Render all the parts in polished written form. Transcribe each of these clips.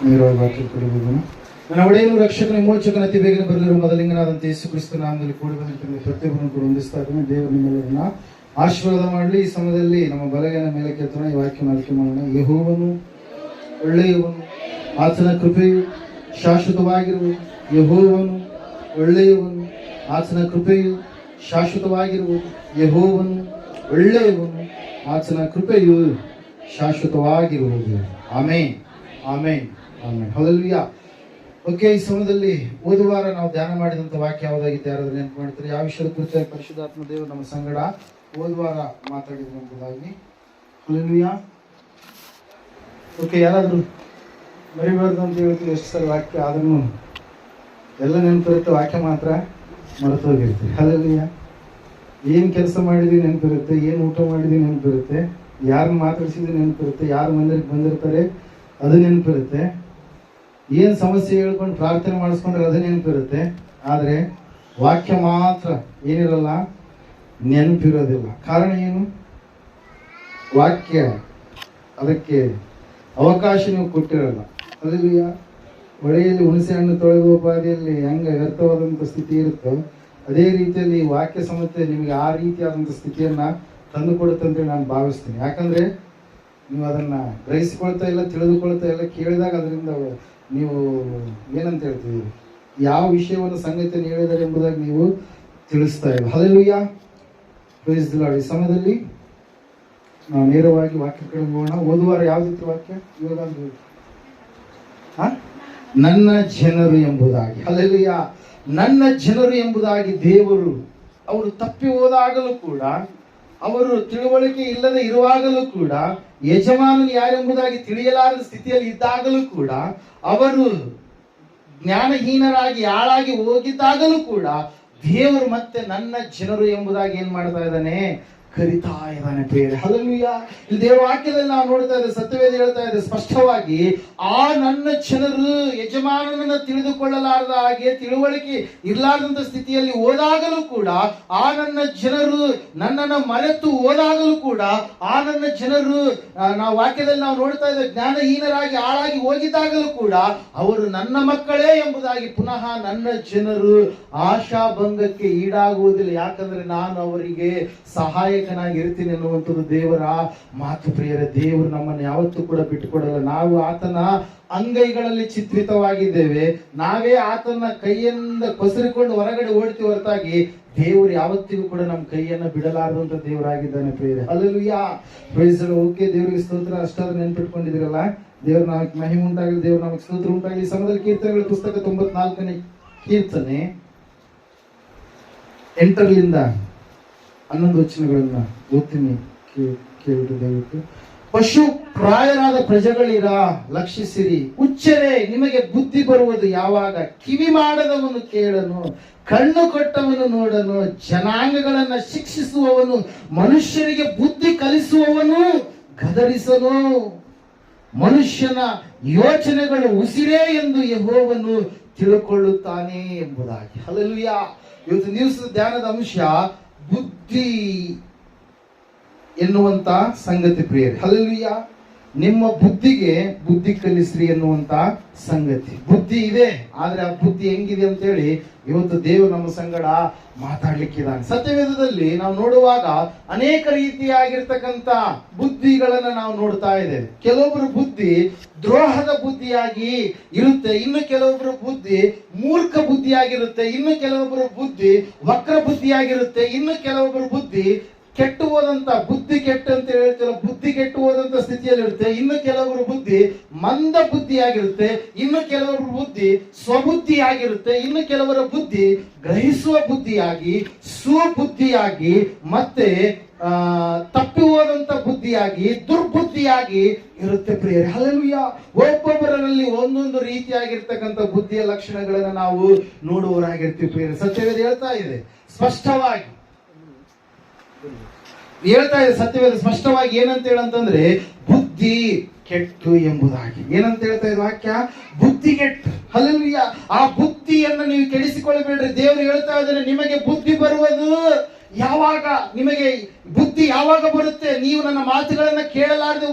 ನೇರವಾಗಿ ವಾಕ್ಯ ಕೊಡಬಹುದು. ನನ್ನ ಒಡೆಯನು ರಕ್ಷಕನ ವಿಮೋಚಕನ ಅತಿ ಬೇಗನೆ ಬರಲಿರುವ ಮೊದಲಿಂಗನಾದಂತೆ ಯೇಸು ಕ್ರಿಸ್ತ ನಾಮದಲ್ಲಿ ಕೂಡಿ ಬಂದಿರುವ ಪ್ರತಿಯೊಬ್ಬರನ್ನು ಕೂಡ ಹೊಂದಿಸ್ತಾ ಇದ್ದೇನೆ. ದೇವರು ನಿಮ್ಮೆಲ್ಲರನ್ನ ಆಶೀರ್ವಾದ ಮಾಡಲಿ. ಈ ಸಮಯದಲ್ಲಿ ನಮ್ಮ ಬಲಗೈನ ಮೇಲೆ ಕೆತ್ತೋಣ. ಈ ವಾಕ್ಯವನ್ನು ಆಯ್ಕೆ ಮಾಡೋಣ. ಯೆಹೋವನು ಒಳ್ಳೆಯವನು, ಆತನ ಕೃಪೆಯು ಶಾಶ್ವತವಾಗಿರುವುದು. ಯೆಹೋವನು ಒಳ್ಳೆಯವನು, ಆತನ ಕೃಪೆಯು ಶಾಶ್ವತವಾಗಿರುವುದು. ಯೆಹೋವನು ಒಳ್ಳೆಯವನು, ಆತನ ಕೃಪೆಯು ಶಾಶ್ವತವಾಗಿರುವುದು. Amen, amen, amen. Hallelujah. Okay, ಈ ಸಮಯದಲ್ಲಿ ಓದುವಾರ ನಾವು ಧ್ಯಾನ ಮಾಡಿದಂಥ ವಾಕ್ಯ ಯಾವುದಾಗಿತ್ತು? ಯಾರಾದ್ರೂ ನೆನಪು ಮಾಡ್ತಾರೆ? ಯಾವ ವಿಷಯದ ಕುರಿತಾಗಿ ಪರಿಶುದ್ಧಾತ್ಮ ದೇವರು ನಮ್ಮ ಸಂಗಡ ಓದುವಾರ ಮಾತಾಡಿದ್ರು ಎಂಬುದಾಗಿ? ಹಲ್ಲೆಲೂಯಾ. ಓಕೆ, ಯಾರಾದರೂ ಮರಿಬಾರ್ದು ಅಂತ ಹೇಳ್ತೀವಿ ಎಷ್ಟು ಸಲ ವಾಕ್ಯ, ಆದ್ರೂ ಎಲ್ಲ ನೆನಪಿರುತ್ತೆ, ವಾಕ್ಯ ಮಾತ್ರ ಮರೆತು ಹೋಗಿರ್ತೀವಿ. ಹಲ್ಲೆಲೂಯಾ. ಏನು ಕೆಲಸ ಮಾಡಿದ್ವಿ ನೆನಪಿರುತ್ತೆ, ಏನು ಊಟ ಮಾಡಿದ್ವಿ ನೆನಪಿರುತ್ತೆ, ಯಾರನ್ನ ಮಾತಾಡಿಸಿದ್ವಿ ನೆನಪಿರುತ್ತೆ, ಯಾರು ಮಂದಿರಕ್ಕೆ ಬಂದಿರ್ತಾರೆ ಅದು ನೆನಪಿರುತ್ತೆ, ಏನು ಸಮಸ್ಯೆ ಹೇಳ್ಕೊಂಡು ಪ್ರಾರ್ಥನೆ ಮಾಡಿಸ್ಕೊಂಡ್ರೆ ಅದು ನೆನಪಿರುತ್ತೆ. ಆದರೆ ವಾಕ್ಯ ಮಾತ್ರ ಏನಿರಲ್ಲ, ನೆನಪಿರೋದಿಲ್ಲ. ಕಾರಣ ಏನು? ವಾಕ್ಯ ಅದಕ್ಕೆ ಅವಕಾಶ ನೀವು ಕೊಟ್ಟಿರಲ್ಲ. ಹಲ್ಲೆಲೂಯಾ. ಹೊಳೆಯಲ್ಲಿ ಹುಣಸೆ ಹಣ್ಣು ತೊಳೆದು ಉಪಾದಿಯಲ್ಲಿ ಹೆಂಗೆ ವ್ಯರ್ಥವಾದಂಥ ಸ್ಥಿತಿ ಇರುತ್ತೋ ಅದೇ ರೀತಿಯಲ್ಲಿ ವಾಕ್ಯ ಸಮೇತ ನಿಮಗೆ ಆ ರೀತಿಯಾದಂಥ ಸ್ಥಿತಿಯನ್ನು ತಂದು ಕೊಡುತ್ತಂತೇಳಿ ನಾನು ಭಾವಿಸ್ತೀನಿ. ಯಾಕಂದರೆ ನೀವು ಅದನ್ನು ಗ್ರಹಿಸಿಕೊಳ್ತಾ ಇಲ್ಲ, ತಿಳಿದುಕೊಳ್ತಾ ಇಲ್ಲ. ಕೇಳಿದಾಗ ಅದರಿಂದ ನೀವು ಏನಂತ ಹೇಳ್ತೀವಿ, ಯಾವ ವಿಷಯವನ್ನು ಸಂಗತಿಯನ್ನು ಹೇಳಿದ್ದಾರೆ ಎಂಬುದಾಗಿ ನೀವು ತಿಳಿಸ್ತಾ ಇಲ್ಲ. ಹಲ್ಲೆಲೂಯಾ. Praise the Lord. ಈ ಸಮಯದಲ್ಲಿ ನಾವು ನೇರವಾಗಿ ವಾಕ್ಯ ಕಡೆ ಹೋಗೋಣ. ಓದುವಾರ ಯಾವುದಿತ್ತು ವಾಕ್ಯ? ಇವಾಗ ನನ್ನ ಜನರು ಎಂಬುದಾಗಿ. ಹಲ್ಲೆಲೂಯಾ. ನನ್ನ ಜನರು ಎಂಬುದಾಗಿ ದೇವರು ಅವರು ತಪ್ಪಿ ಹೋದಾಗಲೂ ಕೂಡ, ಅವರು ತಿಳುವಳಿಕೆ ಇಲ್ಲದೆ ಇರುವಾಗಲೂ ಕೂಡ, ಯಜಮಾನನು ಯಾರೆಂಬುದಾಗಿ ತಿಳಿಯಲಾರದ ಸ್ಥಿತಿಯಲ್ಲಿ ಇದ್ದಾಗಲೂ ಕೂಡ, ಅವರು ಜ್ಞಾನಹೀನರಾಗಿ ಹಾಳಾಗಿ ಹೋಗಿದ್ದಾಗಲೂ ಕೂಡ ದೇವರು ಮತ್ತೆ ನನ್ನ ಜನರು ಎಂಬುದಾಗಿ ಏನ್ ಮಾಡ್ತಾ ಇದ್ದಾನೆ? ಕರಿತಾ ಇದ್ದಾನೆ. ಪ್ರಿಯರೇ, ಹಲ್ಲೆಲೂಯಾ. ಇಲ್ಲಿ ದೇವರ ವಾಕ್ಯದಲ್ಲಿ ನಾವು ನೋಡ್ತಾ ಇದ್ದೇವೆ, ಸತ್ಯವೇದ ಹೇಳ್ತಾ ಇದೆ ಸ್ಪಷ್ಟವಾಗಿ, ಆ ನನ್ನ ಜನರು ಯಜಮಾನನನ್ನ ತಿಳಿದುಕೊಳ್ಳಲಾರದ ಹಾಗೆ ತಿಳುವಳಿಕೆ ಇರಲಾರದಂತ ಸ್ಥಿತಿಯಲ್ಲಿ ಹೋದಾಗಲೂ ಕೂಡ, ಆ ನನ್ನ ಜನರು ನನ್ನನ್ನು ಮರೆತು ಹೋದಾಗಲೂ ಕೂಡ, ಆ ನನ್ನ ಜನರು ನಾವು ವಾಕ್ಯದಲ್ಲಿ ನಾವು ನೋಡ್ತಾ ಇದ್ದೇವೆ ಜ್ಞಾನಹೀನರಾಗಿ ಹಾಳಾಗಿ ಹೋಗಿದ್ದಾಗಲೂ ಕೂಡ ಅವರು ನನ್ನ ಮಕ್ಕಳೇ ಎಂಬುದಾಗಿ ಪುನಃ ನನ್ನ ಜನರು ಆಶಾಭಂಗಕ್ಕೆ ಈಡಾಗುವುದಿಲ್ಲ. ಯಾಕಂದ್ರೆ ನಾನು ಅವರಿಗೆ ಸಹಾಯಕನಾಗಿ ಇರ್ತೀನಿ ಎನ್ನುವಂಥದ್ದು ದೇವರ ಮಾತು. ಪ್ರಿಯರೇ, ದೇವರು ನಮ್ಮನ್ನು ಯಾವತ್ತೂ ಕೂಡ ಬಿಟ್ಟುಕೊಡಲ್ಲ. ನಾವು ಆತನ ಅಂಗೈಗಳಲ್ಲಿ ಚಿತ್ರಿತವಾಗಿದ್ದೇವೆ. ನಾವೇ ಆತನ ಕೈಯಿಂದ ಕೊಸರಿಕೊಂಡು ಹೊರಗಡೆ ಓಡ್ತೀವಿ ಹೊರತಾಗಿ ದೇವರು ಯಾವತ್ತಿಗೂ ಕೂಡ ನಮ್ಮ ಕೈಯನ್ನ ಬಿಡಲಾರದಂತ ದೇವರಾಗಿದ್ದಾನೆ. ಪ್ರಿಯರೇ, hallelujah. Praise the Lord. Okay, ದೇವರಿಗೆ ಸ್ತೋತ್ರ. ಅಷ್ಟಾದ್ರೂ ನೆನ್ಪಿಟ್ಕೊಂಡಿದ್ದೀರಲ್ಲ, ದೇವ್ರ ನಮಗೆ ಮಹಿಮೆ ಉಂಟಾಗಲಿ, ದೇವ್ರ ನಮಗೆ ಸ್ತೋತ್ರ ಉಂಟಾಗಲಿ. ಈ ಸಮಯದಲ್ಲಿ ಕೀರ್ತನೆಗಳ ಪುಸ್ತಕ 94ನೇ ಕೀರ್ತನೆ 8ರಿಂದ 11 ವಚನಗಳನ್ನ ಓದ್ತೀನಿ, ಕೇಳಿದ್ರು ದಯವಿಟ್ಟು. ಪಶು ಪ್ರಾಯರಾದ ಪ್ರಜೆಗಳಿರ ಲಕ್ಷಿಸಿರಿ, ಹುಚ್ಚರೇ ನಿಮಗೆ ಬುದ್ಧಿ ಬರುವುದು ಯಾವಾಗ? ಕಿವಿ ಮಾಡದವನು ಕೇಳನು, ಕಣ್ಣು ಕೊಟ್ಟವನು ನೋಡನು. ಜನಾಂಗಗಳನ್ನ ಶಿಕ್ಷಿಸುವವನು, ಮನುಷ್ಯರಿಗೆ ಬುದ್ಧಿ ಕಲಿಸುವವನು ಗದರಿಸನು. ಮನುಷ್ಯನ ಯೋಚನೆಗಳು ಉಸಿರೇ ಎಂದು ಯೆಹೋವನು ತಿಳುಕೊಳ್ಳುತ್ತಾನೆ ಎಂಬುದಾಗಿ. ಹಲ್ಲೆಲೂಯಾ. ಇವತ್ತು ದಿವಸದ ಧ್ಯಾನದ ಅಂಶ ಬುದ್ಧಿ ಎನ್ನುವಂತ ಸಂಗತಿ. ಪ್ರಿಯರೇ, ಹಲ್ಲೆಲೂಯಾ. ನಿಮ್ಮ ಬುದ್ಧಿಗೆ ಬುದ್ಧಿ ಕಲಿಸ್ರಿ ಎನ್ನುವಂತ ಸಂಗತಿ. ಬುದ್ಧಿ ಇದೆ, ಆದ್ರೆ ಆ ಬುದ್ಧಿ ಹೆಂಗಿದೆ ಅಂತ ಹೇಳಿ ಇವತ್ತು ದೇವರು ನಮ್ಮ ಸಂಗಡ ಮಾತಾಡ್ಲಿಕ್ಕಿದ್ದಾನೆ. ಸತ್ಯವೇದದಲ್ಲಿ ನಾವು ನೋಡುವಾಗ ಅನೇಕ ರೀತಿಯಾಗಿರ್ತಕ್ಕಂಥ ಬುದ್ಧಿಗಳನ್ನ ನಾವು ನೋಡ್ತಾ ಇದ್ದೇವೆ. ಕೆಲವೊಬ್ಬರು ಬುದ್ಧಿ ದ್ರೋಹದ ಬುದ್ಧಿಯಾಗಿ ಇರುತ್ತೆ, ಇನ್ನು ಕೆಲವೊಬ್ಬರು ಬುದ್ಧಿ ಮೂರ್ಖ ಬುದ್ಧಿಯಾಗಿರುತ್ತೆ, ಇನ್ನು ಕೆಲವೊಬ್ಬರು ಬುದ್ಧಿ ವಕ್ರ ಬುದ್ಧಿಯಾಗಿರುತ್ತೆ, ಇನ್ನು ಕೆಲವೊಬ್ಬರು ಬುದ್ಧಿ ಕೆಟ್ಟು ಹೋದಂತ ಬುದ್ಧಿ ಕೆಟ್ಟು ಅಂತ ಹೇಳ್ತಾರೆ, ಬುದ್ಧಿ ಕೆಟ್ಟು ಹೋದಂತ ಸ್ಥಿತಿಯಲ್ಲಿ ಇರುತ್ತೆ. ಇನ್ನು ಕೆಲವರು ಬುದ್ಧಿ ಮಂದ ಬುದ್ಧಿಯಾಗಿರುತ್ತೆ, ಇನ್ನು ಕೆಲವರು ಬುದ್ಧಿ ಸ್ವಬುದ್ಧಿಯಾಗಿರುತ್ತೆ, ಇನ್ನು ಕೆಲವರ ಬುದ್ಧಿ ಗ್ರಹಿಸುವ ಬುದ್ಧಿಯಾಗಿ, ಸುಬುದ್ಧಿಯಾಗಿ, ಮತ್ತೆ ತಪ್ಪಿ ಹೋದಂತ ಬುದ್ಧಿಯಾಗಿ, ದುರ್ಬುದ್ಧಿಯಾಗಿ ಇರುತ್ತೆ. ಪ್ರಿಯರೇ, ಹಲ್ಲೆಲೂಯಾ. ಒಬ್ಬೊಬ್ಬರಲ್ಲಿ ಒಂದೊಂದು ರೀತಿಯಾಗಿರ್ತಕ್ಕಂಥ ಬುದ್ಧಿಯ ಲಕ್ಷಣಗಳನ್ನ ನಾವು ನೋಡುವವರಾಗಿರ್ತೀವಿ. ಪ್ರಿಯರೇ, ಸತ್ಯವೇದ ಹೇಳ್ತಾ ಇದೆ ಸ್ಪಷ್ಟವಾಗಿ, ಹೇಳ್ತಾ ಇದೆ ಸತ್ಯವೇದ ಸ್ಪಷ್ಟವಾಗಿ. ಏನಂತ ಹೇಳಂತಂದ್ರೆ ಬುದ್ಧಿ ಕೆಟ್ಟು ಎಂಬುದಾಗಿ. ಏನಂತ ಹೇಳ್ತಾ ಇದೆ ವಾಕ್ಯ? ಬುದ್ಧಿ ಕೆಟ್ಟು. ಹಲ್ಲೆಲೂಯಾ. ಆ ಬುದ್ಧಿಯನ್ನು ನೀವು ಕೆಡಿಸಿಕೊಳ್ಳಬೇಡ್ರಿ. ದೇವರು ಹೇಳ್ತಾ ಇದ್ದಾರೆ ನಿಮಗೆ ಬುದ್ಧಿ ಬರುವುದು ಯಾವಾಗ ನಿಮಗೆ ಬುದ್ಧಿ ಯಾವಾಗ ಬರುತ್ತೆ? ನೀವು ನನ್ನ ಮಾತುಗಳನ್ನ ಕೇಳಲಾರದೆ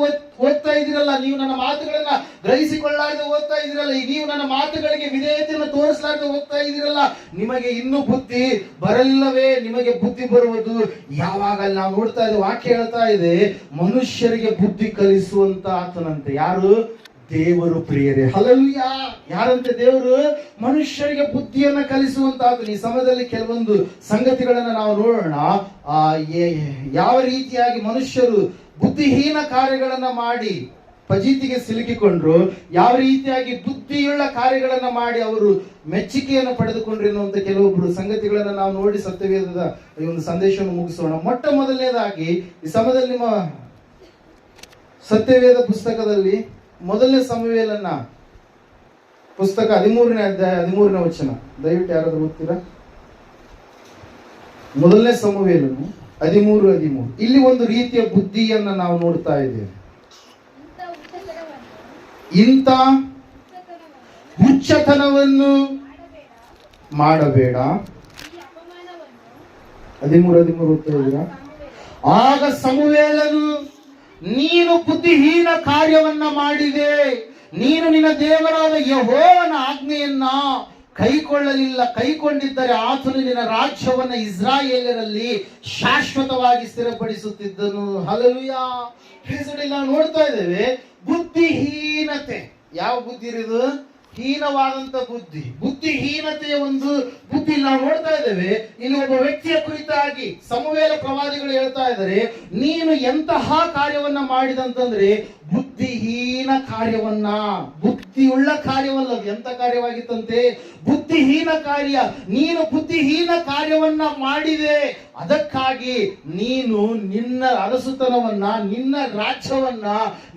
ಓದ್ತಾ ಇದ್ದೀರಲ್ಲ, ನೀವು ನನ್ನ ಮಾತುಗಳನ್ನ ಗ್ರಹಿಸಿಕೊಳ್ಳಾರದೆ ಓದ್ತಾ ಇದ್ದೀರಲ್ಲ, ನೀವು ನನ್ನ ಮಾತುಗಳಿಗೆ ವಿಧೇಯತೆಯನ್ನು ತೋರಿಸಲಾರದೆ ಓದ್ತಾ ಇದ್ದೀರಲ್ಲ, ನಿಮಗೆ ಇನ್ನೂ ಬುದ್ಧಿ ಬರಲಿಲ್ಲವೇ? ನಿಮಗೆ ಬುದ್ಧಿ ಬರುವುದು ಯಾವಾಗ? ನಾವು ನೋಡ್ತಾ ಇದ್ದೇವೆ, ವಾಕ್ಯ ಹೇಳ್ತಾ ಇದೆ, ಮನುಷ್ಯರಿಗೆ ಬುದ್ಧಿ ಕಲಿಸುವಂತ ಆತನಂತೆ. ಯಾರು? ದೇವರು ಪ್ರಿಯರೇ. ಹಲ್ಲೆಲೂಯಾ. ಯಾರಂತೆ? ದೇವರು ಮನುಷ್ಯರಿಗೆ ಬುದ್ಧಿಯನ್ನ ಕಲಿಸುವಂತ ಆತನು. ಈ ಸಮಯದಲ್ಲಿ ಕೆಲವೊಂದು ಸಂಗತಿಗಳನ್ನ ನಾವು ನೋಡೋಣ. ಯಾವ ರೀತಿಯಾಗಿ ಮನುಷ್ಯರು ಬುದ್ಧಿಹೀನ ಕಾರ್ಯಗಳನ್ನ ಮಾಡಿ ಫಜೀತಿಗೆ ಸಿಲುಕಿಕೊಂಡ್ರು, ಯಾವ ರೀತಿಯಾಗಿ ಬುದ್ಧಿಯುಳ್ಳ ಕಾರ್ಯಗಳನ್ನ ಮಾಡಿ ಅವರು ಮೆಚ್ಚುಗೆಯನ್ನು ಪಡೆದುಕೊಂಡ್ರು ಎನ್ನುವಂತ ಕೆಲವೊಬ್ಬರು ಸಂಗತಿಗಳನ್ನ ನಾವು ನೋಡಿ ಸತ್ಯವೇದದ ಈ ಒಂದು ಸಂದೇಶವನ್ನು ಮುಗಿಸೋಣ. ಮೊಟ್ಟ ಮೊದಲನೇದಾಗಿ ಈ ಸಮಯದಲ್ಲಿ ನಿಮ್ಮ ಸತ್ಯವೇದ ಪುಸ್ತಕದಲ್ಲಿ ಮೊದಲನೇ ಸಮುವೇಲನ ಪುಸ್ತಕ 13ನೇ ಅಧ್ಯಾಯ 13ನೇ ವಚನ, ದಯವಿಟ್ಟು ಯಾರಾದ್ರೂ ಓದ್ತೀರಾ? ಮೊದಲನೇ ಸಮುವೇಲನು 13:13. ಇಲ್ಲಿ ಒಂದು ರೀತಿಯ ಬುದ್ಧಿಯನ್ನ ನಾವು ನೋಡ್ತಾ ಇದ್ದೇವೆ. ಇಂಥ ಹುಚ್ಚತನವನ್ನು ಮಾಡಬೇಡ. 13:13 ಓದ್ತಾ ಇದ್ದೀರಾ? ಆಗ ಸಮುವೇಲನು, ನೀನು ಬುದ್ಧಿಹೀನ ಕಾರ್ಯವನ್ನ ಮಾಡಿದೆ, ನೀನು ನಿನ್ನ ದೇವರಾದ ಯೆಹೋವನ ಆಜ್ಞೆಯನ್ನ ಕೈಕೊಂಡಿದ್ದರೆ ಆತನು ನಿನ್ನ ರಾಜ್ಯವನ್ನ ಇಸ್ರಾಯೇಲರಲ್ಲಿ ಶಾಶ್ವತವಾಗಿ ಸ್ಥಿರಪಡಿಸುತ್ತಿದ್ದನು. ಹಲ್ಲೆಲೂಯಾ. ನಾವು ನೋಡ್ತಾ ಇದ್ದೇವೆ ಬುದ್ಧಿಹೀನತೆ. ಯಾವ ಬುದ್ಧಿ ಇರೋದು? ಹೀನವಾದಂತ ಬುದ್ಧಿ. ಬುದ್ಧಿಹೀನತೆಯ ಒಂದು ಬುದ್ಧಿ ನಾವು ನೋಡ್ತಾ ಇದ್ದೇವೆ. ಇಲ್ಲಿ ಒಬ್ಬ ವ್ಯಕ್ತಿಯ ಕುರಿತಾಗಿ ಸಮುವೇಲ ಪ್ರವಾದಿಗಳು ಹೇಳ್ತಾ ಇದ್ದಾರೆ, ನೀನು ಎಂತಹ ಕಾರ್ಯವನ್ನ ಮಾಡಿದಂತಂದ್ರೆ ಬುದ್ಧಿಹೀನ ಕಾರ್ಯವನ್ನ, ಬುದ್ಧಿಯುಳ್ಳ ಕಾರ್ಯವಲ್ಲ. ಎಂತ ಕಾರ್ಯವಾಗಿತ್ತಂತೆ? ಬುದ್ಧಿಹೀನ ಕಾರ್ಯ. ನೀನು ಬುದ್ಧಿಹೀನ ಕಾರ್ಯವನ್ನ ಮಾಡಿದೆ, ಅದಕ್ಕಾಗಿ ನೀನು ನಿನ್ನ ಅರಸುತನವನ್ನ, ನಿನ್ನ ರಾಜ್ಯವನ್ನ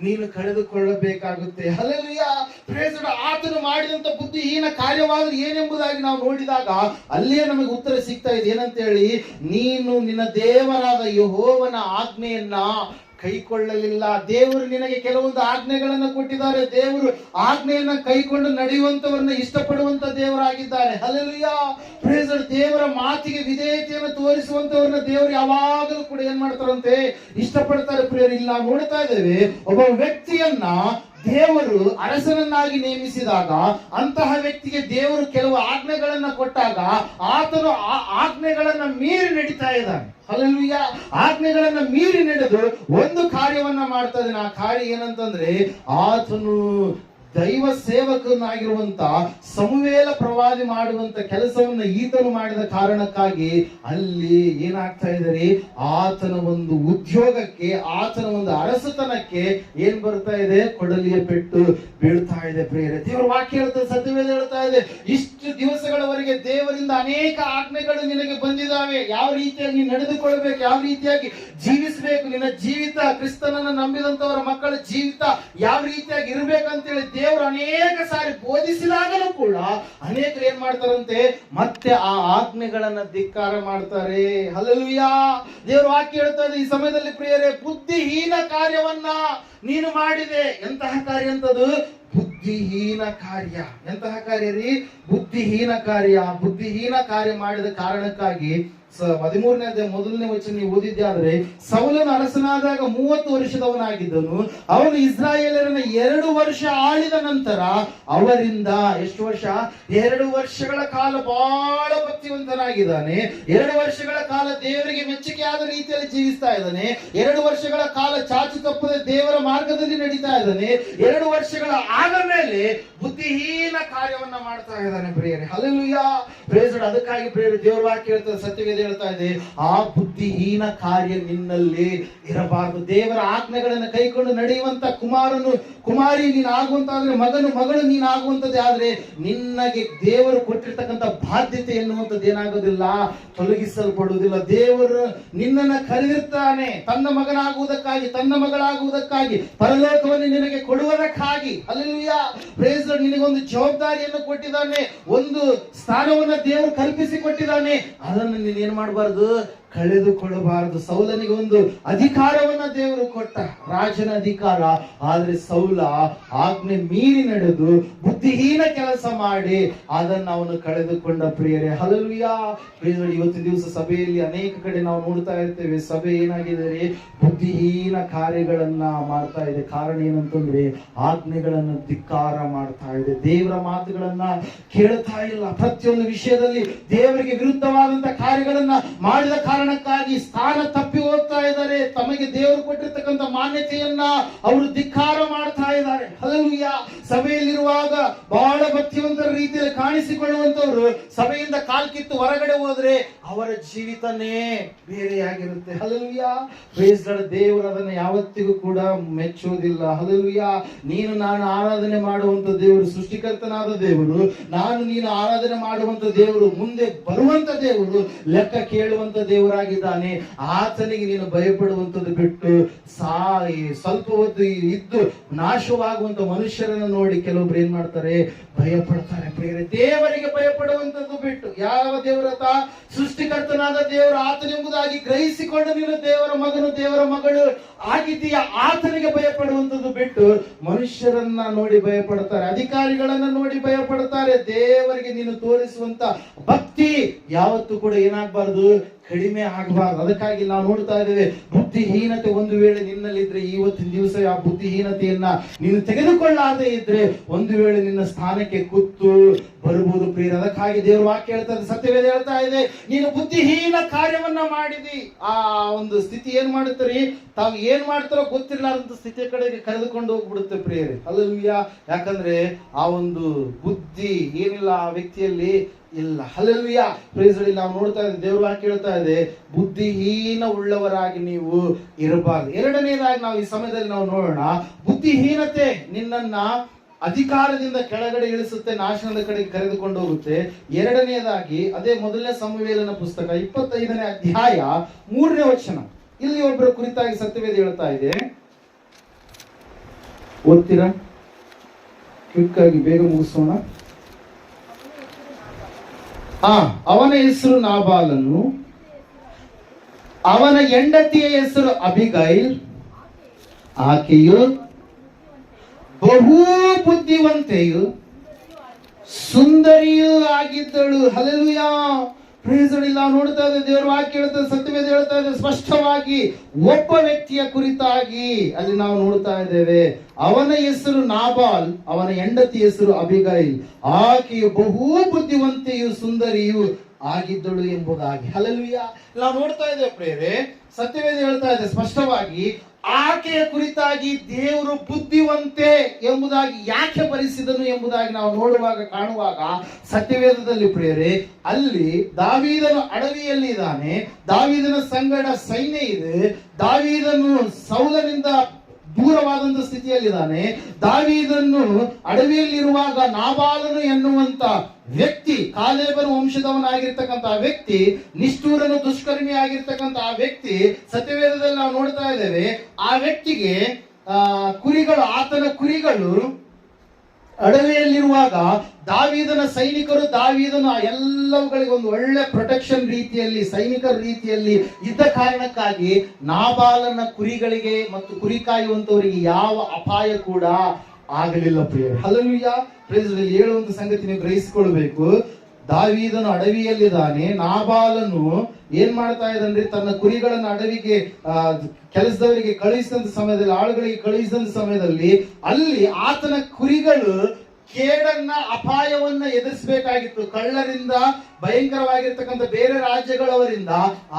ನೀನು ಕಳೆದುಕೊಳ್ಳಬೇಕಾಗುತ್ತೆ. ಹಲ್ಲೆಲೂಯಾ. Praise god. ಆತನು ಮಾಡಿದಂತ ಬುದ್ಧಿಹೀನ ಕಾರ್ಯವಾದ್ರೆ ಏನೆಂಬುದಾಗಿ ನಾವು ನೋಡಿದಾಗ ಅಲ್ಲೇ ನಮಗೆ ಉತ್ತರ ಸಿಗ್ತಾ ಇದೆ. ಏನಂತ ಹೇಳಿ, ನೀನು ನಿನ್ನ ದೇವರಾದ ಯೆಹೋವನ ಆಜ್ಞೆಯನ್ನ ಕೈಕೊಳ್ಳಲಿಲ್ಲ. ದೇವರು ನಿನಗೆ ಕೆಲವೊಂದು ಆಜ್ಞೆಗಳನ್ನು ಕೊಟ್ಟಿದ್ದಾರೆ. ದೇವರು ಆಜ್ಞೆಯನ್ನ ಕೈಕೊಂಡು ನಡೆಯುವಂತವರನ್ನ ಇಷ್ಟಪಡುವಂತ ದೇವರಾಗಿದ್ದಾರೆ. ಹಲ್ಲೆಲೂಯಾ. Praise God. ದೇವರ ಮಾತಿಗೆ ವಿಧೇಯತೆಯನ್ನು ತೋರಿಸುವಂತವರನ್ನ ದೇವರು ಯಾವಾಗಲೂ ಕೂಡ ಏನ್ ಮಾಡ್ತಾರಂತೆ? ಇಷ್ಟಪಡ್ತಾರೆ. ಪ್ರಿಯರು, ಇಲ್ಲಿ ನಾವು ನೋಡ್ತಾ ಇದ್ದೇವೆ, ಒಬ್ಬ ವ್ಯಕ್ತಿಯನ್ನ ದೇವರು ಅರಸನನ್ನಾಗಿ ನೇಮಿಸಿದಾಗ, ಅಂತಹ ವ್ಯಕ್ತಿಗೆ ದೇವರು ಕೆಲವು ಆಜ್ಞೆಗಳನ್ನ ಕೊಟ್ಟಾಗ ಆತನು ಆ ಆಜ್ಞೆಗಳನ್ನ ಮೀರಿ ನಡೀತಾ ಇದ್ದಾನೆ. ಹಲ್ಲೆಲೂಯಾ. ಆಜ್ಞೆಗಳನ್ನ ಮೀರಿ ನಡೆದು ಒಂದು ಕಾರ್ಯವನ್ನ ಮಾಡ್ತಾ ಇದ್ದಾನೆ. ಆ ಕಾರ್ಯ ಏನಂತಂದ್ರೆ, ಆತನು ದೈವ ಸೇವಕನಾಗಿರುವಂತ ಸಮುವೇಲ ಪ್ರವಾದಿ ಮಾಡುವಂತ ಕೆಲಸವನ್ನ ಈತನು ಮಾಡಿದ ಕಾರಣಕ್ಕಾಗಿ ಅಲ್ಲಿ ಏನಾಗ್ತಾ ಇದ್ದಾರೆ? ಆತನ ಒಂದು ಉದ್ಯೋಗಕ್ಕೆ, ಆತನ ಒಂದು ಅರಸತನಕ್ಕೆ ಏನ್ ಬರ್ತಾ ಇದೆ? ಕೊಡಲಿಯ ಪೆಟ್ಟು ಬೀಳ್ತಾ ಇದೆ. ಪ್ರಿಯರೇ, ದೇವರ ವಾಕ್ಯ ಹೇಳ್ತಾ, ಸತ್ಯವೇದ ಹೇಳ್ತಾ ಇದೆ, ಇಷ್ಟು ದಿವಸಗಳವರೆಗೆ ದೇವರಿಂದ ಅನೇಕ ಆಜ್ಞೆಗಳು ನಿನಗೆ ಬಂದಿದ್ದಾವೆ. ಯಾವ ರೀತಿಯಾಗಿ ನೀನು ನಡೆದುಕೊಳ್ಬೇಕು, ಯಾವ ರೀತಿಯಾಗಿ ಜೀವಿಸಬೇಕು, ನಿನ್ನ ಜೀವಿತ, ಕ್ರಿಸ್ತನನ್ನು ನಂಬಿದಂತವರ ಮಕ್ಕಳ ಜೀವಿತ ಯಾವ ರೀತಿಯಾಗಿ ಇರ್ಬೇಕಂತೇಳಿ ದೇವರು ಅನೇಕ ಸಾರಿ ಬೋಧಿಸಿದಾಗಲೂ ಕೂಡ ಅನೇಕರು ಏನ್ ಮಾಡ್ತಾರಂತೆ? ಮತ್ತೆ ಆ ಆಜ್ಞೆಗಳನ್ನ ಧಿಕ್ಕಾರ ಮಾಡ್ತಾರೆ. ಹಲ್ಲೆಲೂಯಾ. ದೇವರ ವಾಕ್ಯ ಹೇಳ್ತಾ ಇದೆ, ಈ ಸಮಯದಲ್ಲಿ ಪ್ರಿಯರೇ, ಬುದ್ಧಿಹೀನ ಕಾರ್ಯವನ್ನ ನೀನು ಮಾಡಿದೆ. ಎಂತಹ ಕಾರ್ಯ ಅಂತದು? ಬುದ್ಧಿಹೀನ ಕಾರ್ಯ. ಎಂತಹ ಕಾರ್ಯ ರೀ? ಬುದ್ಧಿಹೀನ ಕಾರ್ಯ. ಬುದ್ಧಿಹೀನ ಕಾರ್ಯ ಮಾಡಿದ ಕಾರಣಕ್ಕಾಗಿ 13ನೇ ಅಧ್ಯಾಯ 1ನೇ ವಚನ ನೀವು ಓದಿದ್ದೆ ಆದ್ರೆ, ಸೌಲನು ಅರಸನಾದಾಗ 30 ವರ್ಷದವನಾಗಿದ್ದನು. ಅವನು ಇಸ್ರಾಯೇಲರನ್ನ 2 ವರ್ಷ ಆಳಿದ ನಂತರ ಅವರಿಂದ ಎಷ್ಟು ವರ್ಷ? 2 ವರ್ಷಗಳ ಕಾಲ ಬಹಳ ಭಕ್ತಿವಂತನಾಗಿದ್ದಾನೆ. 2 ವರ್ಷಗಳ ಕಾಲ ದೇವರಿಗೆ ಮೆಚ್ಚುಗೆಯಾದ ರೀತಿಯಲ್ಲಿ ಜೀವಿಸ್ತಾ ಇದ್ದಾನೆ. 2 ವರ್ಷಗಳ ಕಾಲ ಚಾಚು ತಪ್ಪದೆ ದೇವರ ಮಾರ್ಗದಲ್ಲಿ ನಡೀತಾ ಇದ್ದಾನೆ. 2 ವರ್ಷಗಳ ಆದ ಮೇಲೆ ಬುದ್ಧಿಹೀನ ಕಾರ್ಯವನ್ನ ಮಾಡ್ತಾ ಇದ್ದಾನೆ. ಪ್ರಿಯರೇ, ಹಲ್ಲೆಲೂಯಾ. Praise God. ಅದಕ್ಕಾಗಿ ಪ್ರಿಯರೇ, ದೇವರ ವಾಕ್ಯ ಹೇಳ್ತದೆ, ಸತ್ಯವೇದ ಹೇಳ್ತಾ ಇದೆ, ಆ ಬುದ್ಧಿಹೀನ ಕಾರ್ಯ ನಿನ್ನಲ್ಲಿ ಇರಬಾರದು. ದೇವರ ಆಜ್ಞೆಗಳನ್ನು ಕೈಕೊಂಡು ನಡೆಯುವಂತ ಕುಮಾರಿ ನೀನು ಆಗುವಂತಾದ್ರೆ, ಮಗಳು ನೀನು ಆಗುವಂತದ್ದೇ ಆದ್ರೆ, ನಿನ್ನಗೆ ದೇವರು ಕೊಟ್ಟಿರ್ತಕ್ಕಂಥ ಬಾಧ್ಯತೆ ಎನ್ನುವಂಥದ್ದು ಏನಾಗೋದಿಲ್ಲ? ತೊಲಗಿಸಲ್ಪಡುವುದಿಲ್ಲ. ದೇವರು ನಿನ್ನನ್ನ ಕರೆದಿರ್ತಾನೆ ತನ್ನ ಮಗನಾಗುವುದಕ್ಕಾಗಿ, ತನ್ನ ಮಗಳಾಗುವುದಕ್ಕಾಗಿ, ಪರಲೋಕವನ್ನು ನಿನಗೆ ಕೊಡುವುದಕ್ಕಾಗಿ. ಹಲ್ಲೆಲೂಯಾ. Praise god. ನಿನಗೊಂದು ಜವಾಬ್ದಾರಿಯನ್ನು ಕೊಟ್ಟಿದ್ದಾನೆ, ಒಂದು ಸ್ಥಾನವನ್ನ ದೇವರು ಕಲ್ಪಿಸಿ ಕೊಟ್ಟಿದ್ದಾನೆ. ಅದನ್ನು ನೀನು ಏನ್ ಮಾಡಬಾರ್ದು? ಕಳೆದುಕೊಳ್ಳಬಾರದು. ಸೌಲನಿಗೆ ಒಂದು ಅಧಿಕಾರವನ್ನ ದೇವರು ಕೊಟ್ಟ, ರಾಜನ ಅಧಿಕಾರ. ಆದ್ರೆ ಸೌಲ ಆಜ್ಞೆ ಮೀರಿ ನಡೆದು ಬುದ್ಧಿಹೀನ ಕೆಲಸ ಮಾಡಿ ಅದನ್ನು ಅವನು ಕಳೆದುಕೊಂಡ ಪ್ರಿಯರೇ. ಹಲ್ಲೆಲೂಯಾ. ಇವತ್ತಿನ ದಿವಸ ಸಭೆಯಲ್ಲಿ ಅನೇಕ ಕಡೆ ನಾವು ನೋಡ್ತಾ ಇರ್ತೇವೆ, ಸಭೆ ಏನಾಗಿದೆ, ಬುದ್ಧಿಹೀನ ಕಾರ್ಯಗಳನ್ನ ಮಾಡ್ತಾ ಇದೆ. ಕಾರಣ ಏನಂತಂದ್ರೆ ಆಜ್ಞೆಗಳನ್ನು ಧಿಕ್ಕಾರ ಮಾಡ್ತಾ ಇದೆ, ದೇವರ ಮಾತುಗಳನ್ನ ಕೇಳ್ತಾ ಇಲ್ಲ. ಪ್ರತಿಯೊಂದು ವಿಷಯದಲ್ಲಿ ದೇವರಿಗೆ ವಿರುದ್ಧವಾದಂತ ಕಾರ್ಯಗಳನ್ನ ಮಾಡಿದ ಕಾರಣಕ್ಕಾಗಿ ಸ್ಥಾನ ತಪ್ಪಿ ಹೋಗ್ತಾ ಇದ್ದಾರೆ. ತಮಗೆ ದೇವರು ಕೊಟ್ಟಿರ್ತಕ್ಕಂಥ ಮಾನ್ಯತೆಯನ್ನ ಅವರು ಧಿಕ್ಕಾರ ಮಾಡ್ತಾ ಇದ್ದಾರೆ. ಹಲ್ಲೆಲೂಯಾ. ಸಭೆಯಲ್ಲಿರುವಾಗ ಬಹಳ ಭಕ್ತಿವಂತರ ರೀತಿಯಲ್ಲಿ ಕಾಣಿಸಿಕೊಳ್ಳುವಂತವರು ಸಭೆಯಿಂದ ಕಾಲ್ಕಿತ್ತು ಹೊರಗಡೆ ಹೋದ್ರೆ ಅವರ ಜೀವಿತನೇ ಬೇರೆಯಾಗಿರುತ್ತೆ. ಹಲ್ಲೆಲೂಯಾ. Praise Lord. ದೇವರು ಅದನ್ನು ಯಾವತ್ತಿಗೂ ಕೂಡ ಮೆಚ್ಚುವುದಿಲ್ಲ. ಹಲ್ಲೆಲೂಯಾ. ನೀನು ನಾನು ಆರಾಧನೆ ಮಾಡುವಂತ ದೇವರು, ಸೃಷ್ಟಿಕರ್ತನಾದ ದೇವರು, ನಾನು ನೀನು ಆರಾಧನೆ ಮಾಡುವಂತ ದೇವರು, ಮುಂದೆ ಬರುವಂತ ದೇವರು, ಲೆಕ್ಕ ಕೇಳುವಂತ ದೇವರಾಗಿದ್ದಾನೆ. ಆತನಿಗೆ ನೀನು ಭಯಪಡುವಂತದ್ದು ಬಿಟ್ಟು ಸ್ವಲ್ಪ ಹೊತ್ತು ಇದ್ದು ನಾಶವಾಗುವಂತ ಮನುಷ್ಯರನ್ನು ನೋಡಿ ಕೆಲವೊಬ್ರು ಏನ್ ಮಾಡ್ತಾರೆ, ಭಯಪಡ್ತಾರೆ. ಪ್ರಿಯರೇ, ದೇವರಿಗೆ ಭಯಪಡುವಂತದ್ದು ಬಿಟ್ಟು, ಯಾವ ದೇವರತ ಸೃಷ್ಟಿಕರ್ತನಾದ ದೇವರು ಆತನೆಂಬುದಾಗಿ ಗ್ರಹಿಸಿಕೊಂಡು ನೀನು ದೇವರ ಮಗನು ದೇವರ ಮಗಳು ಆಗಿದ್ದೀಯ, ಆತನಿಗೆ ಭಯಪಡುವಂತದ್ದು ಬಿಟ್ಟು ಮನುಷ್ಯರನ್ನ ನೋಡಿ ಭಯಪಡ್ತಾರೆ, ಅಧಿಕಾರಿಗಳನ್ನ ನೋಡಿ ಭಯಪಡ್ತಾರೆ. ದೇವರಿಗೆ ನೀನು ತೋರಿಸುವಂತ ಭಕ್ತಿ ಯಾವತ್ತೂ ಕೂಡ ಏನಾಗಬಾರದು, ಕಡಿಮೆ ಆಗಬಾರದು. ಅದಕ್ಕಾಗಿ ನಾವು ನೋಡ್ತಾ ಇದ್ದೇವೆ, ಬುದ್ಧಿಹೀನತೆ ಒಂದು ವೇಳೆ ನಿನ್ನಲ್ಲಿದ್ರೆ ಇವತ್ತಿನ ದಿವಸ ಆ ಬುದ್ಧಿಹೀನತೆಯನ್ನ ನೀನು ತೆಗೆದುಕೊಳ್ಳಾದೆ ಇದ್ರೆ ಒಂದು ವೇಳೆ ನಿನ್ನ ಸ್ಥಾನಕ್ಕೆ ಕೂತು ಬರಬಹುದು ಪ್ರಿಯರೇ. ಅದಕ್ಕಾಗಿ ದೇವರ ವಾಕ್ಯ ಹೇಳ್ತಾ ಇದೆ, ಸತ್ಯವೇದ ಹೇಳ್ತಾ ಇದೆ, ನೀನು ಬುದ್ಧಿಹೀನ ಕಾರ್ಯವನ್ನ ಮಾಡಿದಿ. ಆ ಒಂದು ಸ್ಥಿತಿ ಏನ್ ಮಾಡುತ್ತಾರೆ, ತಾವು ಏನ್ ಮಾಡ್ತಾರೋ ಗೊತ್ತಿರಲಾರಂತ ಸ್ಥಿತಿಯ ಕಡೆಗೆ ಕರೆದುಕೊಂಡು ಹೋಗ್ಬಿಡುತ್ತೆ ಪ್ರಿಯರೇ. ಹಲ್ಲೆಲೂಯಾ. ಯಾಕಂದ್ರೆ ಆ ಒಂದು ಬುದ್ಧಿ ಏನಿಲ್ಲ ಆ ವ್ಯಕ್ತಿಯಲ್ಲಿ ಇಲ್ಲ. ಹಲ್ಲೆಲೂಯಾ. Praise Lord. ನಾವು ನೋಡ್ತಾ ಇದ್ದೇವೆ, ದೇವರ ವಾಕ್ಯ ಹೇಳ್ತಾ ಇದೆ, ಬುದ್ಧಿಹೀನ ಉಳ್ಳವರಾಗಿ ನೀವು ಇರಬಾರದು. ಎರಡನೇದಾಗಿ ನಾವು ಈ ಸಮಯದಲ್ಲಿ ನಾವು ನೋಡೋಣ, ಬುದ್ಧಿಹೀನತೆ ನಿನ್ನನ್ನ ಅಧಿಕಾರದಿಂದ ಕೆಳಗಡೆ ಇಳಿಸುತ್ತೆ, ನಾಶನದ ಕಡೆಗೆ ಕರೆದುಕೊಂಡು ಹೋಗುತ್ತೆ. ಎರಡನೇದಾಗಿ ಅದೇ ಮೊದಲನೇ ಸಮುವೇಲನ ಪುಸ್ತಕ 25ನೇ ಅಧ್ಯಾಯ 3ನೇ ವಚನ. ಇಲ್ಲಿ ಒಬ್ಬರ ಕುರಿತಾಗಿ ಸತ್ಯವೇದ ಹೇಳ್ತಾ ಇದೆ, ಓದ್ತೀರಾ? ಕ್ವಿಕ್ ಆಗಿ ಬೇಗ ಮುಗಿಸೋಣ. ಅವನ ಹೆಸರು ನಾಬಾಲನು, ಅವನ ಹೆಂಡತಿಯ ಹೆಸರು ಅಬಿಗೈಲ್, ಆಕೆಯು ಬಹು ಬುದ್ಧಿವಂತೆಯು ಸುಂದರಿಯೂ ಆಗಿದ್ದಳು. ಹಲ್ಲೆಲೂಯಾ. Praise Lord. ನಾವು ನೋಡ್ತಾ ಇದ್ದೇವೆ, ದೇವರ ವಾಕ್ಯ ಹೇಳ್ತಾ ಇದೆ, ಸತ್ಯವೇದ ಹೇಳ್ತಾ ಇದೆ ಸ್ಪಷ್ಟವಾಗಿ ಒಬ್ಬ ವ್ಯಕ್ತಿಯ ಕುರಿತಾಗಿ ಅಲ್ಲಿ ನಾವು ನೋಡ್ತಾ ಇದ್ದೇವೆ. ಅವನ ಹೆಸರು ನಾಬಾಲ್, ಅವನ ಹೆಂಡತಿ ಹೆಸರು ಅಬಿಗೈಲ್, ಆಕೆಯು ಬಹು ಬುದ್ಧಿವಂತೆಯು ಸುಂದರಿಯು ಆಗಿದ್ದಳು ಎಂಬುದಾಗಿ. ಹಲ್ಲೆಲೂಯಾ. ನಾವು ನೋಡ್ತಾ ಇದ್ದೇವೆ ಪ್ರಿಯರೇ, ಸತ್ಯವೇದ ಹೇಳ್ತಾ ಇದೆ ಸ್ಪಷ್ಟವಾಗಿ ಆಕೆಯ ಕುರಿತಾಗಿ ದೇವರು ಬುದ್ಧಿವಂತೆ ಎಂಬುದಾಗಿ ಯಾಕೆ ಬರೆಸಿದನು ಎಂಬುದಾಗಿ ನಾವು ನೋಡುವಾಗ ಕಾಣುವಾಗ ಸತ್ಯವೇದದಲ್ಲಿ ಪ್ರಿಯರೇ, ಅಲ್ಲಿ ದಾವೀದನು ಅಡವಿಯಲ್ಲಿ ಇದ್ದಾನೆ, ದಾವೀದನ ಸಂಗಡ ಸೈನ್ಯ ಇದೆ, ದಾವೀದನು ಸೌಲನಿಂದ ದೂರವಾದಂತ ಸ್ಥಿತಿಯಲ್ಲಿದ್ದಾನೆ. ದಾವೀದನ್ನು ಅಡವಿಯಲ್ಲಿರುವಾಗ ನಾಬಾಲನು ಎನ್ನುವಂತ ವ್ಯಕ್ತಿ, ಕಾಲೇಬನ ವಂಶದವನಾಗಿರ್ತಕ್ಕಂಥ ವ್ಯಕ್ತಿ, ನಿಷ್ಠೂರನು ದುಷ್ಕರ್ಮಿ ಆಗಿರ್ತಕ್ಕಂಥ ಆ ವ್ಯಕ್ತಿ, ಸತ್ಯವೇದದಲ್ಲಿ ನಾವು ನೋಡ್ತಾ ಇದ್ದೇವೆ, ಆ ವ್ಯಕ್ತಿಗೆ ಕುರಿಗಳು, ಆತನ ಕುರಿಗಳು ಅಡವಿಯಲ್ಲಿರುವಾಗ ದಾವೀದನ ಸೈನಿಕರು, ದಾವೀದನ ಎಲ್ಲವುಗಳಿಗೆ ಒಂದು ಒಳ್ಳೆ ಪ್ರೊಟೆಕ್ಷನ್ ರೀತಿಯಲ್ಲಿ, ಸೈನಿಕರ ರೀತಿಯಲ್ಲಿ ಇದ್ದ ಕಾರಣಕ್ಕಾಗಿ ನಾಬಾಲನ ಕುರಿಗಳಿಗೆ ಮತ್ತು ಕುರಿ ಕಾಯುವಂತವರಿಗೆ ಯಾವ ಅಪಾಯ ಕೂಡ ಆಗಲಿಲ್ಲ ಪ್ರಿಯರೇ. ಹಲ್ಲೆಲೂಯಾ. Praise Lord. ಹೇಳುವಂತ ಸಂಗತಿ ನೀವು ಗ್ರಹಿಸಿಕೊಳ್ಬೇಕು, ದಾವೀದನು ಅಡವಿಯಲ್ಲಿದ್ದಾನೆ, ನಾಬಾಲನು ಏನ್ ಮಾಡ್ತಾ ಇದ್ದಾನೆ, ತನ್ನ ಕುರಿಗಳನ್ನು ಅಡವಿಗೆ ಕೆಲಸದವರಿಗೆ ಕಳುಹಿಸಿದಂತ ಸಮಯದಲ್ಲಿ, ಆಳುಗಳಿಗೆ ಕಳುಹಿಸಿದಂತ ಸಮಯದಲ್ಲಿ ಅಲ್ಲಿ ಆತನ ಕುರಿಗಳು ಕೇಡನ್ನ, ಅಪಾಯವನ್ನ ಎದುರಿಸಬೇಕಾಗಿತ್ತು, ಕಳ್ಳರಿಂದ, ಭಯಂಕರವಾಗಿರ್ತಕ್ಕಂಥ ಬೇರೆ ರಾಜ್ಯಗಳವರಿಂದ.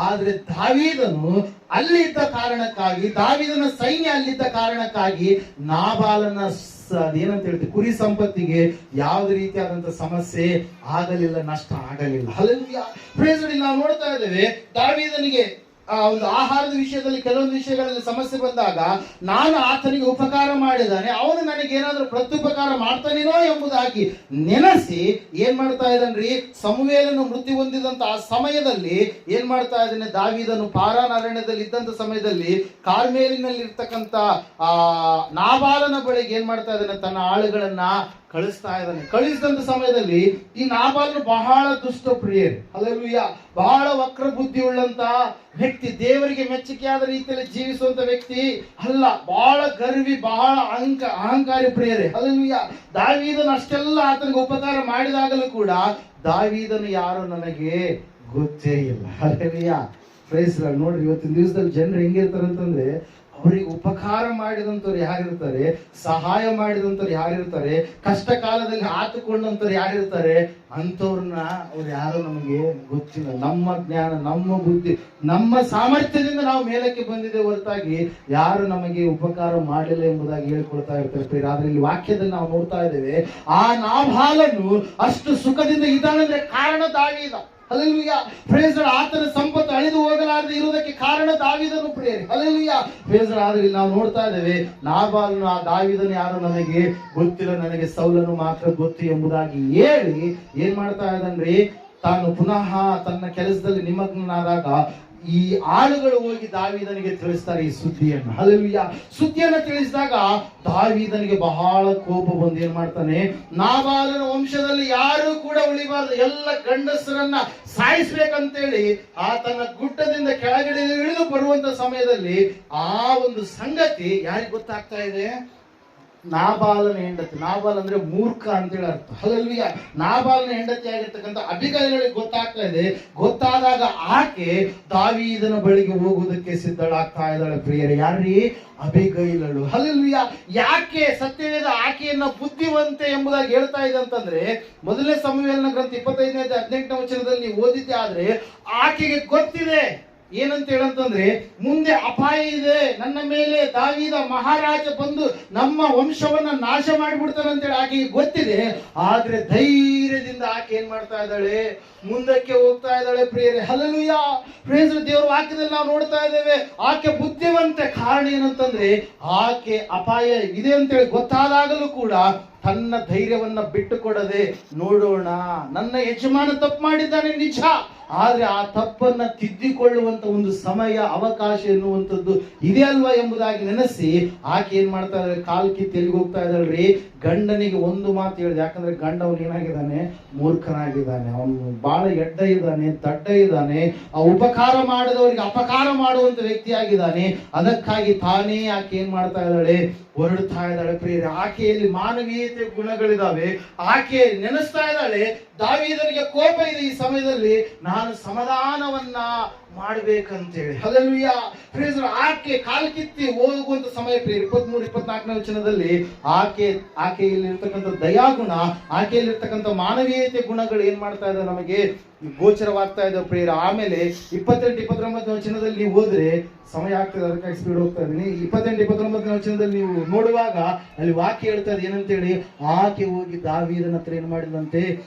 ಆದ್ರೆ ದಾವೀದನು ಅಲ್ಲಿ ಇದ್ದ ಕಾರಣಕ್ಕಾಗಿ, ದಾವೀದನ ಸೈನ್ಯ ಅಲ್ಲಿದ್ದ ಕಾರಣಕ್ಕಾಗಿ ನಾಬಾಲನ ಅದೇನಂತ ಹೇಳ್ತೀವಿ ಕುರಿ ಸಂಪತ್ತಿಗೆ ಯಾವುದೇ ರೀತಿಯಾದಂತ ಸಮಸ್ಯೆ ಆಗಲಿಲ್ಲ, ನಷ್ಟ ಆಗಲಿಲ್ಲ. ಹಲ್ಲೆಲೂಯಾ. Praise Lord. ನಾವು ನೋಡ್ತಾ ಇದ್ದೇವೆ, ದಾವೀದನಿಗೆ ಒಂದು ಆಹಾರದ ವಿಷಯದಲ್ಲಿ ಕೆಲವೊಂದು ವಿಷಯಗಳಲ್ಲಿ ಸಮಸ್ಯೆ ಬಂದಾಗ ನಾನು ಆತನಿಗೆ ಉಪಕಾರ ಮಾಡಿದ್ದಾನೆ, ಅವನು ನನಗೆ ಏನಾದ್ರೂ ಪ್ರತ್ಯುಪಕಾರ ಮಾಡ್ತಾನೇನೋ ಎಂಬುದಾಗಿ ನೆನೆಸಿ ಏನ್ ಮಾಡ್ತಾ ಇದ್ದಾನ್ರಿ, ಸಮುವೇಲನು ಮೃತ್ಯು ಹೊಂದಿದಂತ ಆ ಸಮಯದಲ್ಲಿ ಏನ್ ಮಾಡ್ತಾ ಇದ್ದಾನೆ, ದಾವೀದನು ಪಾರಾನ್ ಅರಣ್ಯದಲ್ಲಿ ಇದ್ದಂತ ಸಮಯದಲ್ಲಿ ಕಾರ್ಮೇಲಿನಲ್ಲಿ ಇರ್ತಕ್ಕಂಥ ನಾಬಾಲನ ಬಳಿಗೆ ಏನ್ ಮಾಡ್ತಾ ಇದ್ದಾನೆ, ತನ್ನ ಆಳುಗಳನ್ನ ಕಳಿಸ್ತಾ ಇದ್ದಾನೆ. ಕಳಿಸಿದಂತ ಸಮಯದಲ್ಲಿ ಈ ನಾಬಾಲನು ಬಹಳ ದುಷ್ಟ ಪ್ರಿಯರು, ಹಲ್ಲೆಲೂಯಾ, ಬಹಳ ವಕ್ರ ಬುದ್ಧಿ ಉಳ್ಳಂತ ವ್ಯಕ್ತಿ, ದೇವರಿಗೆ ಮೆಚ್ಚುಗೆಯಾದ ರೀತಿಯಲ್ಲಿ ಜೀವಿಸುವಂತ ವ್ಯಕ್ತಿ ಅಲ್ಲ, ಬಹಳ ಗರ್ವಿ, ಬಹಳ ಅಹಂಕಾರಿ ಪ್ರಿಯರೇ, ಹಲ್ಲೆಲೂಯಾ. ದಾವೀದನು ಅಷ್ಟೆಲ್ಲ ಆತನಿಗೆ ಉಪಕಾರ ಮಾಡಿದಾಗಲೂ ಕೂಡ ದಾವೀದನು ಯಾರು ನನಗೆ ಗೊತ್ತೇ ಇಲ್ಲ, ಹಲ್ಲೆಲೂಯಾ. Praise lord. ನೋಡ್ರಿ, ಇವತ್ತಿನ ದಿವಸದಲ್ಲಿ ಜನರು ಹೆಂಗಿರ್ತಾರೆ ಅಂತಂದ್ರೆ, ಅವರಿಗೆ ಉಪಕಾರ ಮಾಡಿದಂಥವ್ರು ಯಾರಿರ್ತಾರೆ, ಸಹಾಯ ಮಾಡಿದಂಥವ್ರು ಯಾರಿರ್ತಾರೆ, ಕಷ್ಟ ಕಾಲದಲ್ಲಿ ಆತುಕೊಂಡಂಥವ್ರು ಯಾರಿರ್ತಾರೆ, ಅಂಥವ್ರನ್ನ ಅವ್ರು ಯಾರು ನಮಗೆ ಗೊತ್ತಿಲ್ಲ. ನಮ್ಮ ಜ್ಞಾನ, ನಮ್ಮ ಬುದ್ಧಿ, ನಮ್ಮ ಸಾಮರ್ಥ್ಯದಿಂದ ನಾವು ಮೇಲಕ್ಕೆ ಬಂದಿದೆ ಹೊರತಾಗಿ ಯಾರು ನಮಗೆ ಉಪಕಾರ ಮಾಡಲಿಲ್ಲ ಎಂಬುದಾಗಿ ಹೇಳ್ಕೊಳ್ತಾ ಇರ್ತಾರೆ. ಆದ್ರೆ ಇಲ್ಲಿ ವಾಕ್ಯದಲ್ಲಿ ನಾವು ನೋಡ್ತಾ ಇದ್ದೇವೆ, ಆ ನಾಬಾಲನು ಅಷ್ಟು ಸುಖದಿಂದ ಇದ್ದಾನಂದ್ರೆ ಕಾರಣ ದಾವೀದ, ಹಲ್ಲೆಲೂಯಾ. Praise lord. ಆತನ ಸಂಪತ್ತು ಅಳಿದು ಹೋಗಲಾರದೆ ಇರುವುದಕ್ಕೆ ಕಾರಣ ದಾವೀದನು ಪ್ರಿಯರೇ, ಹಲ್ಲೆಲೂಯಾ. Praise lord. ಆದ್ರೆ ನಾವು ನೋಡ್ತಾ ಇದ್ದೇವೆ, ನಾಬಾಲನು ಆ ದಾವೀದನು ಯಾರು ನನಗೆ ಗೊತ್ತಿಲ್ಲ, ನನಗೆ ಸೌಲನು ಮಾತ್ರ ಗೊತ್ತು ಎಂಬುದಾಗಿ ಹೇಳಿ ಏನ್ ಮಾಡ್ತಾ ಇದ್ದಾನ್ರಿ, ತಾನು ಪುನಃ ತನ್ನ ಕೆಲಸದಲ್ಲಿ ನಿಮಗ್ನಾದಾಗ ಈ ಆಳುಗಳು ಹೋಗಿ ದಾವೀದನಿಗೆ ತಿಳಿಸ್ತಾರೆ ಈ ಸುದ್ದಿಯನ್ನು, ಹಲ್ಲೆಲೂಯಾ. ಸುದ್ದಿಯನ್ನು ತಿಳಿಸಿದಾಗ ದಾವೀದನಿಗೆ ಬಹಳ ಕೋಪ ಬಂದು ಏನ್ ಮಾಡ್ತಾನೆ, ನಾಬಾಲನ ವಂಶದಲ್ಲಿ ಯಾರು ಕೂಡ ಉಳಿಬಾರದು, ಎಲ್ಲ ಗಂಡಸರನ್ನ ಸಾಯಿಸ್ಬೇಕಂತೇಳಿ ಆತನ ಗುಡ್ಡದಿಂದ ಕೆಳಗಡೆ ಇಳಿದು ಬರುವಂತ ಸಮಯದಲ್ಲಿ ಆ ಒಂದು ಸಂಗತಿ ಯಾರಿಗೆ ಗೊತ್ತಾಗ್ತಾ ಇದೆ, ನಾಬಾಲನ ಹೆಂಡತಿ. ನಾಬಾಲ್ ಅಂದ್ರೆ ಮೂರ್ಖ ಅಂತೇಳಿ ಅರ್ಥ, ಹಲ್ಲೆಲೂಯಾ. ನಾಬಾಲನ ಹೆಂಡತಿ ಆಗಿರ್ತಕ್ಕಂಥ ಅಬಿಗೈಲಳಿಗೆ ಗೊತ್ತಾಗ್ತಾ ಇದೆ. ಗೊತ್ತಾದಾಗ ಆಕೆ ದಾವೀದನ ಬಳಿಗೆ ಹೋಗುವುದಕ್ಕೆ ಸಿದ್ಧಳಾಗ್ತಾ ಇದ್ದಾಳೆ ಪ್ರಿಯರೇ. ಯಾರ್ರೀ? ಅಬಿಗೈಲಳು, ಹಲ್ಲೆಲೂಯಾ. ಯಾಕೆ ಸತ್ಯವೇದ ಆಕೆಯನ್ನ ಬುದ್ಧಿವಂತೆ ಎಂಬುದಾಗಿ ಹೇಳ್ತಾ ಇದೆ ಅಂತಂದ್ರೆ, ಮೊದಲನೇ ಸಮುವೇಲನ ಗ್ರಂಥ 25-18 ವಚನದಲ್ಲಿ ನೀವು ಓದಿದ್ದೆ ಆದ್ರೆ ಆಕೆಗೆ ಗೊತ್ತಿದೆ ಏನಂತ ಹೇಳಂತಂದ್ರೆ, ಮುಂದೆ ಅಪಾಯ ಇದೆ, ನನ್ನ ಮೇಲೆ ದಾವೀದ ಮಹಾರಾಜ ಬಂದು ನಮ್ಮ ವಂಶವನ್ನ ನಾಶ ಮಾಡಿಬಿಡ್ತಾನೆ ಅಂತೇಳಿ ಆಕೆಗೆ ಗೊತ್ತಿದೆ. ಆದ್ರೆ ಧೈರ್ಯದಿಂದ ಆಕೆ ಏನ್ ಮಾಡ್ತಾ ಇದ್ದಾಳೆ, ಮುಂದಕ್ಕೆ ಹೋಗ್ತಾ ಇದ್ದಾಳೆ ಪ್ರಿಯರೇ, ಹಲ್ಲೆಲೂಯಾ. ಪ್ರೇಸ್ ದೇವರ ವಾಕ್ಯದಲ್ಲಿ ನಾವು ನೋಡ್ತಾ ಇದ್ದೇವೆ, ಆಕೆ ಬುದ್ಧಿವಂತೆ. ಕಾರಣ ಏನಂತಂದ್ರೆ, ಆಕೆ ಅಪಾಯ ಇದೆ ಅಂತೇಳಿ ಗೊತ್ತಾದಾಗಲೂ ಕೂಡ ತನ್ನ ಧೈರ್ಯವನ್ನ ಬಿಟ್ಟುಕೊಡದೆ, ನೋಡೋಣ, ನನ್ನ ಯಜಮಾನ ತಪ್ಪು ಮಾಡಿದ್ದಾನೆ ನಿಜ, ಆದ್ರೆ ಆ ತಪ್ಪನ್ನ ತಿದ್ದಿಕೊಳ್ಳುವಂತ ಒಂದು ಸಮಯ, ಅವಕಾಶ ಎನ್ನುವಂಥದ್ದು ಇದೆ ಅಲ್ವಾ ಎಂಬುದಾಗಿ ನೆನೆಸಿ ಆಕೆ ಏನ್ ಮಾಡ್ತಾ ಇದ್ದಾಳೆ, ಕಾಲ್ ಕಿತ್ತು ಎಲ್ಲಿಗೆ ಹೋಗ್ತಾ ಇದ್ದಾಳ್ರಿ, ಗಂಡನಿಗೆ ಒಂದು ಮಾತು ಹೇಳಿದೆ. ಯಾಕಂದ್ರೆ ಗಂಡ ಅವನು ಏನಾಗಿದ್ದಾನೆ, ಮೂರ್ಖನಾಗಿದ್ದಾನೆ, ಅವನು ಬಹಳ ಎಡ್ಡ ಇದ್ದಾನೆ, ದಡ್ಡ ಇದ್ದಾನೆ, ಆ ಉಪಕಾರ ಮಾಡಿದವರಿಗೆ ಅಪಕಾರ ಮಾಡುವಂತ ವ್ಯಕ್ತಿಯಾಗಿದ್ದಾನೆ. ಅದಕ್ಕಾಗಿ ತಾನೇ ಆಕೆ ಏನ್ ಮಾಡ್ತಾ ಇದ್ದಾಳೆ, ಹೊರಡ್ತಾ ಇದ್ದಾಳೆ ಪ್ರಿಯರೇ. ಆಕೆಯಲ್ಲಿ ಮಾನವೀಯತೆ ಗುಣಗಳಿದಾವೆ. ಆಕೆ ನೆನೆಸ್ತಾ ಇದ್ದಾಳೆ, ದಾವೀದನಿಗೆ ಕೋಪ ಇದೆ ಈ ಸಮಯದಲ್ಲಿ, ನಾನು ಸಮಾಧಾನವನ್ನ ಮಾಡ್ಬೇಕಂತೇಳಿ, ಹಲ್ಲೆಲೂಯಾ. Praise Lord. ಆಕೆ ಕಾಲ್ ಕಿತ್ತಿ ಹೋಗುವಂತ ಸಮಯ ಪ್ರಿಯರೇ, 23-24 ವಚನದಲ್ಲಿ ಆಕೆಯಲ್ಲಿ ಇರ್ತಕ್ಕಂಥ ದಯಾಗುಣ, ಆಕೆಯಲ್ಲಿ ಇರ್ತಕ್ಕಂಥ ಮಾನವೀಯತೆ ಗುಣಗಳು ಏನ್ ಮಾಡ್ತಾ ಇದ್ದಾವೆ ನಮಗೆ ಗೋಚರವಾಗ್ತಾ ಇದ್ದಾವೆ ಪ್ರಿಯರೇ. ಆಮೇಲೆ 28-29 ವಚನದಲ್ಲಿ ನೀವು ಹೋದ್ರೆ, ಸಮಯ ಆಗ್ತದೆ ಅದಕ್ಕಾಗಿ ಸ್ಪೀಡ್ ಹೋಗ್ತಾ ಇದೀನಿ. 28-29 ವಚನದಲ್ಲಿ ನೀವು ನೋಡುವಾಗ ಅಲ್ಲಿ ವಾಕ್ಯ ಹೇಳ್ತಾ ಇದೆ ಏನಂತೇಳಿ, ಆಕೆ ಹೋಗಿ ದಾವೀದನ ಹತ್ರ ಏನ್ ಮಾಡಿದಂತೆ,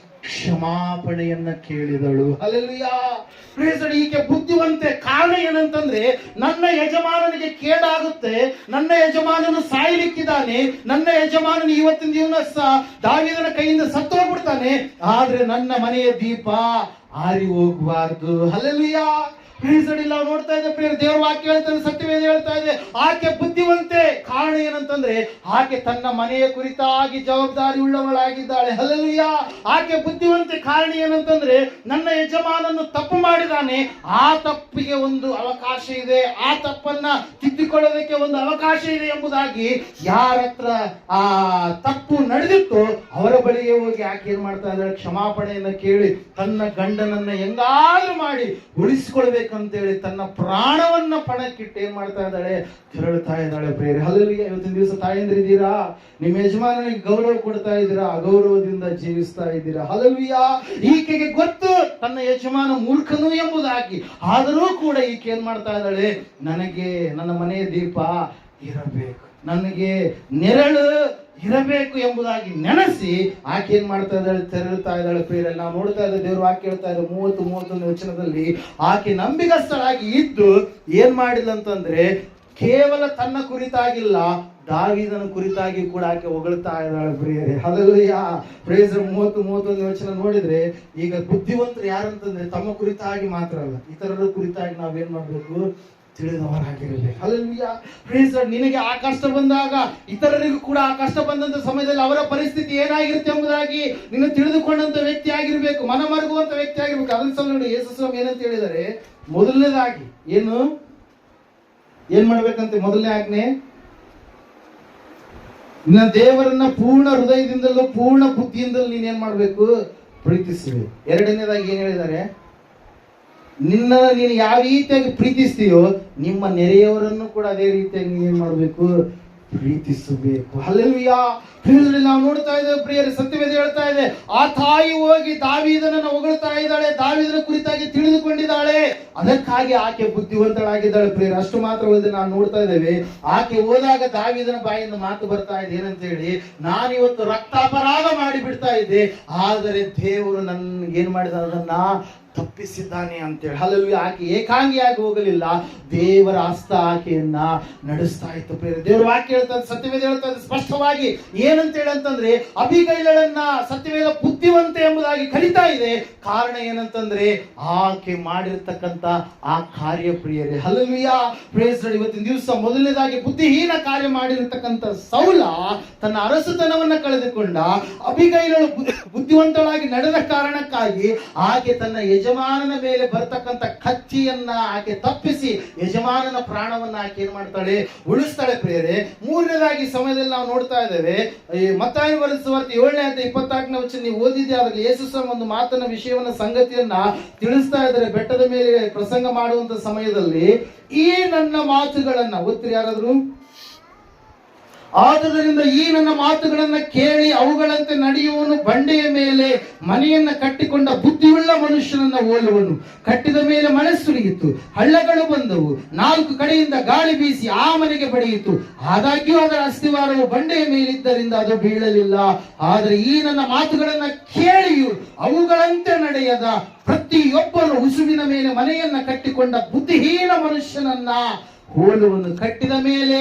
ಕ್ಷಮಾಪಣೆಯನ್ನ ಕೇಳಿದಳು, ಹಲ್ಲೆಲೂಯಾ. Praise lord. ಈಕೆ ಬುದ್ಧಿವಂತೆ. ಕಾರಣ ಏನಂತಂದ್ರೆ, ನನ್ನ ಯಜಮಾನನಿಗೆ ಕೇಡಾಗುತ್ತೆ, ನನ್ನ ಯಜಮಾನನು ಸಾಯ್ಲಿಕ್ಕಿದ್ದಾನೆ, ನನ್ನ ಯಜಮಾನನು ಇವತ್ತಿನ ದಿವಸ ದಾವೀದನ ಕೈಯಿಂದ ಸತ್ತು ಹೋಗ್ಬಿಡ್ತಾನೆ, ಆದ್ರೆ ನನ್ನ ಮನೆಯ ದೀಪ ಆರಿ ಹೋಗಬಾರ್ದು, ಹಲ್ಲೆಲೂಯಾ. ನಾವು ನೋಡ್ತಾ ಇದ್ದೆ ಪ್ರಿಯರೇ, ದೇವರ ವಾಕ್ಯ ಹೇಳ್ತಾ ಇದೆ, ಸತ್ಯವೇದ ಹೇಳ್ತಾ ಇದೆ, ಆಕೆ ಬುದ್ಧಿವಂತೆ. ಕಾರಣ ಏನಂತಂದ್ರೆ, ಆಕೆ ತನ್ನ ಮನೆಯ ಕುರಿತಾಗಿ ಜವಾಬ್ದಾರಿ ಉಳ್ಳವಳಾಗಿದ್ದಾಳೆ, ಹಲ್ಲೆಲೂಯಾ. ಆಕೆ ಬುದ್ಧಿವಂತೆ. ಕಾರಣ ಏನಂತಂದ್ರೆ, ನನ್ನ ಯಜಮಾನನು ತಪ್ಪು ಮಾಡಿದಾನೆ, ಆ ತಪ್ಪಿಗೆ ಒಂದು ಅವಕಾಶ ಇದೆ, ಆ ತಪ್ಪನ್ನ ತಿದ್ದಿಕೊಳ್ಳೋದಕ್ಕೆ ಒಂದು ಅವಕಾಶ ಇದೆ ಎಂಬುದಾಗಿ ಯಾರ ಹತ್ರ ಆ ತಪ್ಪು ನಡೆದಿತ್ತು ಅವರ ಬಳಿಗೆ ಹೋಗಿ ಆಕೆ ಏನ್ ಮಾಡ್ತಾ ಇದ್ದಾಳೆ, ಕ್ಷಮಾಪಣೆಯನ್ನ ಕೇಳಿ ತನ್ನ ಗಂಡನನ್ನ ಹೆಂಗಾದ್ರೂ ಮಾಡಿ ಉಳಿಸಿಕೊಳ್ಬೇಕು ಅಂತೇಳಿ ತನ್ನ ಪ್ರಾಣವನ್ನ ಪಣಕ್ಕಿಟ್ಟು ಏನ್ ಮಾಡ್ತಾ ಇದ್ದಾಳೆ, ತೆರಳುತ್ತಾ ಇದ್ದಾಳೆ ಪ್ರಿಯರೇ, ಹಲ್ಲೆಲೂಯಾ. ಇವತ್ತಿನ ದಿವಸ ತಾಯಂದಿರಿದ್ದೀರಾ, ನಿಮ್ಮ ಯಜಮಾನನಿಗೆ ಗೌರವ ಕೊಡ್ತಾ ಇದ್ದೀರಾ, ಅಗೌರವದಿಂದ ಜೀವಿಸ್ತಾ ಇದ್ದೀರಾ, ಹಲ್ಲೆಲೂಯಾ. ಈಕೆಗೆ ಗೊತ್ತು ತನ್ನ ಯಜಮಾನ ಮೂರ್ಖನು ಎಂಬುದಾಗಿ, ಆದರೂ ಕೂಡ ಈಕೆ ಏನ್ ಮಾಡ್ತಾ ಇದ್ದಾಳೆ, ನನಗೆ ನನ್ನ ಮನೆಯ ದೀಪ ಇರಬೇಕು, ನನಗೆ ನೆರಳು ಇರಬೇಕು ಎಂಬುದಾಗಿ ನೆನೆಸಿ ಆಕೆ ಏನ್ ಮಾಡ್ತಾ ಇದ್ದಾಳೆ, ತೆರಳುತ್ತಾ ಇದ್ದಾಳೆ ಪ್ರಿಯರಲ್ಲಿ. ನಾವು ನೋಡ್ತಾ ಇದ್ದ ದೇವರು ವಾಕ್ಯ ಹೇಳ್ತಾ ಇದ್ದ 30-31 ವಚನದಲ್ಲಿ ಆಕೆ ನಂಬಿಗಸ್ತಳಾಗಿ ಇದ್ದು ಏನ್ ಮಾಡಿಲ್ಲ ಅಂತಂದ್ರೆ, ಕೇವಲ ತನ್ನ ಕುರಿತಾಗಿಲ್ಲ, ದಾವೀದನ ಕುರಿತಾಗಿ ಕೂಡ ಆಕೆ ಹೊಗಳ್ತಾ ಇದ್ದಾಳೆ ಪ್ರಿಯರೇ, ಹಲ್ಲೆಲೂಯಾ. ಪ್ರೇಸ್ 30-31 ವಚನ ನೋಡಿದ್ರೆ, ಈಗ ಬುದ್ಧಿವಂತರು ಯಾರಂತಂದ್ರೆ ತಮ್ಮ ಕುರಿತಾಗಿ ಮಾತ್ರ ಅಲ್ಲ, ಇತರರ ಕುರಿತಾಗಿ ನಾವೇನ್ ಮಾಡ್ಬೇಕು, ತಿಳಿದವರಾಗಿರಬೇಕು. ಹಲ್ಲೆಲೂಯಾ. Praise lord. ನಿನಗೆ ಆ ಕಷ್ಟ ಬಂದಾಗ ಇತರರಿಗೂ ಕೂಡ ಆ ಕಷ್ಟ ಬಂದಂತ ಸಮಯದಲ್ಲಿ ಅವರ ಪರಿಸ್ಥಿತಿ ಏನಾಗಿರುತ್ತೆ ಎಂಬುದಾಗಿ ನೀನು ತಿಳಿದುಕೊಂಡಂತ ವ್ಯಕ್ತಿ ಆಗಿರ್ಬೇಕು, ಮನಮರುಗುವಂತ ವ್ಯಕ್ತಿ ಆಗಿರ್ಬೇಕು. ಅದನ್ನ ಸಲ ನೋಡಿ ಯೇಸು ಸ್ವಾಮಿ ಏನಂತ ಹೇಳಿದರೆ, ಮೊದಲನೇದಾಗಿ ಏನ್ ಮಾಡ್ಬೇಕಂತೆ? ಮೊದಲನೇ ಆಜ್ಞೆ, ನಿನ್ನ ದೇವರನ್ನ ಪೂರ್ಣ ಹೃದಯದಿಂದಲೂ ಪೂರ್ಣ ಬುದ್ಧಿಯಿಂದಲೂ ನೀನೇನ್ ಮಾಡ್ಬೇಕು? ಪ್ರೀತಿಸಬೇಕು. ಎರಡನೇದಾಗಿ ಏನ್ ಹೇಳಿದ್ದಾರೆ? ನೀನು ಯಾವ ರೀತಿಯಾಗಿ ಪ್ರೀತಿಸ್ತೀಯೋ ನಿಮ್ಮ ನೆರೆಯವರನ್ನು ಕೂಡ ಅದೇ ರೀತಿಯಾಗಿ ನೀನೇನ್ ಮಾಡ್ಬೇಕು? ಪ್ರೀತಿಸಬೇಕು. ಹಲ್ಲೆಲೂಯಾ. ನಾವು ನೋಡ್ತಾ ಇದ್ದೇವೆ ಪ್ರಿಯರೇ, ಸತ್ಯವೇದ ಹೇಳ್ತಾ ಇದೆ, ಆ ತಾಯಿ ಹೋಗಿ ದಾವೀದನನ್ನು ಹೊಗಳ್ತಾ ಇದ್ದಾಳೆ, ದಾವೀದನ ಕುರಿತಾಗಿ ತಿಳಿದುಕೊಂಡಿದ್ದಾಳೆ, ಅದಕ್ಕಾಗಿ ಆಕೆ ಬುದ್ಧಿವಂತಳಾಗಿದ್ದಾಳೆ ಪ್ರಿಯರೇ. ಅಷ್ಟು ಮಾತ್ರವಲ್ಲದೆ ನಾವು ನೋಡ್ತಾ ಇದ್ದೇವೆ, ಆಕೆ ಹೋದಾಗ ದಾವೀದನ ಬಾಯಿಂದ ಮಾತು ಬರ್ತಾ ಇದೆ, ಏನಂತ ಹೇಳಿ, ನಾನಿವತ್ತು ರಕ್ತಾಪರಾಧ ಮಾಡಿ ಬಿಡ್ತಾ ಇದ್ದೆ, ಆದರೆ ದೇವರು ನನ್ಗೆ ಏನ್ ಮಾಡಿದ, ಅದನ್ನ ತಪ್ಪಿಸಿದ್ದಾನೆ ಅಂತೇಳಿ. ಹಲ್ಲೆಲೂಯಾ. ಆಕೆ ಏಕಾಂಗಿಯಾಗಿ ಹೋಗಲಿಲ್ಲ, ದೇವರ ಹಸ್ತ ಆಕೆಯನ್ನ ನಡೆಸ್ತಾ ಇತ್ತು ಪ್ರಿಯರೇ. ದೇವರ ವಾಕ್ಯ ಹೇಳ್ತದೆ, ಸತ್ಯವೇದ ಹೇಳ್ತದೆ ಸ್ಪಷ್ಟವಾಗಿ, ಏನಂತೇಳಿ ಅಂತಂದ್ರೆ, ಅಬಿಗೈಲಳನ್ನ ಸತ್ಯವೇದ ಬುದ್ಧಿವಂತೆ ಎಂಬುದಾಗಿ ಕಲಿತಾ ಇದೆ. ಕಾರಣ ಏನಂತಂದ್ರೆ, ಆಕೆ ಮಾಡಿರ್ತಕ್ಕಂತ ಆ ಕಾರ್ಯ ಪ್ರಿಯರೇ. ಹಲ್ಲೆಲೂಯಾ. Praise Lord. ಇವತ್ತಿನ ದಿವಸ ಮೊದಲನೇದಾಗಿ ಬುದ್ಧಿಹೀನ ಕಾರ್ಯ ಮಾಡಿರ್ತಕ್ಕಂಥ ಸೌಲ ತನ್ನ ಅರಸುತನವನ್ನ ಕಳೆದುಕೊಂಡ, ಅಬಿಗೈಲಳು ಬುದ್ಧಿವಂತಳಾಗಿ ನಡೆದ ಕಾರಣಕ್ಕಾಗಿ ಆಕೆ ತನ್ನ ಯಜಮಾನನ ಮೇಲೆ ಬರ್ತಕ್ಕಂಥ ಕತ್ತಿಯನ್ನ ಆಕೆ ತಪ್ಪಿಸಿ ಯಜಮಾನನ ಪ್ರಾಣವನ್ನ ಆಕೆ ಏನ್ ಮಾಡ್ತಾಳೆ? ಉಳಿಸ್ತಾಳೆ ಪ್ರಿಯರೇ. ಮೂರನೇದಾಗಿ ಸಮಯದಲ್ಲಿ ನಾವು ನೋಡ್ತಾ ಇದ್ದೇವೆ, ಮತ್ತಾಯ ಬರೆದ ಸುವಾರ್ತೆ 7:24 ನೀವು ಓದಿದ್ದೆ. ಅದರಲ್ಲಿ ಯೇಸು ಸ್ವಾಮಿ ಒಂದು ಮಾತನ್ನ, ವಿಷಯವನ್ನ, ಸಂಗತಿಯನ್ನ ತಿಳಿಸ್ತಾ ಇದ್ದಾರೆ. ಬೆಟ್ಟದ ಮೇಲೆ ಪ್ರಸಂಗ ಮಾಡುವಂತ ಸಮಯದಲ್ಲಿ ಈ ನನ್ನ ಮಾತುಗಳನ್ನ ಒತ್ತಿರಿ ಯಾರಾದ್ರು. ಆದುದರಿಂದ ಈ ನನ್ನ ಮಾತುಗಳನ್ನ ಕೇಳಿ ಅವುಗಳಂತೆ ನಡೆಯುವನು ಬಂಡೆಯ ಮೇಲೆ ಮನೆಯನ್ನ ಕಟ್ಟಿಕೊಂಡ ಬುದ್ಧಿಯುಳ್ಳ ಮನುಷ್ಯನನ್ನ ಹೋಲುವನು. ಕಟ್ಟಿದ ಮೇಲೆ ಮಳೆ ಸುರಿಯಿತು, ಹಳ್ಳಗಳು ಬಂದವು, 4 ಕಡೆಯಿಂದ ಗಾಳಿ ಬೀಸಿ ಆ ಮನೆಗೆ ಬಡಿಯಿತು. ಆದಾಗ್ಯೂ ಅದರ ಅಸ್ತಿವಾರವು ಬಂಡೆಯ ಮೇಲಿದ್ದರಿಂದ ಅದು ಬೀಳಲಿಲ್ಲ. ಆದರೆ ಈ ನನ್ನ ಮಾತುಗಳನ್ನ ಕೇಳಿಯು ಅವುಗಳಂತೆ ನಡೆಯದ ಪ್ರತಿಯೊಬ್ಬನು ಉಸುವಿನ ಮೇಲೆ ಮನೆಯನ್ನ ಕಟ್ಟಿಕೊಂಡ ಬುದ್ಧಿಹೀನ ಮನುಷ್ಯನನ್ನ ಹೋಲುವನು. ಕಟ್ಟಿದ ಮೇಲೆ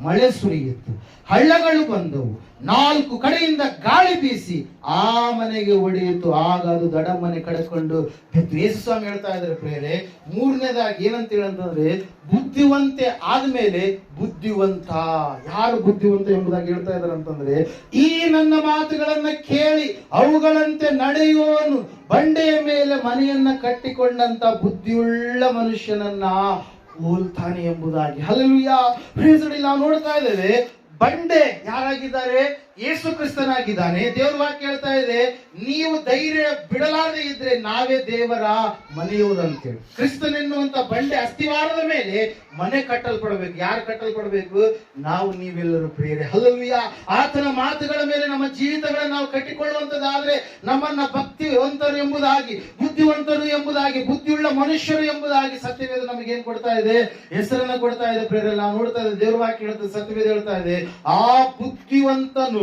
ಮಳೆ ಸುರಿಯಿತು, ಹಳ್ಳಗಳು ಬಂದವು, 4 ಕಡೆಯಿಂದ ಗಾಳಿ ಬೀಸಿ ಆ ಮನೆಗೆ ಹೊಡೆಯಿತು, ಆಗ ಅದು ದಡ ಮನೆ ಕಡ್ಕೊಂಡು ಬಿತ್ತು. ಯೇಸು ಸ್ವಾಮಿ ಹೇಳ್ತಾ ಇದ್ದಾರೆ ಪ್ರಿಯರೇ, ಮೂರನೇದಾಗಿ ಏನಂತ ಹೇಳಂತಂದ್ರೆ, ಬುದ್ಧಿವಂತೆ ಆದ್ಮೇಲೆ ಬುದ್ಧಿವಂತ. ಯಾರು ಬುದ್ಧಿವಂತ ಎಂಬುದಾಗಿ ಹೇಳ್ತಾ ಇದ್ದಾರೆ ಅಂತಂದ್ರೆ, ಈ ನನ್ನ ಮಾತುಗಳನ್ನ ಕೇಳಿ ಅವುಗಳಂತೆ ನಡೆಯುವವನು ಬಂಡೆಯ ಮೇಲೆ ಮನೆಯನ್ನ ಕಟ್ಟಿಕೊಂಡಂತ ಬುದ್ಧಿಯುಳ್ಳ ಮನುಷ್ಯನನ್ನ ಹೋಲ್ತಾನೆ ಎಂಬುದಾಗಿ. ಹಲ್ಲೆಲೂಯಾ. Praise Lord. ನಾವು ನೋಡ್ತಾ ಇದ್ದೇವೆ, ಬಂಡೆ ಯಾರಾಗಿದ್ದಾರೆ? ಯೇಸು ಕ್ರಿಸ್ತನಾಗಿದ್ದಾನೆ. ದೇವರ ವಾಕ್ಯ ಹೇಳ್ತಾ ಇದೆ, ನೀವು ಧೈರ್ಯ ಬಿಡಲಾದೆ ಇದ್ರೆ ನಾವೇ ದೇವರ ಮನೆಯವರು ಅಂತೇಳಿ. ಕ್ರಿಸ್ತನೆನ್ನುವಂತ ಬಂಡೆ ಅಸ್ತಿವಾರದ ಮೇಲೆ ಮನೆ ಕಟ್ಟಲ್ಪಡಬೇಕು. ಯಾರು ಕಟ್ಟಲ್ಪಡಬೇಕು? ನಾವು, ನೀವೆಲ್ಲರೂ ಪ್ರಿಯರೇ. ಹಲ್ಲೆಲೂಯಾ. ಆತನ ಮಾತುಗಳ ಮೇಲೆ ನಮ್ಮ ಜೀವಿತಗಳನ್ನು ನಾವು ಕಟ್ಟಿಕೊಳ್ಳುವಂತದ್ದಾದ್ರೆ ನಮ್ಮನ್ನ ಭಕ್ತಿವಂತರು ಎಂಬುದಾಗಿ, ಬುದ್ಧಿವಂತರು ಎಂಬುದಾಗಿ, ಬುದ್ಧಿಯುಳ್ಳ ಮನುಷ್ಯರು ಎಂಬುದಾಗಿ ಸತ್ಯವೇದ ನಮಗೆ ಏನ್ ಕೊಡ್ತಾ ಇದೆ? ಹೆಸರನ್ನ ಕೊಡ್ತಾ ಇದೆ ಪ್ರಿಯರೇ. ನಾವು ನೋಡ್ತಾ ಇದ್ದೇವೆ, ದೇವರ ವಾಕ್ಯ ಹೇಳ್ತದೆ, ಸತ್ಯವೇದ ಹೇಳ್ತಾ ಇದೆ, ಆ ಬುದ್ಧಿವಂತನು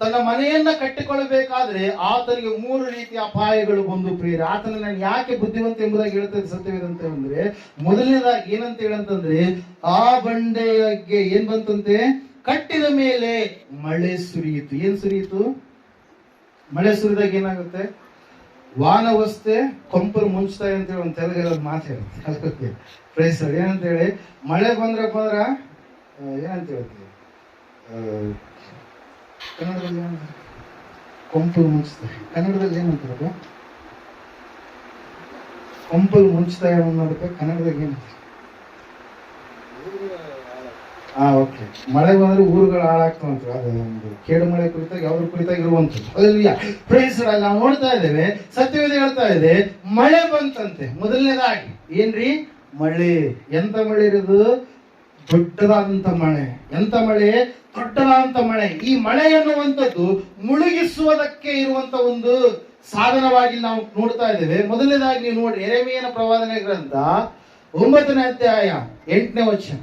ತನ್ನ ಮನೆಯನ್ನ ಕಟ್ಟಿಕೊಳ್ಳಬೇಕಾದ್ರೆ ಆತನಿಗೆ 3 ರೀತಿಯ ಅಪಾಯಗಳು ಬಂದು ಪ್ರಿಯರೇ. ಆತನ ನಾನು ಯಾಕೆ ಬುದ್ಧಿವಂತ ಎಂಬುದಾಗಿ ಹೇಳ್ತದೆ ಸತ್ಯವೇದಂತೆ ಅಂದ್ರೆ, ಮೊದಲನೇದಾಗಿ ಏನಂತ ಹೇಳಂತಂದ್ರೆ, ಆ ಬಂಡೆಗೆ ಏನ್ ಬಂತಂತೆ? ಕಟ್ಟಿದ ಮೇಲೆ ಮಳೆ ಸುರಿಯಿತು. ಏನ್ ಸುರಿಯಿತು? ಮಳೆ ಸುರಿದಾಗ ಏನಾಗುತ್ತೆ? ವಾನವಸ್ಥೆ ಕೊಂಪರು ಮುಂಚ್ತಾಯಿ ಅಂತ ಹೇಳಿ ಒಂದು ತೆಲುಗಲ್ಲಿ ಮಾತಾಡುತ್ತೆ. Price Lord. ಏನಂತ ಹೇಳಿ, ಮಳೆ ಬಂದ್ರ ಏನಂತ ಹೇಳ್ತೀವಿ ಕನ್ನಡದಲ್ಲಿ? ಕೊಂಪಲು ಮುಂಚ್ತಾಯಿ. ಕನ್ನಡದಲ್ಲಿ ಏನಂತಾರೆ? ಕೊಂಪಲು ಮುಂಚ್ತಾಯಿ ಅನ್ನೋದಕ್ಕೆ ಕನ್ನಡದಾಗ ಏನಂತಾರೆ? ಓಕೆ. ಮಳೆ ಬಂದ್ರೆ ಊರುಗಳು ಹಾಳಾಗ್ತಾವಂತ. ಅದು ಒಂದು ಕೇಡು ಮಳೆ ಕುರಿತಾಗಿ ಅವ್ರ ಕುರಿತಾಗಿ ಇರುವಂಥದ್ದು. ಅಲ್ಲಿಯ ಪ್ರೈಸ್ ಲಾರ್ಡ್. ನಾವು ನೋಡ್ತಾ ಇದ್ದೇವೆ, ಸತ್ಯವೇದ ಹೇಳ್ತಾ ಇದೆ, ಮಳೆ ಬಂತಂತೆ. ಮೊದಲನೇದಾಗಿ ಏನ್ರಿ? ಮಳೆ. ಎಂತ ಮಳೆ ಇರೋದು? ದೊಡ್ಡದಾದಂತ ಮಳೆ. ಎಂತ ಮಳೆ? ದೊಡ್ಡದಾದಂತ ಮಳೆ. ಈ ಮಳೆ ಎನ್ನುವಂಥದ್ದು ಮುಳುಗಿಸುವುದಕ್ಕೆ ಇರುವಂತ ಒಂದು ಸಾಧನವಾಗಿ ನಾವು ನೋಡ್ತಾ ಇದ್ದೇವೆ. ಮೊದಲನೇದಾಗಿ ನೀವು ನೋಡಿ, ಯೆರೆಮೀಯನ ಪ್ರವಾದನೆ ಗ್ರಂಥ 9ನೇ ಅಧ್ಯಾಯ 8ನೇ ವಚನ,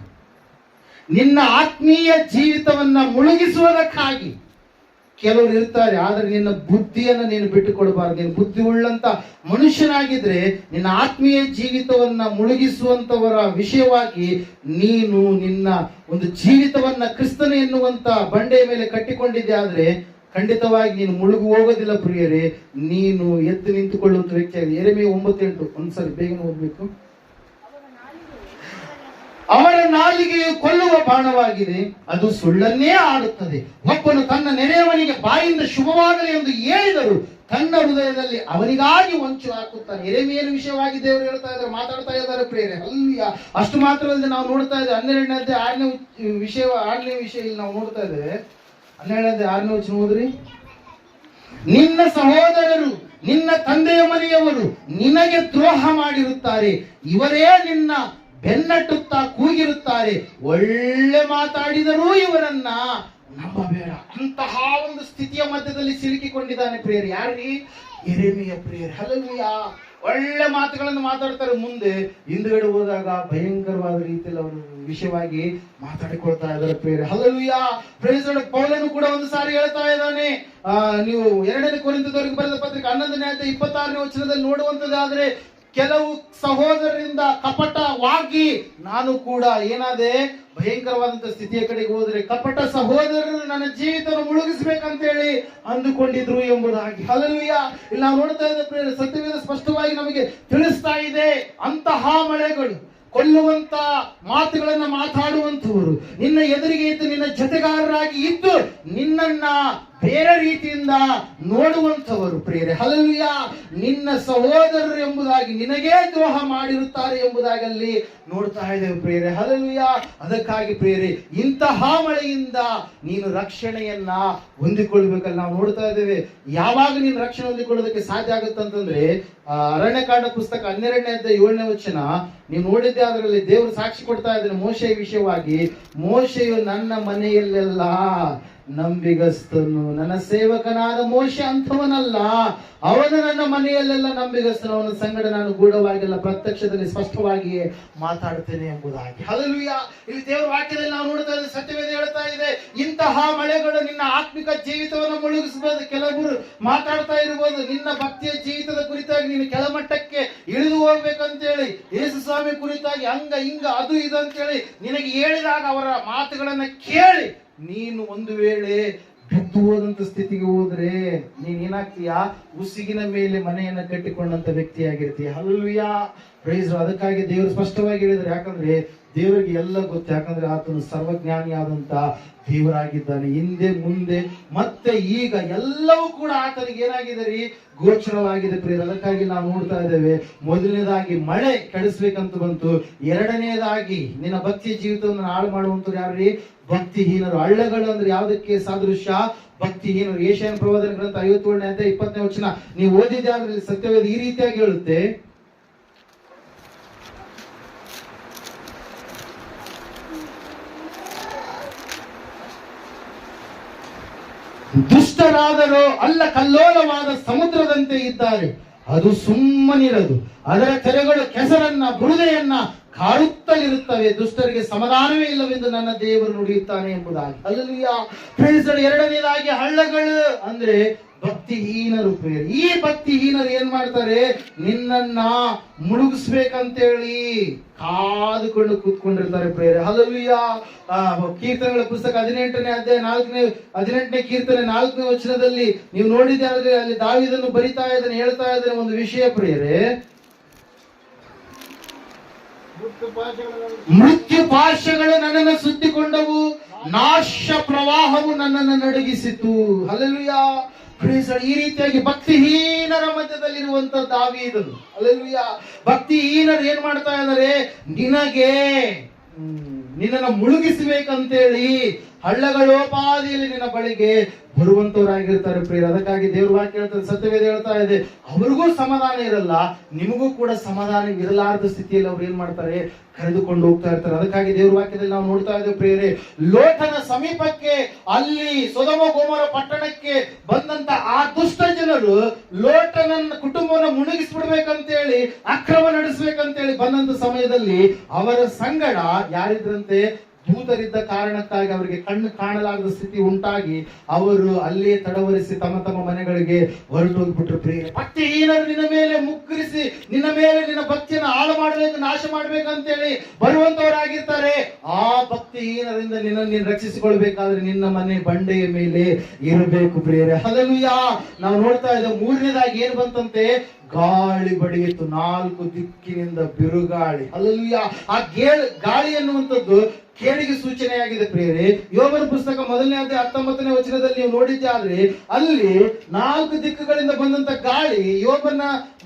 ನಿನ್ನ ಆತ್ಮೀಯ ಜೀವಿತವನ್ನ ಮುಳುಗಿಸುವುದಕ್ಕಾಗಿ ಕೆಲವರು ಇರ್ತಾರೆ, ಆದ್ರೆ ನಿನ್ನ ಬುದ್ಧಿಯನ್ನ ನೀನು ಬಿಟ್ಟುಕೊಡಬಾರದು. ನೀನು ಬುದ್ಧಿ ಉಳ್ಳಂತ ಮನುಷ್ಯನಾಗಿದ್ರೆ ನಿನ್ನ ಆತ್ಮೀಯ ಜೀವಿತವನ್ನ ಮುಳುಗಿಸುವಂತವರ ವಿಷಯವಾಗಿ ನೀನು ನಿನ್ನ ಒಂದು ಜೀವಿತವನ್ನ ಕ್ರಿಸ್ತನ ಎನ್ನುವಂತ ಬಂಡೆಯ ಮೇಲೆ ಕಟ್ಟಿಕೊಂಡಿದ್ದೆ ಆದ್ರೆ ಖಂಡಿತವಾಗಿ ನೀನು ಮುಳುಗು ಹೋಗೋದಿಲ್ಲ ಪ್ರಿಯರೇ. ನೀನು ಎದ್ದು ನಿಂತುಕೊಳ್ಳುವಂತ ವ್ಯಕ್ತಿಯಾಗಿ. ಯೆರೆಮೀಯ 9:8 ಒಂದ್ಸರಿ ಬೇಗನೆ ಓದ್ಬೇಕು. ಅವರ ನಾಲಿಗೆಯು ಕೊಲ್ಲುವ ಬಾಣವಾಗಿದೆ, ಅದು ಸುಳ್ಳನ್ನೇ ಆಡುತ್ತದೆ. ಒಬ್ಬನು ತನ್ನ ನೆರೆಯವನಿಗೆ ಬಾಯಿಂದ ಶುಭವಾಗಲಿ ಎಂದು ಹೇಳಿದರು, ತನ್ನ ಹೃದಯದಲ್ಲಿ ಅವನಿಗಾಗಿ ಹೊಂಚು ಹಾಕುತ್ತಾನೆ. ಎರೆಮೆಯನ ವಿಷಯವಾಗಿ ದೇವರು ಹೇಳ್ತಾ ಇದ್ದಾರೆ, ಮಾತಾಡ್ತಾ ಇದ್ದಾರೆ ಪ್ರೇರೆ. ಅಲ್ಲಿಯ ಅಷ್ಟು ಮಾತ್ರವಲ್ಲದೆ ನಾವು ನೋಡ್ತಾ ಇದ್ದೇವೆ 12ನೇ 6ನೇ ವಿಷಯ ಇಲ್ಲಿ ನಾವು ನೋಡ್ತಾ ಇದ್ದೇವೆ. 12ನೇ 6ನೇ ವಚನ ಓದ್ರಿ. ನಿನ್ನ ಸಹೋದರರು, ನಿನ್ನ ತಂದೆಯ ಮನೆಯವರು ನಿನಗೆ ದ್ರೋಹ ಮಾಡಿರುತ್ತಾರೆ, ಇವರೇ ನಿನ್ನ ಬೆನ್ನಟ್ಟುತ್ತಾ ಕೂಗಿರುತ್ತಾರೆ, ಒಳ್ಳೆ ಮಾತಾಡಿದರೂ ಇವರನ್ನ ನಂಬಬೇಡ. ಅಂತಹ ಒಂದು ಸ್ಥಿತಿಯ ಮಧ್ಯದಲ್ಲಿ ಸಿಲುಕಿಕೊಂಡಿದ್ದಾನೆ ಪ್ರಿಯರೇ. ಯಾರೀ? ಯೆರೆಮೀಯ ಪ್ರಿಯರೇ. ಹಲ್ಲೆಲೂಯಾ. ಒಳ್ಳೆ ಮಾತುಗಳನ್ನು ಮಾತಾಡ್ತಾರೆ, ಮುಂದೆ ಹಿಂದುಗಡೆ ಹೋದಾಗ ಭಯಂಕರವಾದ ರೀತಿಯಲ್ಲಿ ಅವರು ವಿಷಯವಾಗಿ ಮಾತಾಡಿಕೊಳ್ತಾ ಇದ್ದಾರೆ ಪ್ರಿಯರೇ. ಹಲ್ಲೆಲೂಯಾ. Praise Lord. ಪೌಲನು ಕೂಡ ಒಂದು ಸಾರಿ ಹೇಳ್ತಾ ಇದ್ದಾನೆ, ನೀವು 2ನೇ ಕೊರಿಂಥದವರಿಗೆ ಬರೆದ ಪತ್ರಿಕೆ 11ನೇ ಅಧ್ಯಾಯ 26ನೇ ವಚನದಲ್ಲಿ ನೋಡುವಂತದ್ದಾದ್ರೆ, ಕೆಲವು ಸಹೋದರರಿಂದ ಕಪಟವಾಗಿ ನಾನು ಕೂಡ ಏನಾದೆ, ಭಯಂಕರವಾದಂತ ಸ್ಥಿತಿಯ ಕಡೆಗೆ ಹೋದ್ರೆ ಕಪಟ ಸಹೋದರರು ನನ್ನ ಜೀವಿತವನ್ನು ಮುಳುಗಿಸ್ಬೇಕಂತ ಹೇಳಿ ಅಂದುಕೊಂಡಿದ್ರು ಎಂಬುದಾಗಿ. ಹಲ್ಲೆಲೂಯಾ. ಇಲ್ಲಿ ನಾವು ನೋಡ್ತಾ ಇದ್ದೇವೆ, ಸತ್ಯವೇದ ಸ್ಪಷ್ಟವಾಗಿ ನಮಗೆ ತಿಳಿಸ್ತಾ ಇದೆ. ಅಂತಹ ಮಳೆಗಳು, ಕೊಲ್ಲುವಂತ ಮಾತುಗಳನ್ನ ಮಾತಾಡುವಂತವರು, ನಿನ್ನ ಎದುರಿಗೆ ಇದ್ದು ನಿನ್ನ ಜೊತೆಗಾರರಾಗಿ ಇದ್ದು ನಿನ್ನನ್ನ ಬೇರೆ ರೀತಿಯಿಂದ ನೋಡುವಂಥವರು ಪ್ರಿಯರೇ. ಹಲ್ಲೆಲೂಯಾ. ನಿನ್ನ ಸಹೋದರರು ಎಂಬುದಾಗಿ ನಿನಗೇ ದ್ರೋಹ ಮಾಡಿರುತ್ತಾರೆ ಎಂಬುದಾಗಲ್ಲಿ ನೋಡ್ತಾ ಇದ್ದೇವೆ ಪ್ರಿಯರೇ. ಹಲ್ಲೆಲೂಯಾ. ಅದಕ್ಕಾಗಿ ಪ್ರಿಯರೇ, ಇಂತಹ ಮಳೆಯಿಂದ ನೀನು ರಕ್ಷಣೆಯನ್ನ ಹೊಂದಿಕೊಳ್ಬೇಕಲ್ಲ. ನಾವು ನೋಡ್ತಾ ಇದ್ದೇವೆ, ಯಾವಾಗ ನೀನು ರಕ್ಷಣೆ ಹೊಂದಿಕೊಳ್ಳೋದಕ್ಕೆ ಸಾಧ್ಯ ಆಗುತ್ತಂತಂದ್ರೆ, ಅರಣ್ಯಕಾಂಡ ಪುಸ್ತಕ 12ನೇ ಅಧ್ಯಾಯ 7ನೇ ವಚನ ನೀವು ನೋಡಿದ್ದೆ. ಅದರಲ್ಲಿ ದೇವರು ಸಾಕ್ಷಿ ಕೊಡ್ತಾ ಇದ್ದಾನೆ ಮೋಶೆಯ ವಿಷಯವಾಗಿ. ಮೋಶೆಯು ನನ್ನ ಮನೆಯಲ್ಲೆಲ್ಲ ನಂಬಿಗಸ್ತನು, ನನ್ನ ಸೇವಕನಾದ ಮೋಶೆ ಅಂಥವನಲ್ಲ, ಅವನು ನನ್ನ ಮನೆಯಲ್ಲೆಲ್ಲ ನಂಬಿಗಸ್ತನು, ಅವನ ಸಂಗಡ ನಾನು ಗೂಢವಾಗಿಲ್ಲ, ಪ್ರತ್ಯಕ್ಷದಲ್ಲಿ ಸ್ಪಷ್ಟವಾಗಿಯೇ ಮಾತಾಡ್ತೇನೆ ಎಂಬುದಾಗಿ. ಹಲ್ಲೆಲೂಯಾ. ಇಲ್ಲಿ ದೇವರ ವಾಕ್ಯದಲ್ಲಿ ನಾವು ನೋಡ್ತಾ ಇದ್ದೇವೆ, ಸತ್ಯವೇದ ಹೇಳ್ತಾ ಇದೆ, ಇಂತಹ ಮಳೆಗಳು ನಿನ್ನ ಆತ್ಮಿಕ ಜೀವಿತವನ್ನು ಮುಳುಗಿಸಬಹುದು. ಕೆಲವರು ಮಾತಾಡ್ತಾ ಇರಬಹುದು, ನಿನ್ನ ಭಕ್ತಿಯ ಜೀವಿತದ ಕುರಿತಾಗಿ ನೀನು ಕೆಳಮಟ್ಟಕ್ಕೆ ಇಳಿದು ಹೋಗ್ಬೇಕಂತೇಳಿ, ಯೇಸು ಸ್ವಾಮಿ ಕುರಿತಾಗಿ ಹಂಗ ಹಿಂಗ ಅದು ಇದು ಅಂತೇಳಿ ನಿನಗೆ ಹೇಳಿದಾಗ ಅವರ ಮಾತುಗಳನ್ನ ಕೇಳಿ ನೀನು ಒಂದು ವೇಳೆ ಬಿದ್ದು ಹೋದಂತ ಸ್ಥಿತಿಗೆ ಹೋದ್ರೆ ನೀನ್ ಏನಾಗ್ತೀಯಾ? ಉಸಿಗಿನ ಮೇಲೆ ಮನೆಯನ್ನ ಕಟ್ಟಿಕೊಂಡಂತ ವ್ಯಕ್ತಿಯಾಗಿರ್ತೀಯ. ಹಲ್ಲೆಲೂಯಾ. ಪ್ರೈಸ್. ಅದಕ್ಕಾಗಿ ದೇವರು ಸ್ಪಷ್ಟವಾಗಿ ಹೇಳಿದ್ರು, ಯಾಕಂದ್ರೆ ದೇವರಿಗೆ ಎಲ್ಲ ಗೊತ್ತು. ಯಾಕಂದ್ರೆ ಆತನು ಸರ್ವಜ್ಞಾನಿಯಾದಂತ ದೇವರಾಗಿದ್ದಾನೆ. ಹಿಂದೆ ಮುಂದೆ ಮತ್ತೆ ಈಗ ಎಲ್ಲವೂ ಕೂಡ ಆತನಿಗೆ ಏನಾಗಿದೆ ರೀ? ಗೋಚರವಾಗಿದೆ ಪ್ರಿಯರೇ. ಅದಕ್ಕಾಗಿ ನಾವು ನೋಡ್ತಾ ಇದ್ದೇವೆ, ಮೊದಲನೇದಾಗಿ ಮಳೆ ಕೆಡಿಸ್ಬೇಕಂತ ಬಂತು. ಎರಡನೇದಾಗಿ ನಿನ್ನ ಭಕ್ತಿಯ ಜೀವಿತವನ್ನು ಹಾಳು ಮಾಡುವಂತವ್ರು ಯಾರ್ರೀ? ಭಕ್ತಿಹೀನರು. ಹಳ್ಳಗಳು ಅಂದ್ರೆ ಯಾವುದಕ್ಕೆ ಸಾದೃಶ್ಯ? ಭಕ್ತಿಹೀನರು. ಏಷ್ಯನ್ ಪ್ರವಾದನ ಗ್ರಂಥ 57ನೇ ಅಧ್ಯಾಯ 20ನೇ ವಚನ ನೀವು ಓದಿದ್ದೆ. ಆದ್ರೆ ಸತ್ಯವೇದ ಈ ರೀತಿಯಾಗಿ ಹೇಳುತ್ತೆ, ದುಷ್ಟರಾದರೂ ಅಲ್ಲ ಕಲ್ಲೋಲವಾದ ಸಮುದ್ರದಂತೆ ಇದ್ದಾರೆ, ಅದು ಸುಮ್ಮನಿರದು, ಅದರ ತೆರೆಗಳು ಕೆಸರನ್ನ ಬುರುದೆಯನ್ನ ಕಾಡುತ್ತಲಿರುತ್ತವೆ, ದುಷ್ಟರಿಗೆ ಸಮಾಧಾನವೇ ಇಲ್ಲವೆಂದು ನನ್ನ ದೇವರು ನುಡಿಯುತ್ತಾನೆ ಎಂಬುದಾಗಿ. ಹಲ್ಲೆಲೂಯಾ. ಪ್ರೈಸ್. ಎರಡನೇದಾಗಿ ಹಳ್ಳಗಳು ಅಂದ್ರೆ ಭಕ್ತಿಹೀನರು ಪ್ರಿಯರೇ. ಈ ಭಕ್ತಿಹೀನರು ಏನ್ ಮಾಡ್ತಾರೆ? ನಿನ್ನನ್ನ ಮುಳುಗಿಸ್ಬೇಕಂತೇಳಿ ಕಾದುಕೊಂಡು ಕೂತ್ಕೊಂಡಿರ್ತಾರೆ ಪ್ರಿಯರೇ. ಹಲ್ಲೆಲೂಯಾ. ಕೀರ್ತನೆಗಳ ಪುಸ್ತಕ 18ನೇ ಅಧ್ಯಾಯ 18ನೇ ಕೀರ್ತನೆ 4ನೇ ವಚನದಲ್ಲಿ ನೀವು ನೋಡಿದ್ದೆ. ಆದ್ರೆ ಅಲ್ಲಿ ದಾವೀದನು ಬರಿತಾ ಇದ್ದಾನೆ, ಹೇಳ್ತಾ ಇದ್ದಾನೆ ಒಂದು ವಿಷಯ ಪ್ರಿಯರೇ, ಮೃತ್ಯು ಪಾಶಗಳು ನನ್ನನ್ನು ಸುತ್ತಿಕೊಂಡವು, ನಾಶ ಪ್ರವಾಹವು ನನ್ನನ್ನು ನಡುಗಿಸಿತು. ಹಲ್ಲೆಲೂಯಾ. ಈ ರೀತಿಯಾಗಿ ಭಕ್ತಿಹೀನರ ಮಧ್ಯದಲ್ಲಿರುವಂತ ದಾವೀದನು. ಹಲ್ಲೆಲೂಯಾ. ಭಕ್ತಿಹೀನರು ಏನ್ ಮಾಡ್ತಾ ಇದ್ದಾರೆ? ನಿನ್ನನ್ನು ಮುಳುಗಿಸಬೇಕಂತೇಳಿ ಹಳ್ಳಗಳೋಪಾದಿಯಲ್ಲಿ ನಿನ್ನ ಬಳಿಗೆ ಬರುವಂತವರಾಗಿರ್ತಾರೆ ಪ್ರಿಯರೇ. ಅದಕ್ಕಾಗಿ ದೇವ್ರ ವಾಕ್ಯ ಹೇಳ್ತಾರೆ, ಸತ್ಯವೇದ ಹೇಳ್ತಾ ಇದೆ, ಅವ್ರಿಗೂ ಸಮಾಧಾನ ಇರಲ್ಲ, ನಿಮಗೂ ಕೂಡ ಸಮಾಧಾನ ಇರಲಾರದ ಸ್ಥಿತಿಯಲ್ಲಿ ಅವ್ರು ಏನ್ ಮಾಡ್ತಾರೆ? ಕರೆದುಕೊಂಡು ಹೋಗ್ತಾ ಇರ್ತಾರೆ. ಅದಕ್ಕಾಗಿ ದೇವ್ರ ವಾಕ್ಯದಲ್ಲಿ ನಾವು ನೋಡ್ತಾ ಇದ್ದೇವೆ ಪ್ರಿಯರೇ, ಲೋಟನ ಸಮೀಪಕ್ಕೆ, ಅಲ್ಲಿ ಸೊದೊಮ ಗೊಮೋರ ಪಟ್ಟಣಕ್ಕೆ ಬಂದಂತ ಆ ದುಷ್ಟ ಜನರು ಲೋಟನ ಕುಟುಂಬವನ್ನು ಮುಳುಗಿಸ್ಬಿಡ್ಬೇಕಂತೇಳಿ, ಅಕ್ರಮ ನಡೆಸ್ಬೇಕಂತೇಳಿ ಬಂದಂತ ಸಮಯದಲ್ಲಿ ಅವರ ಸಂಗಡ ಯಾರಿದ್ರಂತೆ? ದೂತರಿದ್ದ ಕಾರಣಕ್ಕಾಗಿ ಅವರಿಗೆ ಕಣ್ಣು ಕಾಣಲಾಗದ ಸ್ಥಿತಿ ಉಂಟಾಗಿ ಅವರು ಅಲ್ಲೇ ತಡವರಿಸಿ ತಮ್ಮ ತಮ್ಮ ಮನೆಗಳಿಗೆ ಹೊರಟು ಹೋಗ್ಬಿಟ್ರು. ಪ್ರಿಯರೇ, ಭಕ್ತಿಹೀನರು ನಿನ್ನ ಮೇಲೆ ಮುಗ್ಗರಿಸಿ ನಿನ್ನ ಮೇಲೆ ನಿನ್ನ ಭಕ್ತಿಯನ್ನು ಹಾಳು ಮಾಡಬೇಕು, ನಾಶ ಮಾಡ್ಬೇಕಂತೇಳಿ ಬರುವಂತವರಾಗಿರ್ತಾರೆ. ಆ ಭಕ್ತಿಹೀನರಿಂದ ನೀನು ರಕ್ಷಿಸಿಕೊಳ್ಬೇಕಾದ್ರೆ ನಿನ್ನ ಮನೆ ಬಂಡೆಯ ಮೇಲೆ ಇರಬೇಕು. ಪ್ರಿಯರೇ, ಹಲ್ಲೆಲೂಯಾ. ನಾವು ನೋಡ್ತಾ ಇದ್ದೇವೆ, ಮೂರನೇದಾಗಿ ಏನ್ ಬಂತಂತೆ? ಗಾಳಿ ಬಡಿಯಿತು, 4 ದಿಕ್ಕಿನಿಂದ ಬಿರುಗಾಳಿ. ಹಲ್ಲೆಲೂಯಾ. ಆ ಗಾಳಿ ಅನ್ನುವಂಥದ್ದು ಕೇಡಿಗೆ ಸೂಚನೆಯಾಗಿದೆ. ಪ್ರಿಯರೇ, ಯೋಬನ ಪುಸ್ತಕ 1ನೇ ಅಧ್ಯಾಯ 19ನೇ ವಚನದಲ್ಲಿ ನೀವು ನೋಡಿದ್ದಾದ್ರೆ ಅಲ್ಲಿ 4 ದಿಕ್ಕುಗಳಿಂದ ಬಂದಂತ ಗಾಳಿ, ಯೋಬನ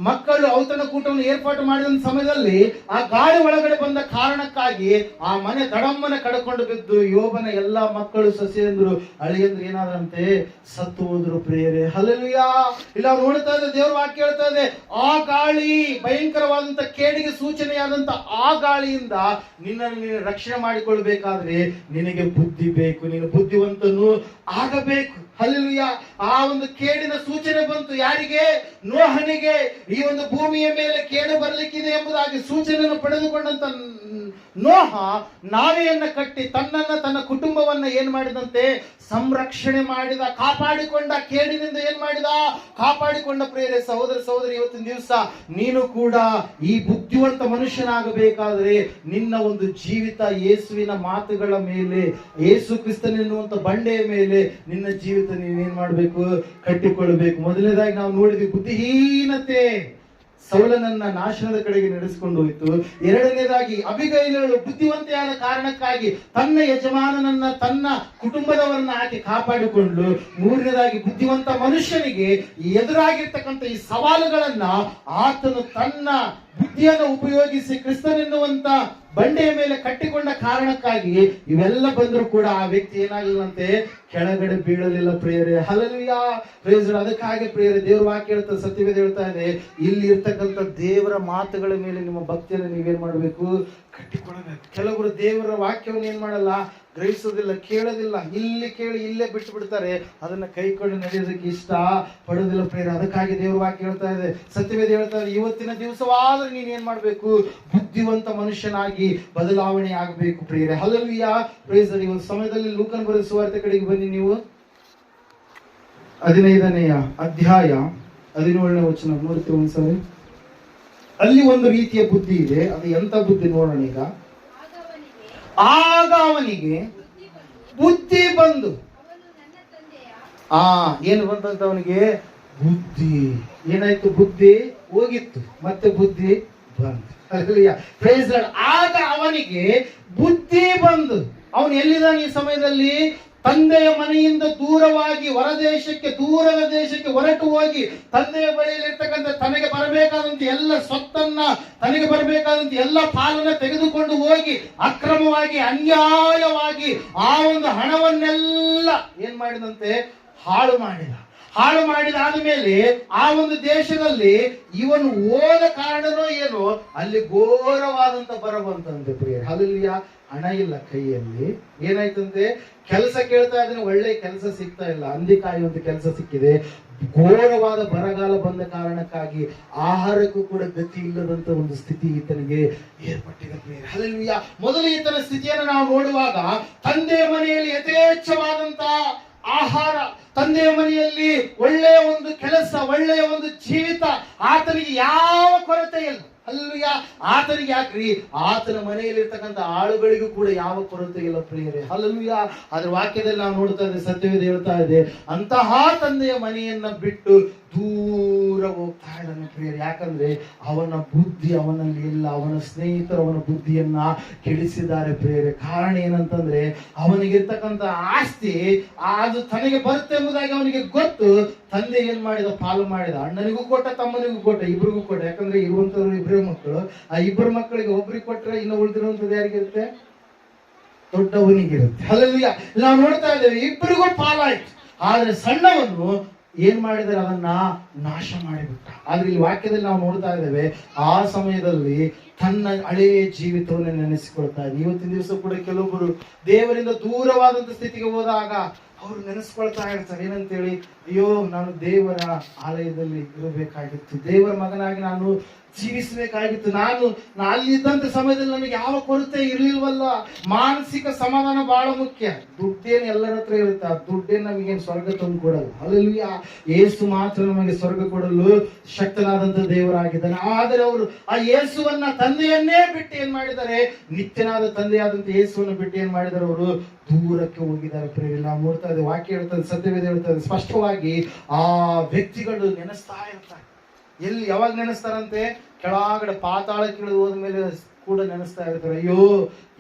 ಮಕ್ಕಳು ಔತಣ ಕೂಟವನ್ನು ಏರ್ಪಾಟು ಮಾಡಿದ ಸಮಯದಲ್ಲಿ ಆ ಗಾಳಿ ಒಳಗಡೆ ಬಂದ ಕಾರಣಕ್ಕಾಗಿ ಆ ಮನೆ ದಡಮ್ಮನ ಕಡ್ಕೊಂಡು ಬಿದ್ದು ಯೋಬನ ಎಲ್ಲಾ ಮಕ್ಕಳು, ಸೊಸೆಯಂದ್ರು, ಅಳಿಯಂದ್ರು ಏನಾದ್ರಂತೆ? ಸತ್ತು ಹೋದ್ರು. ಪ್ರಿಯರೇ, ಹಲ್ಲೆಲೂಯಾ. ಇಲ್ಲ ನೋಡ್ತಾ ಇದೆ, ದೇವರ ವಾಕ್ಯ ಹೇಳ್ತಾ ಇದೆ, ಆ ಗಾಳಿ ಭಯಂಕರವಾದಂತ ಕೇಡಿಗೆ ಸೂಚನೆಯಾದಂತ ಆ ಗಾಳಿಯಿಂದ ನಿನ್ನನ್ನು ನೀನು ರಕ್ಷಣೆ ಮಾಡಿಕೊಳ್ಬೇಕಾದ್ರೆ ನಿನಗೆ ಬುದ್ಧಿ ಬೇಕು, ನೀನು ಬುದ್ಧಿವಂತನು ಆಗಬೇಕು. ಹಲ್ಲೆಲೂಯಾ. ಆ ಒಂದು ಕೇಡಿನ ಸೂಚನೆ ಬಂತು ಯಾರಿಗೆ? ನೋಹನಿಗೆ. ಈ ಒಂದು ಭೂಮಿಯ ಮೇಲೆ ಕೇಡು ಬರಲಿಕ್ಕಿದೆ ಎಂಬುದಾಗಿ ಸೂಚನೆಯನ್ನು ಪಡೆದುಕೊಂಡಂತ ನೋಹ ನಾವೆಯನ್ನ ಕಟ್ಟಿ ತನ್ನನ್ನ ತನ್ನ ಕುಟುಂಬವನ್ನ ಏನ್ ಮಾಡಿದಂತೆ? ಸಂರಕ್ಷಣೆ ಮಾಡಿದ, ಕಾಪಾಡಿಕೊಂಡ. ಕೇಡಿನಿಂದ ಏನ್ ಮಾಡಿದ? ಕಾಪಾಡಿಕೊಂಡ. ಪ್ರಿಯರೇ, ಸಹೋದರ ಸಹೋದರಿ, ಇವತ್ತಿನ ದಿವಸ ನೀನು ಕೂಡ ಈ ಬುದ್ಧಿವಂತ ಮನುಷ್ಯನಾಗಬೇಕಾದ್ರೆ ನಿನ್ನ ಒಂದು ಜೀವಿತ ಯೇಸುವಿನ ಮಾತುಗಳ ಮೇಲೆ, ಯೇಸು ಕ್ರಿಸ್ತನೆನ್ನುವಂತ ಬಂಡೆಯ ಮೇಲೆ ನಿನ್ನ ಜೀವಿತ ನೀನೇನ್ ಮಾಡ್ಬೇಕು? ಕಟ್ಟಿಕೊಳ್ಳಬೇಕು. ಮೊದಲನೇದಾಗಿ ನಾವು ನೋಡಿದ್ವಿ, ಬುದ್ಧಿಹೀನತೆ ಸೌಲನನ್ನ ನಾಶನದ ಕಡೆಗೆ ನಡೆಸಿಕೊಂಡು ಹೋಯಿತು. ಎರಡನೇದಾಗಿ ಅಬಿಗೈಲಳು ಬುದ್ಧಿವಂತೆಯಾದ ಕಾರಣಕ್ಕಾಗಿ ತನ್ನ ಯಜಮಾನನನ್ನ, ತನ್ನ ಕುಟುಂಬದವರನ್ನ ಆಕೆ ಕಾಪಾಡಿಕೊಂಡು. ಮೂರನೇದಾಗಿ ಬುದ್ಧಿವಂತ ಮನುಷ್ಯನಿಗೆ ಎದುರಾಗಿರ್ತಕ್ಕಂಥ ಈ ಸವಾಲುಗಳನ್ನ ಆತನು ತನ್ನ ಬುದ್ಧಿಯನ್ನು ಉಪಯೋಗಿಸಿ ಕ್ರಿಸ್ತನೆನ್ನುವಂತ ಬಂಡೆಯ ಮೇಲೆ ಕಟ್ಟಿಕೊಂಡ ಕಾರಣಕ್ಕಾಗಿ ಇವೆಲ್ಲ ಬಂದರೂ ಕೂಡ ಆ ವ್ಯಕ್ತಿ ಏನಾಗಲಿಲ್ಲಂತೆ? ಕೆಳಗಡೆ ಬೀಳಲಿಲ್ಲ. ಪ್ರಿಯರೇ, ಹಲ್ಲೆಲೂಯಾ. Praise lord. ಅದಕ್ಕಾಗಿ ಪ್ರಿಯರೇ, ದೇವರ ವಾಕ್ಯ ಹೇಳ್ತಾ, ಸತ್ಯವೇದ ಹೇಳ್ತಾ ಇದೆ, ಇಲ್ಲಿ ಇರ್ತಕ್ಕಂಥ ದೇವರ ಮಾತುಗಳ ಮೇಲೆ ನಿಮ್ಮ ಭಕ್ತಿಯನ್ನು ನೀವೇನ್ ಮಾಡಬೇಕು? ಕಟ್ಟಿಕೊಳ್ಳಬೇಕು. ಕೆಲವರು ದೇವರ ವಾಕ್ಯವನ್ನು ಏನ್ ಮಾಡಲ್ಲ? ಗ್ರಹಿಸೋದಿಲ್ಲ, ಕೇಳೋದಿಲ್ಲ. ಇಲ್ಲಿ ಕೇಳಿ ಇಲ್ಲೇ ಬಿಟ್ಟು ಬಿಡ್ತಾರೆ. ಅದನ್ನ ಕೈಕೊಂಡು ನಡೆಯೋದಕ್ಕೆ ಇಷ್ಟ ಪಡೋದಿಲ್ಲ. ಪ್ರಿಯರೇ, ಅದಕ್ಕಾಗಿ ದೇವರ ವಾಕ್ಯ ಹೇಳ್ತಾ ಇದೆ, ಸತ್ಯವೇದ ಹೇಳ್ತಾ ಇದೆ, ಇವತ್ತಿನ ದಿವಸವಾದ್ರೆ ನೀನ್ ಏನ್ ಮಾಡ್ಬೇಕು? ಬುದ್ಧಿವಂತ ಮನುಷ್ಯನಾಗಿ ಬದಲಾವಣೆ ಆಗಬೇಕು. ಪ್ರಿಯರೇ, ಹಲ್ಲೆಲೂಯಾ. Praise lord. ಈ ಒಂದು ಸಮಯದಲ್ಲಿ ಲೂಕನ ಬರೆದ ಸುವಾರ್ತೆ ಕಡೆಗೆ ಬನ್ನಿ. ನೀವು 15ನೇ ಅಧ್ಯಾಯ 17ನೇ ವಚನ ನೋಡ್ತೀವಿ ಒಂದ್ಸರಿ. ಅಲ್ಲಿ ಒಂದು ರೀತಿಯ ಬುದ್ಧಿ ಇದೆ. ಅದು ಎಂತ ಬುದ್ಧಿ ನೋಡೋಣ ಈಗ. ಆಗ ಅವನಿಗೆ ಬುದ್ಧಿ ಬಂದು, ಏನು ಬಂತಂತ ಅವನಿಗೆ? ಬುದ್ಧಿ. ಏನಾಯ್ತು? ಬುದ್ಧಿ ಹೋಗಿತ್ತು, ಮತ್ತೆ ಬುದ್ಧಿ ಬಂತು. Praise Lord. ಆಗ ಅವನಿಗೆ ಬುದ್ಧಿ ಬಂದು, ಅವನು ಎಲ್ಲಿದ್ದಾನೆ ಈ ಸಮಯದಲ್ಲಿ? ತಂದೆಯ ಮನೆಯಿಂದ ದೂರವಾಗಿ ಹೊರದೇಶಕ್ಕೆ, ದೂರದ ದೇಶಕ್ಕೆ ಹೊರಟು ಹೋಗಿ ತಂದೆಯ ಬಳಿಯಲ್ಲಿರ್ತಕ್ಕಂಥ ತನಗೆ ಬರಬೇಕಾದಂತ ಎಲ್ಲ ಸ್ವತ್ತನ್ನ, ತನಗೆ ಬರಬೇಕಾದಂತ ಎಲ್ಲ ಪಾಲನ್ನ ತೆಗೆದುಕೊಂಡು ಹೋಗಿ ಅಕ್ರಮವಾಗಿ, ಅನ್ಯಾಯವಾಗಿ ಆ ಒಂದು ಹಣವನ್ನೆಲ್ಲ ಏನ್ ಮಾಡಿದಂತೆ? ಹಾಳು ಮಾಡಿದಾದ ಮೇಲೆ ಆ ಒಂದು ದೇಶದಲ್ಲಿ ಇವನು ಹೋದ ಕಾರಣನೋ ಏನೋ ಅಲ್ಲಿ ಘೋರವಾದಂತ ಬರ ಬಂತಂತೆ. ಪ್ರಿಯರೇ, ಹಲ್ಲೆಲೂಯಾ. ಹಣ ಇಲ್ಲ ಕೈಯಲ್ಲಿ. ಏನಾಯ್ತಂತೆ? ಕೆಲಸ ಕೇಳ್ತಾ ಇದ್ದಾನೆ, ಒಳ್ಳೆ ಕೆಲಸ ಸಿಗ್ತಾ ಇಲ್ಲ. ಹಂದಿ ಕಾಯುವಂತ ಕೆಲಸ ಸಿಕ್ಕಿದೆ. ಘೋರವಾದ ಬರಗಾಲ ಬಂದ ಕಾರಣಕ್ಕಾಗಿ ಆಹಾರಕ್ಕೂ ಕೂಡ ಗತಿ ಇಲ್ಲದಂತ ಒಂದು ಸ್ಥಿತಿ ಈತನಿಗೆ ಏರ್ಪಟ್ಟಿದೆ. ಪ್ರಿಯರೇ, ಹಲ್ಲೆಲೂಯಾ. ಮೊದಲು ಈತನ ಸ್ಥಿತಿಯನ್ನು ನಾವು ನೋಡುವಾಗ ತಂದೆಯ ಮನೆಯಲ್ಲಿ ಯಥೇಚ್ಛವಾದಂತ ಆಹಾರ, ತಂದೆಯ ಮನೆಯಲ್ಲಿ ಒಳ್ಳೆಯ ಒಂದು ಕೆಲಸ, ಒಳ್ಳೆಯ ಒಂದು ಜೀವಿತ, ಆತನಿಗೆ ಯಾವ ಕೊರತೆ ಇಲ್ಲ. ಹಲ್ಲೆಲೂಯಾ. ಆತನಿಗೆ ಯಾಕ್ರಿ? ಆತನ ಮನೆಯಲ್ಲಿ ಇರ್ತಕ್ಕಂಥ ಆಳುಗಳಿಗೂ ಕೂಡ ಯಾವ ಕೊರತೆ ಇಲ್ಲ. ಪ್ರಿಯರೇ, ಹಲ್ಲೆಲೂಯಾ. ಅದ್ರ ವಾಕ್ಯದಲ್ಲಿ ನಾವು ನೋಡ್ತಾ ಇದ್ದೇವೆ, ಸತ್ಯವೇದ ಹೇಳ್ತಾ ಇದೆ, ಅಂತಹ ತಂದೆಯ ಮನೆಯನ್ನ ಬಿಟ್ಟು ದೂರ ಹೋಗ್ತಾ ಇದ್ದಾನೆ. ಪ್ರಿಯರೇ, ಯಾಕಂದ್ರೆ ಅವನ ಬುದ್ಧಿ ಅವನಲ್ಲಿ ಇಲ್ಲ. ಅವನ ಸ್ನೇಹಿತರು ಅವನ ಬುದ್ಧಿಯನ್ನ ಕೆಡಿಸಿದ್ದಾರೆ. ಪ್ರಿಯರೇ, ಕಾರಣ ಏನಂತಂದ್ರೆ ಅವನಿಗಿರ್ತಕ್ಕಂಥ ಆಸ್ತಿ ಅದು ತನಗೆ ಬರುತ್ತೆ ಎಂಬುದಾಗಿ ಅವನಿಗೆ ಗೊತ್ತು. ತಂದೆ ಏನ್ ಮಾಡಿದ? ಪಾಲು ಮಾಡಿದ. ಅಣ್ಣನಿಗೂ ಕೊಟ್ಟ, ತಮ್ಮನಿಗೂ ಕೊಟ್ಟ, ಇಬ್ಬರಿಗೂ ಕೊಟ್ಟ. ಯಾಕಂದ್ರೆ ಇರುವಂತವ್ರು ಇಬ್ಬರೇ ಮಕ್ಕಳು. ಆ ಇಬ್ಬರು ಮಕ್ಕಳಿಗೆ ಒಬ್ರಿಗೆ ಕೊಟ್ರೆ ಇನ್ನು ಉಳಿದಿರುವಂತದ್ದು ಯಾರಿಗಿರುತ್ತೆ? ದೊಡ್ಡವನಿಗಿರುತ್ತೆ. ಹಲ್ಲೆಲೂಯಾ. ನಾವು ನೋಡ್ತಾ ಇದ್ದೇವೆ, ಇಬ್ಬರಿಗೂ ಪಾಲಾಯ್ತು. ಆದ್ರೆ ಸಣ್ಣವನು ಏನ್ ಮಾಡಿದರೆ? ಅದನ್ನ ನಾಶ ಮಾಡಿಬಿಟ್ಟ. ಆದ್ರೆ ಈ ವಾಕ್ಯದಲ್ಲಿ ನಾವು ನೋಡ್ತಾ ಇದ್ದೇವೆ, ಆ ಸಮಯದಲ್ಲಿ ತನ್ನ ಹಳೆಯ ಜೀವಿತವನ್ನು ನೆನೆಸಿಕೊಳ್ತಾ ಇದೆ. ಇವತ್ತಿನ ದಿವಸ ಕೂಡ ಕೆಲವೊಬ್ಬರು ದೇವರಿಂದ ದೂರವಾದಂತ ಸ್ಥಿತಿಗೆ ಹೋದಾಗ ಅವರು ನೆನೆಸ್ಕೊಳ್ತಾ ಇರ್ತಾರೆ. ಏನಂತೇಳಿ, ಅಯ್ಯೋ ನಾನು ದೇವರ ಆಲಯದಲ್ಲಿ ಇರಬೇಕಾಗಿತ್ತು, ದೇವರ ಮಗನಾಗಿ ನಾನು ಜೀವಿಸಬೇಕಾಗಿತ್ತು, ನಾನು ಅಲ್ಲಿದ್ದಂತ ಸಮಯದಲ್ಲಿ ನನಗೆ ಯಾವ ಕೊರತೆ ಇರ್ಲಿಲ್ವಲ್ಲ. ಮಾನಸಿಕ ಸಮಾಧಾನ ಬಹಳ ಮುಖ್ಯ. ದುಡ್ಡೇನು ಎಲ್ಲರ ಹತ್ರ ಇರುತ್ತೆ, ಆ ದುಡ್ಡೇನು ನಮಗೇನು ಸ್ವರ್ಗ ತಂದು ಕೊಡಲ್ಲ. ಹಲ್ಲೆಲೂಯಾ. ಯೇಸು ಮಾತ್ರ ನಮಗೆ ಸ್ವರ್ಗ ಕೊಡಲು ಶಕ್ತನಾದಂತ ದೇವರಾಗಿದ್ದಾನೆ. ಆದರೆ ಅವರು ಆ ಯೇಸುವನ್ನ, ತಂದೆಯನ್ನೇ ಬಿಟ್ಟು ಏನ್ ಮಾಡಿದ್ದಾರೆ, ನಿತ್ಯನಾದ ತಂದೆಯಾದಂತ ಯೇಸುವನ್ನು ಬಿಟ್ಟು ಏನ್ ಮಾಡಿದ್ದಾರೆ, ಅವರು ದೂರಕ್ಕೆ ಹೋಗಿದ್ದಾರೆ. ಪ್ರೇರಿ ನಾವು ನೋಡ್ತಾ ಇದ್ದೇವೆ, ವಾಕ್ಯ ಹೇಳ್ತದೆ, ಸತ್ಯವೇದ ಹೇಳ್ತದೆ ಸ್ಪಷ್ಟವಾಗಿ. ಆ ವ್ಯಕ್ತಿಗಳು ನೆನೆಸ್ತಾ ಇರ್ತಾರೆ. ಎಲ್ಲಿ ಯಾವಾಗ ನೆನೆಸ್ತಾರಂತೆ, ಕೆಳಗಡೆ ಪಾತಾಳಕ್ಕೆ ಇಳಿದು ಹೋದ್ಮೇಲೆ ಕೂಡ ನೆನೆಸ್ತಾ ಇರ್ತಾರೆ. ಅಯ್ಯೋ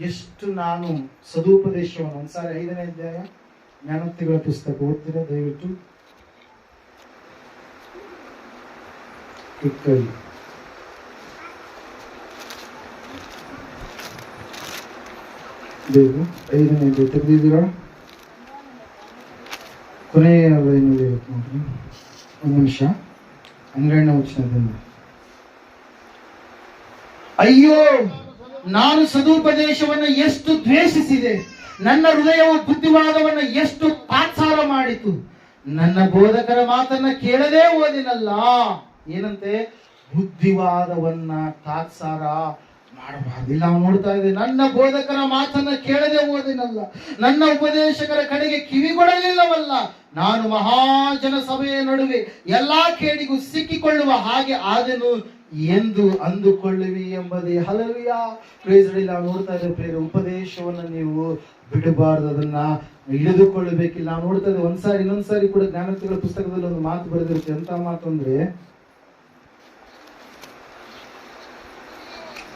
ಎಷ್ಟು ನಾನು ಸದುಪದೇಶವನ್ನು, ಒಂದ್ಸಾರಿ 5ನೇ ಅಧ್ಯಾಯ ಜ್ಞಾನೋಕ್ತಿಗಳ ಪುಸ್ತಕ ಓದ್ತೀರಾ ದಯವಿಟ್ಟು. ಇಕ್ಕಳಿ 5ನೇ ಅಧ್ಯಾಯ ತೆಗೆದಿದ್ದೀರಾ? ಕೊನೆಯ ಲೈನಲ್ಲಿ ಇರುತ್ತೆ ನೋಡ್ರಿ, ಒಂದು ನಿಮಿಷ. 12ನೇ ವಚನದಿಂದ, ಅಯ್ಯೋ ನಾನು ಸದುಪದೇಶವನ್ನು ಎಷ್ಟು ದ್ವೇಷಿಸಿದೆ, ನನ್ನ ಹೃದಯವು ಬುದ್ಧಿವಾದವನ್ನು ಎಷ್ಟು ತಾತ್ಸಾರ ಮಾಡಿತು, ನನ್ನ ಬೋಧಕರ ಮಾತನ್ನ ಕೇಳದೇ ಓದಿನಲ್ಲ. ಏನಂತೆ, ಬುದ್ಧಿವಾದವನ್ನ ತಾತ್ಸಾರ ಮಾಡಬಾರ್ದು. ಇಲ್ಲ, ನಾವು ನೋಡ್ತಾ ಇದ್ದೇವೆ, ನನ್ನ ಬೋಧಕರ ಮಾತನ್ನ ಕೇಳದೆ ಓದಿನಲ್ಲ, ನನ್ನ ಉಪದೇಶಕರ ಕಡೆಗೆ ಕಿವಿಗೊಡಲಿಲ್ಲವಲ್ಲ, ನಾನು ಮಹಾಜನ ಸಭೆಯ ನಡುವೆ ಎಲ್ಲಾ ಕೇಡಿಗೂ ಸಿಕ್ಕಿಕೊಳ್ಳುವ ಹಾಗೆ ಆದೆನು ಎಂದು ಅಂದುಕೊಳ್ಳುವಿ ಎಂಬುದೇ. ಹಲ್ಲೆಲೂಯಾ. Praise the Lord. ನಾವು ನೋಡ್ತಾ ಇದ್ದೇವೆ ಪ್ರೇರ, ಉಪದೇಶವನ್ನ ನೀವು ಬಿಡಬಾರ್ದು, ಅದನ್ನ ಹಿಡಿದುಕೊಳ್ಳಬೇಕಿಲ್ಲ. ನಾವು ನೋಡ್ತಾ ಇದ್ದೇವೆ, ಒಂದ್ಸಾರಿ ಇನ್ನೊಂದ್ಸಾರಿ ಕೂಡ ಜ್ಞಾನೋಕ್ತಿಗಳ ಪುಸ್ತಕದಲ್ಲಿ ಒಂದು ಮಾತು ಬರೆದಿರುತ್ತೆ. ಎಂತ ಮಾತು ಅಂದ್ರೆ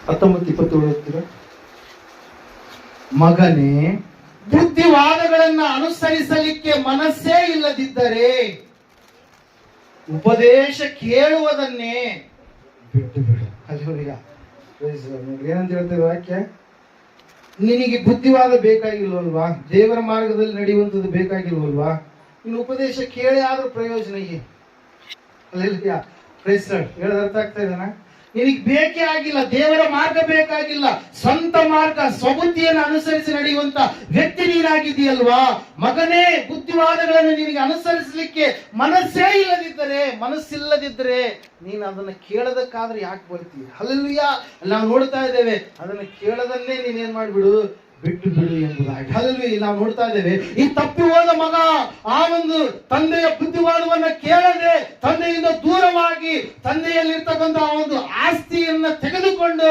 19:27 ಓದ್ತೀರಾ? ಮಗನೇ, ಬುದ್ಧಿವಾದಗಳನ್ನ ಅನುಸರಿಸಲಿಕ್ಕೆ ಮನಸ್ಸೇ ಇಲ್ಲದಿದ್ದರೆ ಉಪದೇಶ ಕೇಳುವುದನ್ನೇ ಬಿಟ್ಟು ಬಿಡು. ಹಲ್ಲೆಲೂಯಾ. ಏನಂತ ಹೇಳ್ತೇವೆ ವಾಕ್ಯ? ನಿನಗೆ ಬುದ್ಧಿವಾದ ಬೇಕಾಗಿಲ್ವಲ್ವಾ? ದೇವರ ಮಾರ್ಗದಲ್ಲಿ ನಡೆಯುವಂಥದ್ದು ಬೇಕಾಗಿಲ್ವಲ್ವಾ? ಇನ್ನು ಉಪದೇಶ ಕೇಳಿ ಆದ್ರೂ ಪ್ರಯೋಜನ ಇದೆ. ಹಲ್ಲೆಲೂಯಾ. Praise the Lord. ಹೇಳೋದು ಅರ್ಥ ಆಗ್ತಾ ಇದೆನಾ? ನಿನಗೆ ಬೇಕೇ ಆಗಿಲ್ಲ, ದೇವರ ಮಾರ್ಗ ಬೇಕಾಗಿಲ್ಲ, ಸ್ವಂತ ಮಾರ್ಗ, ಸ್ವಬುದ್ಧಿಯನ್ನು ಅನುಸರಿಸಿ ನಡೆಯುವಂತ ವ್ಯಕ್ತಿ ನೀನಾಗಿದೆಯಲ್ವಾ? ಮಗನೇ, ಬುದ್ಧಿವಾದಗಳನ್ನು ನಿನಗೆ ಅನುಸರಿಸಲಿಕ್ಕೆ ಮನಸ್ಸಿಲ್ಲದಿದ್ದರೆ ನೀನು ಅದನ್ನ ಕೇಳದಕ್ಕಾದ್ರೆ ಯಾಕೆ ಬರ್ತೀಯ? ಹಲ್ಲೆಲೂಯಾ. ನಾವು ನೋಡ್ತಾ ಇದ್ದೇವೆ, ಅದನ್ನ ಕೇಳದನ್ನೇ ನೀನೇನ್ ಮಾಡ್ಬಿಡು, ಬಿಟ್ಟು ಬಿಡು ಎಂಬುದಾಗಿ. ಹಲ್ಲೆಲೂಯಾ. ನಾವು ನೋಡ್ತಾ ಇದ್ದೇವೆ, ಈ ತಪ್ಪಿ ಹೋದ ಮಗ ಆ ಒಂದು ತಂದೆಯ ಬುದ್ಧಿವಾದವನ್ನ ಕೇಳದೆ, ತಂದೆಯಿಂದ ದೂರವಾಗಿ, ತಂದೆಯಲ್ಲಿರ್ತಕ್ಕಂಥ ಆ ಒಂದು ಆಸ್ತಿಯನ್ನ ತೆಗೆದುಕೊಂಡು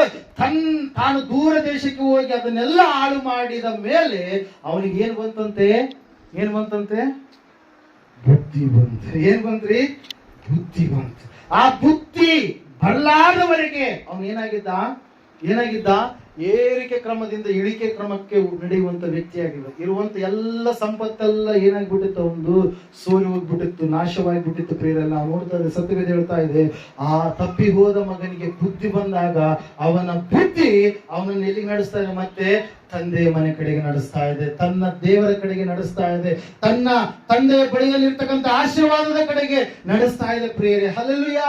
ತಾನು ದೂರ ದೇಶಕ್ಕೆ ಹೋಗಿ ಅದನ್ನೆಲ್ಲ ಹಾಳು ಮಾಡಿದ ಮೇಲೆ ಅವನಿಗೆ ಏನ್ ಬಂತಂತೆ? ಬುದ್ಧಿ ಬಂತು. ಏನ್ ಬಂತ್ರಿ? ಬುದ್ಧಿ ಬಂತು. ಆ ಬುದ್ಧಿ ಬರಲಾರದವರೆಗೆ ಅವನು ಏನಾಗಿದ್ದ? ಏರಿಕೆ ಕ್ರಮದಿಂದ ಇಳಿಕೆ ಕ್ರಮಕ್ಕೆ ನಡೆಯುವಂತ ವ್ಯಕ್ತಿಯಾಗಿದೆ. ಇರುವಂತ ಎಲ್ಲ ಸಂಪತ್ತೆಲ್ಲ ಏನಾಗ್ಬಿಟ್ಟಿತ್ತು, ಒಂದು ಸೋರಿ ಹೋಗ್ಬಿಟ್ಟಿತ್ತು, ನಾಶವಾಗಿಬಿಟ್ಟಿತ್ತು. ಪ್ರೇರೆಲ್ಲ ನಾವು ನೋಡ್ತಾ ಇದ್ದೇವೆ, ಸತ್ಯವೇದ ಹೇಳ್ತಾ ಇದೆ, ಆ ತಪ್ಪಿ ಹೋದ ಮಗನಿಗೆ ಬುದ್ಧಿ ಬಂದಾಗ ಅವನ ಬುದ್ಧಿ ಅವನನ್ನು ಎಲ್ಲಿಗೆ ನಡೆಸ್ತಾ ಇದೆ? ಮತ್ತೆ ತಂದೆಯ ಮನೆ ಕಡೆಗೆ ನಡೆಸ್ತಾ ಇದೆ, ತನ್ನ ದೇವರ ಕಡೆಗೆ ನಡೆಸ್ತಾ ಇದೆ, ತನ್ನ ತಂದೆಯ ಬಳಿಯಲ್ಲಿರ್ತಕ್ಕಂಥ ಆಶೀರ್ವಾದದ ಕಡೆಗೆ ನಡೆಸ್ತಾ ಇದೆ. ಪ್ರೇರೆ. ಹಲ್ಲೆಲೂಯಾ.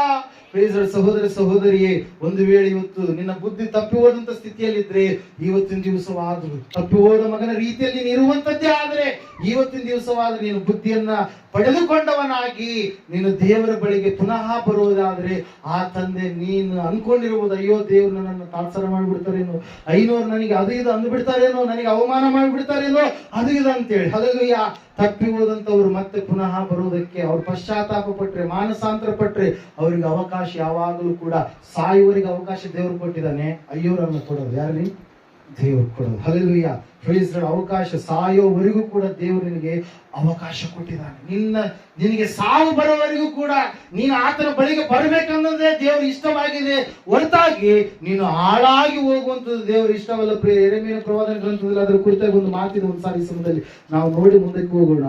ಸಹೋದರ ಸಹೋದರಿಯೇ, ಒಂದು ವೇಳೆ ಇವತ್ತು ನಿನ್ನ ಬುದ್ಧಿ ತಪ್ಪಿ ಹೋದಂತ ಸ್ಥಿತಿಯಲ್ಲಿದ್ರೆ, ಇವತ್ತಿನ ದಿವಸವಾದ್ರು ತಪ್ಪಿ ಹೋದ ಮಗನ ರೀತಿಯಲ್ಲಿ ನೀನು ಇರುವಂತದ್ದೇ ಆದ್ರೆ, ಇವತ್ತಿನ ದಿವಸವಾದ್ರೆ ನೀನು ಬುದ್ಧಿಯನ್ನ ಪಡೆದುಕೊಂಡವನಾಗಿ ನೀನು ದೇವರ ಬಳಿಗೆ ಪುನಃ ಬರುವುದಾದ್ರೆ, ಆ ತಂದೆ ನೀನು ಅನ್ಕೊಂಡಿರುವುದು, ಅಯ್ಯೋ ದೇವ್ರು ನನ್ನನ್ನು ತಾತ್ಸಾರ ಮಾಡಿಬಿಡ್ತಾರೇನೋ, ಐನೋರು ನನಗೆ ಅದು ಇದು ಅಂದ್ಬಿಡ್ತಾರೇನೋ, ನನಗೆ ಅವಮಾನ ಮಾಡಿಬಿಡ್ತಾರೇನೋ, ಅದು ಇದು ಅಂತೇಳಿ. ಹಲ್ಲೆಲೂಯಾ. ತಪ್ಪಿ ಹೋದಂತವ್ರು ಮತ್ತೆ ಪುನಃ ಬರುವುದಕ್ಕೆ ಅವ್ರು ಪಶ್ಚಾತ್ತಾಪ ಪಟ್ರೆ, ಮಾನಸಾಂತರ ಪಟ್ರೆ, ಅವರಿಗೆ ಅವಕಾಶ ಯಾವಾಗಲೂ ಕೂಡ, ಸಾಯುವವರಿಗೆ ಅವಕಾಶ ದೇವರು ಕೊಟ್ಟಿದ್ದಾನೆ, ಅಯ್ಯೋರನ್ನು ಕೊಡೋದು ಯಾರಲ್ಲಿ? ದೇವರು ಕೊಡೋದು. ಹಲ್ಲೆಲೂಯಾ. Praise the Lord. ಅವಕಾಶ ಸಾಯೋವರೆಗೂ ಕೂಡ ದೇವರು ನಿನಗೆ ಅವಕಾಶ ಕೊಟ್ಟಿದ್ದಾನೆ. ನಿನಗೆ ಸಾವು ಬರೋವರೆಗೂ ಕೂಡ ನೀನು ಆತನ ಬಳಿಗೆ ಬರಬೇಕನ್ನೋದೇ ದೇವರು ಇಷ್ಟವಾಗಿದೆ, ಹೊರತಾಗಿ ನೀನು ಹಾಳಾಗಿ ಹೋಗುವಂಥದ್ದು ದೇವರು ಇಷ್ಟವಲ್ಲ. ಯೆರೆಮೀಯನ ಪ್ರವಾದನ ಗ್ರಂಥದಲ್ಲಿ ಅದರ ಕುರಿತಾಗಿ ಒಂದು ಮಾತಿದೆ. ಒಂದ್ಸಾರಿ ಈ ಸಮಯದಲ್ಲಿ ನಾವು ನೋಡಿ ಮುಂದಕ್ಕೆ ಹೋಗೋಣ.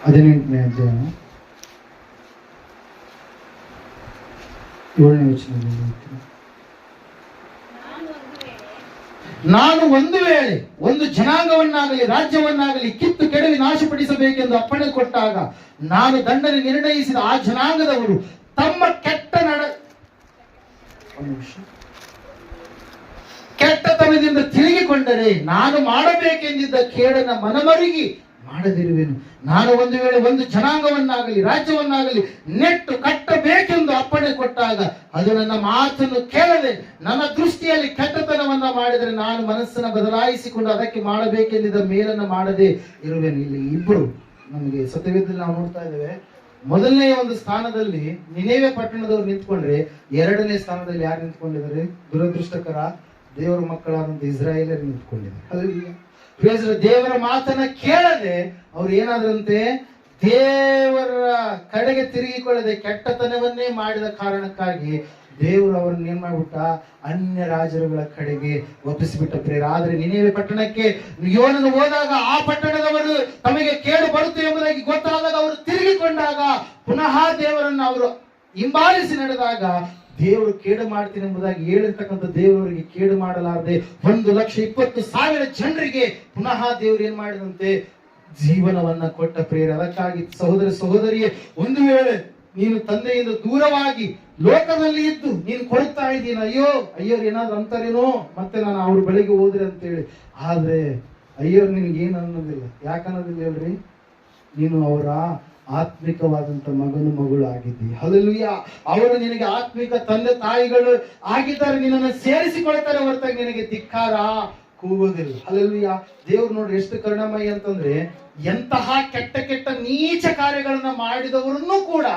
ಹದಿನೆಂಟನೇ ಅಧ್ಯಾಯ 7ನೇ ವಚನದಲ್ಲಿ ನಾನು ಒಂದು ವೇಳೆ ಒಂದು ಜನಾಂಗವನ್ನಾಗಲಿ ರಾಜ್ಯವನ್ನಾಗಲಿ ಕಿತ್ತು ಕೆಡವಿ ನಾಶಪಡಿಸಬೇಕೆಂದು ಅಪ್ಪಣೆ ಕೊಟ್ಟಾಗ ನಾನು ದಂಡನೆ ನಿರ್ಣಯಿಸಿದ ಆ ಜನಾಂಗದವರು ತಮ್ಮ ಕೆಟ್ಟತನದಿಂದ ತಿರುಗಿಕೊಂಡರೆ ನಾನು ಮಾಡಬೇಕೆಂದಿದ್ದ ಕೇಡನ್ನ ಮನಮರುಗಿ ಮಾಡದಿರುವೆನು. ನಾನು ಒಂದು ವೇಳೆ ಒಂದು ಜನಾಂಗವನ್ನಾಗಲಿ ರಾಜ್ಯವನ್ನಾಗಲಿ ನೆಟ್ಟು ಕಟ್ಟಬೇಕೆಂದು ಅಪ್ಪಣೆ ಕೊಟ್ಟಾಗ ಅದು ನನ್ನ ಮಾತನ್ನು ಕೇಳದೆ ನನ್ನ ದೃಷ್ಟಿಯಲ್ಲಿ ಕೆಟ್ಟತನವನ್ನ ಮಾಡಿದರೆ ನಾನು ಮನಸ್ಸನ್ನು ಬದಲಾಯಿಸಿಕೊಂಡು ಅದಕ್ಕೆ ಮಾಡಬೇಕೆಂದಿದ್ದ ಮೇಲನ್ನ ಮಾಡದೆ ಇರುವೆನು. ಇಲ್ಲಿ ಇಬ್ಬರು ನಮಗೆ ಸತ್ಯವೇದದಲ್ಲಿ ನಾವು ನೋಡ್ತಾ ಇದ್ದೇವೆ. ಮೊದಲನೇ ಒಂದು ಸ್ಥಾನದಲ್ಲಿ ನಿನೇವೆ ಪಟ್ಟಣದವರು ನಿಂತ್ಕೊಂಡ್ರೆ, ಎರಡನೇ ಸ್ಥಾನದಲ್ಲಿ ಯಾರು ನಿಂತ್ಕೊಂಡಿದ್ದಾರೆ? ದುರದೃಷ್ಟಕರ ದೇವರ ಮಕ್ಕಳಾದಂತ ಇಸ್ರಾಯೇಲರು ನಿಂತ್ಕೊಂಡಿದ್ದಾರೆ. ದೇವರ ಮಾತನ್ನ ಕೇಳದೆ ಅವ್ರು ಏನಾದ್ರಂತೆ, ದೇವರ ಕಡೆಗೆ ತಿರುಗಿಕೊಳ್ಳದೆ ಕೆಟ್ಟತನವನ್ನೇ ಮಾಡಿದ ಕಾರಣಕ್ಕಾಗಿ ದೇವರು ಅವರನ್ನ ಏನ್ ಮಾಡ್ಬಿಟ್ಟ, ಅನ್ಯ ರಾಜರುಗಳ ಕಡೆಗೆ ಒಪ್ಪಿಸಿಬಿಟ್ಟ ಪ್ರೇರ. ಆದ್ರೆ ನಿನೇವೆ ಪಟ್ಟಣಕ್ಕೆ ಯೋನನು ಹೋದಾಗ ಆ ಪಟ್ಟಣದವರು ತಮಗೆ ಕೇಡು ಬರುತ್ತೆ ಎಂಬುದಾಗಿ ಗೊತ್ತಾದಾಗ ಅವರು ತಿರುಗಿಕೊಂಡಾಗ ಪುನಃ ದೇವರನ್ನು ಅವರು ಹಿಂಬಾಲಿಸಿ ನಡೆದಾಗ ದೇವರು ಕೇಡು ಮಾಡ್ತೀನಿ ಎಂಬುದಾಗಿ ಹೇಳಿರ್ತಕ್ಕಂಥ ದೇವರಿಗೆ ಕೇಡು ಮಾಡಲಾರದೆ 1,20,000 ಜನರಿಗೆ ಪುನಃ ದೇವರು ಏನ್ ಮಾಡಿದಂತೆ ಜೀವನವನ್ನ ಕೊಟ್ಟ ಪ್ರೇರ. ಅದಕ್ಕಾಗಿ ಸಹೋದರ ಸಹೋದರಿಯೇ, ಒಂದು ವೇಳೆ ನೀನು ತಂದೆಯಿಂದ ದೂರವಾಗಿ ಲೋಕದಲ್ಲಿ ಇದ್ದು ನೀನು ಕೊಡ್ತಾ ಇದ್ದೀನಿ, ಅಯ್ಯೋ ಏನಾದ್ರು ಅಂತಾರೇನೋ ಮತ್ತೆ ನಾನು ಅವ್ರ ಬಳಿಗೆ ಹೋದ್ರೆ ಅಂತೇಳಿ. ಆದ್ರೆ ಅಯ್ಯೋರು ನಿನ್ಗೆ ಏನು ಅನ್ನೋದಿಲ್ಲ. ಯಾಕನ್ನೋದಿಲ್ಲ ಹೇಳ್ರಿ? ನೀನು ಅವರ ಆತ್ಮಿಕವಾದಂತ ಮಗನು ಮಗಳು ಆಗಿದ್ದಿ. ಹಲ್ಲೆಲೂಯಾ. ಅವರು ನಿನಗೆ ಆತ್ಮಿಕ ತಂದೆ ತಾಯಿಗಳು ಆಗಿದ್ದಾರೆ, ನಿನ್ನನ್ನು ಸೇರಿಸಿಕೊಳ್ತಾರೆ ಹೊರತಾಗಿ ನಿನಗೆ ಧಿಕ್ಕಾರ ಕೂಗುವುದಿಲ್ಲ. ಹಲ್ಲೆಲೂಯಾ. ದೇವ್ರು ನೋಡ್ರಿ ಎಷ್ಟು ಕರುಣಾಮಯಿ ಅಂತಂದ್ರೆ, ಎಂತಹ ಕೆಟ್ಟ ಕೆಟ್ಟ ನೀಚ ಕಾರ್ಯಗಳನ್ನ ಮಾಡಿದವರನ್ನು ಕೂಡ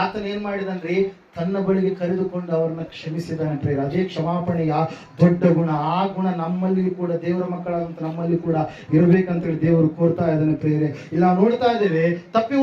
ಆತನ ಏನ್ ಮಾಡಿದನ್ರಿ, ತನ್ನ ಬಳಿಗೆ ಕರೆದುಕೊಂಡು ಅವರನ್ನ ಕ್ಷಮಿಸಿದಾನೆ ಪ್ರೇರ. ಅದೇ ಕ್ಷಮಾಪಣೆಯ ದೊಡ್ಡ ಗುಣ. ಆ ಗುಣ ನಮ್ಮಲ್ಲಿ ಕೂಡ, ದೇವರ ಮಕ್ಕಳಾದಂತ ನಮ್ಮಲ್ಲಿ ಕೂಡ ಇರಬೇಕಂತೇಳಿ ದೇವರು ಕೋರ್ತಾ ಇದ್ದಾನೆ ಪ್ರೇರೆ. ಇಲ್ಲ ನಾವು ನೋಡ್ತಾ ಇದ್ದೇವೆ, ತಪ್ಪಿ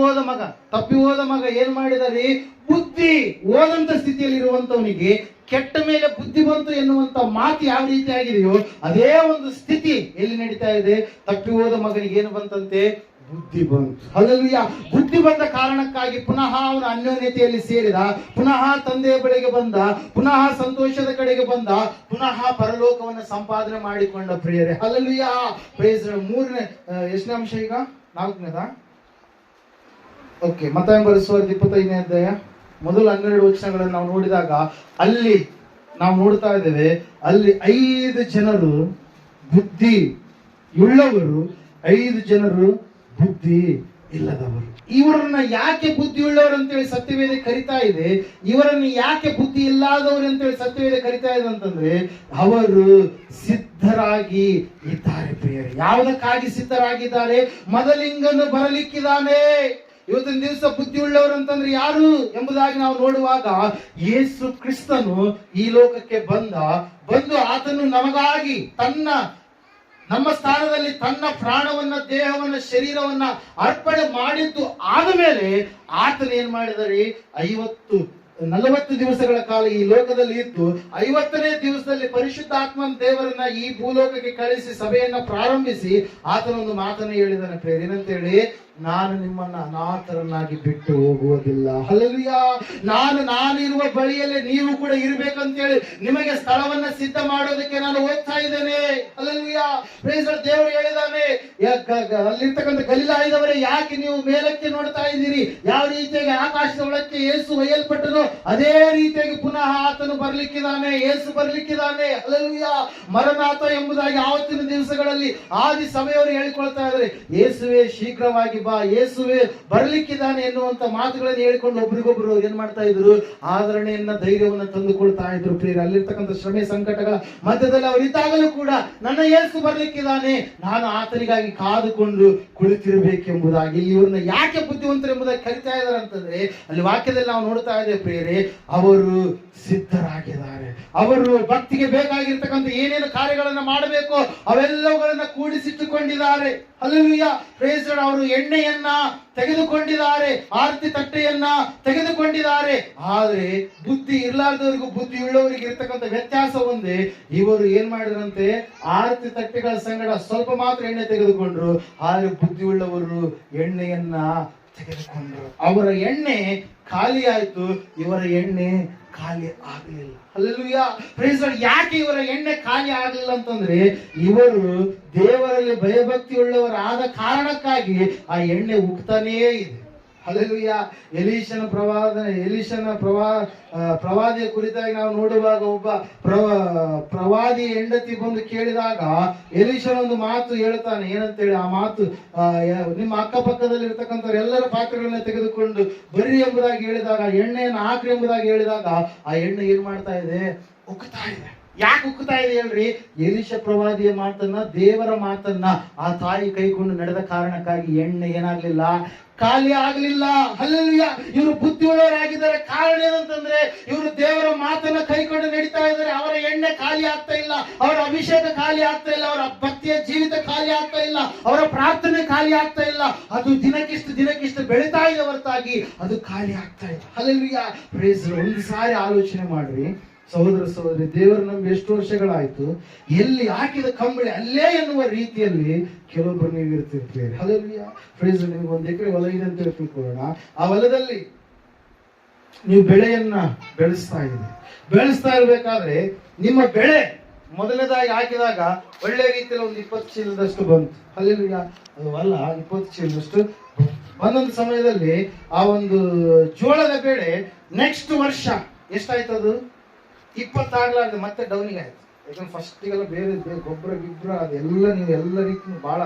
ಹೋದ ಮಗ ಏನ್ ಮಾಡಿದಾರೆ, ಬುದ್ಧಿ ಓದಂತ ಸ್ಥಿತಿಯಲ್ಲಿ ಇರುವಂತವನಿಗೆ ಕೆಟ್ಟ ಮೇಲೆ ಬುದ್ಧಿ ಬಂತು ಎನ್ನುವಂತ ಮಾತು ಯಾವ ರೀತಿ ಆಗಿದೆಯೋ ಅದೇ ಒಂದು ಸ್ಥಿತಿ ಎಲ್ಲಿ ನಡೀತಾ ಇದೆ. ತಪ್ಪಿ ಹೋದ ಮಗನಿಗೆ ಏನು ಬಂತಂತೆ, ಬುದ್ಧಿ ಬಂತು. ಹಲ್ಲೆಲೂಯಾ. ಬುದ್ಧಿ ಬಂದ ಕಾರಣಕ್ಕಾಗಿ ಪುನಃ ಅವನ ಅನ್ಯೋನ್ಯತೆಯಲ್ಲಿ ಸೇರಿದ, ಪುನಃ ತಂದೆಯ ಬಳಿಗೆ ಬಂದ, ಪುನಃ ಸಂತೋಷದ ಕಡೆಗೆ ಬಂದ, ಪುನಃ ಪರಲೋಕವನ್ನು ಸಂಪಾದನೆ ಮಾಡಿಕೊಂಡ ಪ್ರಿಯರೇ. ಹಲ್ಲೆಲೂಯಾ. ಪ್ರೈಸ್. ಮೂರನೇ ಎಷ್ಟನೇ ಅಂಶ ಈಗ? 4ನೇದಾ? ಓಕೆ. ಮತ್ತಾಯ ಬರೆಸುವ 25ನೇ ಅಧ್ಯಾಯ ಮೊದಲು 12 ವಚನಗಳನ್ನು ನಾವು ನೋಡಿದಾಗ ಅಲ್ಲಿ ನಾವು ನೋಡ್ತಾ ಇದ್ದೇವೆ, ಅಲ್ಲಿ 5 ಜನರು ಬುದ್ಧಿ ಉಳ್ಳವರು, 5 ಜನರು ಬುದ್ಧಿ ಇಲ್ಲದವರು. ಇವರನ್ನ ಯಾಕೆ ಬುದ್ಧಿ ಉಳ್ಳವರು ಅಂತೇಳಿ ಸತ್ಯವೇದ ಕರಿತಾ ಇದೆ, ಇವರನ್ನು ಯಾಕೆ ಬುದ್ಧಿ ಇಲ್ಲದವರು ಅಂತೇಳಿ ಸತ್ಯವೇದ ಕರಿತಾ ಇದೆ ಅಂತಂದ್ರೆ, ಅವರು ಸಿದ್ಧರಾಗಿ ಇದ್ದಾರೆ ಪ್ರಿಯರೇ. ಯಾವುದಕ್ಕಾಗಿ ಸಿದ್ಧರಾಗಿದ್ದಾರೆ? ಮೊದಲಿಂಗನು ಬರಲಿಕ್ಕಿದ್ದಾನೆ. ಇವತ್ತಿನ ದಿವಸ ಬುದ್ಧಿ ಉಳ್ಳವರು ಅಂತಂದ್ರೆ ಯಾರು ಎಂಬುದಾಗಿ ನಾವು ನೋಡುವಾಗ, ಯೇಸು ಕ್ರಿಸ್ತನು ಈ ಲೋಕಕ್ಕೆ ಬಂದು ಆತನು ನಮಗಾಗಿ ನಮ್ಮ ಸ್ಥಾನದಲ್ಲಿ ತನ್ನ ಪ್ರಾಣವನ್ನ, ದೇಹವನ್ನ, ಶರೀರವನ್ನ ಅರ್ಪಣೆ ಮಾಡಿದ್ದು ಆದ ಮೇಲೆ ಆತನ ಏನ್ ಮಾಡಿದರೆ 40 ದಿವಸಗಳ ಕಾಲ ಈ ಲೋಕದಲ್ಲಿ ಇದ್ದು 50ನೇ ದಿವಸದಲ್ಲಿ ಪರಿಶುದ್ಧಾತ್ಮನ ದೇವರನ್ನ ಈ ಭೂಲೋಕಕ್ಕೆ ಕಳಿಸಿ ಸಭೆಯನ್ನ ಪ್ರಾರಂಭಿಸಿ ಆತನೊಂದು ಮಾತನ್ನು ಹೇಳಿದಾನೆ ಪ್ರೇರ. ಏನಂತೇಳಿ, ನಾನು ನಿಮ್ಮನ್ನ ಅನಾಥರನ್ನಾಗಿ ಬಿಟ್ಟು ಹೋಗುವುದಿಲ್ಲ. ಹಲ್ಲೆಲೂಯಾ. ನಾನಿರುವ ಬಳಿಯಲ್ಲೇ ನೀವು ಕೂಡ ಇರ್ಬೇಕಂತೇಳಿ ನಿಮಗೆ ಸ್ಥಳವನ್ನ ಸಿದ್ಧ ಮಾಡೋದಕ್ಕೆ ನಾನು ಹೋಗ್ತಾ ಇದ್ದೇನೆ. ಹಲ್ಲೆಲೂಯಾ. ಪ್ರೈಸ್. ದೇವರು ಹೇಳಿದಾನೆ, ಅಲ್ಲಿರ್ತಕ್ಕಂಥ ಗಲಿಲಾಯದವರೇ, ಯಾಕೆ ನೀವು ಮೇಲಕ್ಕೆ ನೋಡ್ತಾ ಇದ್ದೀರಿ? ಯಾವ ರೀತಿಯಾಗಿ ಆಕಾಶದ ಒಳಕ್ಕೆ ಯೇಸು ಒಯ್ಯಲ್ಪಟ್ಟನು ಅದೇ ರೀತಿಯಾಗಿ ಪುನಃ ಆತನು ಬರ್ಲಿಕ್ಕಿದ್ದಾನೆ, ಯೇಸು ಬರ್ಲಿಕ್ಕಿದ್ದಾನೆ. ಹಲ್ಲೆಲೂಯಾ. ಮರಣಾತ ಎಂಬುದಾಗಿ ಆವತ್ತಿನ ದಿವಸಗಳಲ್ಲಿ ಆದಿ ಸಭೆಯವರು ಹೇಳಿಕೊಳ್ತಾ ಇದ್ದಾರೆ, ಯೇಸುವೆ ಶೀಘ್ರವಾಗಿ ಬಾ, ಯೇಸುವೆ ಬರ್ಲಿಕ್ಕಿದ್ದಾನೆ ಎನ್ನುವಂತ ಮಾತುಗಳನ್ನು ಹೇಳಿಕೊಂಡು ಒಬ್ರಿಗೊಬ್ರು ಏನ್ ಮಾಡ್ತಾ ಇದ್ರು, ಆದರಣೆಯನ್ನ, ಧೈರ್ಯವನ್ನ ತಂದುಕೊಳ್ತಾ ಇದ್ರು ಪ್ರಿಯರೇ. ಅಲ್ಲಿರ್ತಕ್ಕಂಥ ಶ್ರಮೆ ಸಂಕಟಗಳ ಮಧ್ಯದಲ್ಲಿ ಅವರಿದ್ದಾಗಲೂ ಕೂಡ ನನ್ನ ಯೇಸು ಬರ್ಲಿಕ್ಕಿದ್ದಾನೆ, ನಾನು ಆತನಿಗಾಗಿ ಕಾದುಕೊಂಡು ಕುಳಿತಿರಬೇಕೆಂಬುದಾಗಿ. ಇಲ್ಲಿ ಇವ್ರನ್ನ ಯಾಕೆ ಬುದ್ಧಿವಂತರು ಎಂಬುದಾಗಿ ಕರಿತಾ ಇದ್ದಾರೆ ಅಂತಂದ್ರೆ, ಅಲ್ಲಿ ವಾಕ್ಯದಲ್ಲಿ ನಾವು ನೋಡ್ತಾ ಇದ್ದೇವೆ ಪ್ರಿಯರೇ, ಅವರು ಸಿದ್ಧರಾಗಿದ್ದಾರೆ. ಅವರು ಭಕ್ತಿಗೆ ಬೇಕಾಗಿರ್ತಕ್ಕಂಥ ಏನೇನು ಕಾರ್ಯಗಳನ್ನ ಮಾಡಬೇಕು ಅವೆಲ್ಲವುಗಳನ್ನ ಕೂಡಿಸಿಟ್ಟುಕೊಂಡಿದ್ದಾರೆ. ಹಲ್ಲೆಲೂಯಾ. ಪ್ರೈಸ್. ಅವರು ಎಣ್ಣೆಯನ್ನ ತೆಗೆದುಕೊಂಡಿದ್ದಾರೆ, ಆರತಿ ತಟ್ಟೆಯನ್ನ ತೆಗೆದುಕೊಂಡಿದ್ದಾರೆ. ಆದ್ರೆ ಬುದ್ಧಿ ಇರ್ಲಾರ್ದವರಿಗೂ ಬುದ್ಧಿ ಉಳ್ಳವರಿಗೆ ಇರ್ತಕ್ಕಂಥ ವ್ಯತ್ಯಾಸ ಒಂದೇ. ಇವರು ಏನ್ ಮಾಡಿದ್ರಂತೆ, ಆರತಿ ತಟ್ಟೆಗಳ ಸಂಗಡ ಸ್ವಲ್ಪ ಮಾತ್ರ ಎಣ್ಣೆ ತೆಗೆದುಕೊಂಡ್ರು. ಆದ್ರೆ ಬುದ್ಧಿ ಉಳ್ಳವರು ಎಣ್ಣೆಯನ್ನ ತೆಗೆದುಕೊಂಡರು. ಅವರ ಎಣ್ಣೆ ಖಾಲಿ ಆಯ್ತು, ಇವರ ಎಣ್ಣೆ ಖಾಲಿ ಆಗಲಿಲ್ಲ. Hallelujah, praise Lord. ಯಾಕೆ ಇವರ ಎಣ್ಣೆ ಖಾಲಿ ಆಗಲಿಲ್ಲ ಅಂತಂದ್ರೆ, ಇವರು ದೇವರಲ್ಲಿ ಭಯಭಕ್ತಿ ಉಳ್ಳವರಾದ ಕಾರಣಕ್ಕಾಗಿ ಆ ಎಣ್ಣೆ ಉಕ್ತಾನೇ ಇದೆ. ಹಲ್ಲೆಲೂಯಾ. ಎಲೀಷನ ಪ್ರವಾದಿಯ ಕುರಿತಾಗಿ ನಾವು ನೋಡುವಾಗ ಒಬ್ಬ ಪ್ರವಾದಿ ಹೆಂಡತಿ ಬಂದು ಕೇಳಿದಾಗ ಎಲೀಷನ ಒಂದು ಮಾತು ಹೇಳ್ತಾನೆ. ಏನಂತೇಳಿ ಆ ಮಾತು, ನಿಮ್ಮ ಅಕ್ಕಪಕ್ಕದಲ್ಲಿ ಇರ್ತಕ್ಕಂಥವ್ರು ಎಲ್ಲರ ಪಾತ್ರೆಗಳನ್ನ ತೆಗೆದುಕೊಂಡು ಬರ್ರಿ ಎಂಬುದಾಗಿ ಹೇಳಿದಾಗ, ಎಣ್ಣೆಯನ್ನು ಹಾಕ್ರಿ ಎಂಬುದಾಗಿ ಹೇಳಿದಾಗ ಆ ಎಣ್ಣೆ ಏನ್ ಮಾಡ್ತಾ ಇದೆ? ಉಕ್ತಾ ಇದೆ. ಯಾಕೆ ಉಕ್ತಾ ಇದೆ ಹೇಳ್ರಿ? ಎಲೀಷ ಪ್ರವಾದಿಯ ಮಾತನ್ನ, ದೇವರ ಮಾತನ್ನ ಆ ತಾಯಿ ಕೈಕೊಂಡು ನಡೆದ ಕಾರಣಕ್ಕಾಗಿ ಎಣ್ಣೆ ಏನಾಗ್ಲಿಲ್ಲ? ಖಾಲಿ ಆಗ್ಲಿಲ್ಲ. ಹಲ್ಲೆಲೂಯಾ. ಇವರು ಬುದ್ಧಿಯುಳ್ಳವರಾಗಿದ್ದಾರೆ. ಕಾರಣ ಏನಂತಂದ್ರೆ, ಇವರು ದೇವರ ಮಾತನ್ನ ಕೈಕೊಂಡು ನಡೀತಾ ಇದ್ದಾರೆ. ಅವರ ಎಣ್ಣೆ ಖಾಲಿ ಆಗ್ತಾ ಇಲ್ಲ, ಅವರ ಅಭಿಷೇಕ ಖಾಲಿ ಆಗ್ತಾ ಇಲ್ಲ, ಅವರ ಭಕ್ತಿಯ ಜೀವಿತ ಖಾಲಿ ಆಗ್ತಾ ಇಲ್ಲ, ಅವರ ಪ್ರಾರ್ಥನೆ ಖಾಲಿ ಆಗ್ತಾ ಇಲ್ಲ. ಅದು ದಿನಕ್ಕಿಷ್ಟು ಬೆಳೀತಾ ಇದೆ ಹೊರತಾಗಿ ಅದು ಖಾಲಿ ಆಗ್ತಾ ಇಲ್ಲ. ಹಲ್ಲೆಲೂಯಾ. Praise Lord. ಒಂದು ಸಾರಿ ಆಲೋಚನೆ ಮಾಡ್ರಿ ಸಹೋದರ ಸಹೋದರಿ, ದೇವರು ನಮ್ಗೆ ಎಷ್ಟು ವರ್ಷಗಳಾಯ್ತು, ಎಲ್ಲಿ ಹಾಕಿದ ಕಂಬಳಿ ಅಲ್ಲೇ ಎನ್ನುವ ರೀತಿಯಲ್ಲಿ ಕೆಲವೊಬ್ಬರು ನೀವು ಇರ್ತಿರ್ತೀರಿ. ಹಲ್ಲೆಲೂಯಾ. Praise lord. ನಿಮ್ಗೆ 1 ಎಕರೆ ಹೊಲ ಇದೆ ಅಂತ ತಿಳ್ಕೊಳ್ಳೋಣ. ಆ ಹೊಲದಲ್ಲಿ ನೀವು ಬೆಳೆಯನ್ನ ಬೆಳೆಸ್ತಾ ಇರ್ಬೇಕಾದ್ರೆ ನಿಮ್ಮ ಬೆಳೆ ಮೊದಲನೇದಾಗಿ ಹಾಕಿದಾಗ ಒಳ್ಳೆ ರೀತಿಯಲ್ಲಿ ಒಂದು 20 ಚೀಲದಷ್ಟು ಬಂತು. ಹಲ್ಲೆಲೂಯಾ. ಅದು ಹೊಲ 20 ಚೀಲದಷ್ಟು ಒಂದೊಂದು ಸಮಯದಲ್ಲಿ ಆ ಒಂದು ಜೋಳದ ಬೆಳೆ ನೆಕ್ಸ್ಟ್ ವರ್ಷ ಎಷ್ಟಾಯ್ತದು? 20 ಆಗ್ಲಾರ್ದು ಮತ್ತೆ ಡೌನಿಗೆ ಆಯ್ತು. ಯಾಕಂದ್ರೆ ಫಸ್ಟಿಗೆಲ್ಲ ಬೇರೆ ಗೊಬ್ಬರ ಅದೆಲ್ಲ ನೀವು ಎಲ್ಲ ರೀತಿ ಬಹಳ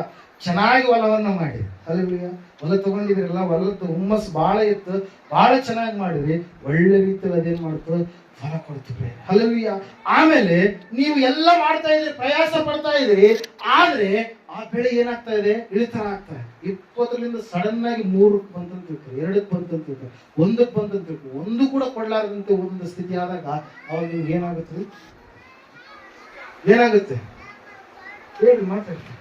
ಚೆನ್ನಾಗಿ ಹೊಲವನ್ನ ಮಾಡಿ. ಹಲ್ಲೆಲೂಯಾ. ಹೊಲ ತಗೊಂಡಿದ್ರಲ್ಲ, ಹೊಲದ ಹುಮ್ಮಸ್ ಬಹಳ ಇತ್ತು, ಬಹಳ ಚೆನ್ನಾಗಿ ಮಾಡಿದ್ರಿ, ಒಳ್ಳೆ ರೀತಿಯಲ್ಲಿ ಅದೇನ್ ಮಾಡ್ತು? ಫಲ ಕೊಡ್ತೀವಿ. ಹಲ್ಲೆಲೂಯಾ. ಆಮೇಲೆ ನೀವು ಎಲ್ಲ ಮಾಡ್ತಾ ಇದ್ರಿ, ಪ್ರಯಾಸ ಪಡ್ತಾ ಇದ್ರಿ, ಆದ್ರೆ ಆ ಬೆಳೆ ಏನಾಗ್ತಾ ಇದೆ? ಇಳಿತಾರ ಆಗ್ತಾ ಇದೆ. 20ರಿಂದ ಸಡನ್ ಆಗಿ 3ಕ್ಕೆ ಬಂತಂತ ತಿಳ್ಕೊ, 2ಕ್ಕೆ ಬಂತಂತ ತಿಳ್ಕೊ, 1ಕ್ಕೆ ಬಂತಂತ ತಿಳ್ಕೊ, ಒಂದು ಕೂಡ ಕೊಡ್ಲಾರ್ದಂತೆ ಒಂದು ಸ್ಥಿತಿ ಆದಾಗ ಅವಾಗ ನಿಮ್ಗೆ ಏನಾಗುತ್ತೆ? ಹೇಳಿ, ಮಾತಾಡ್ತೀವಿ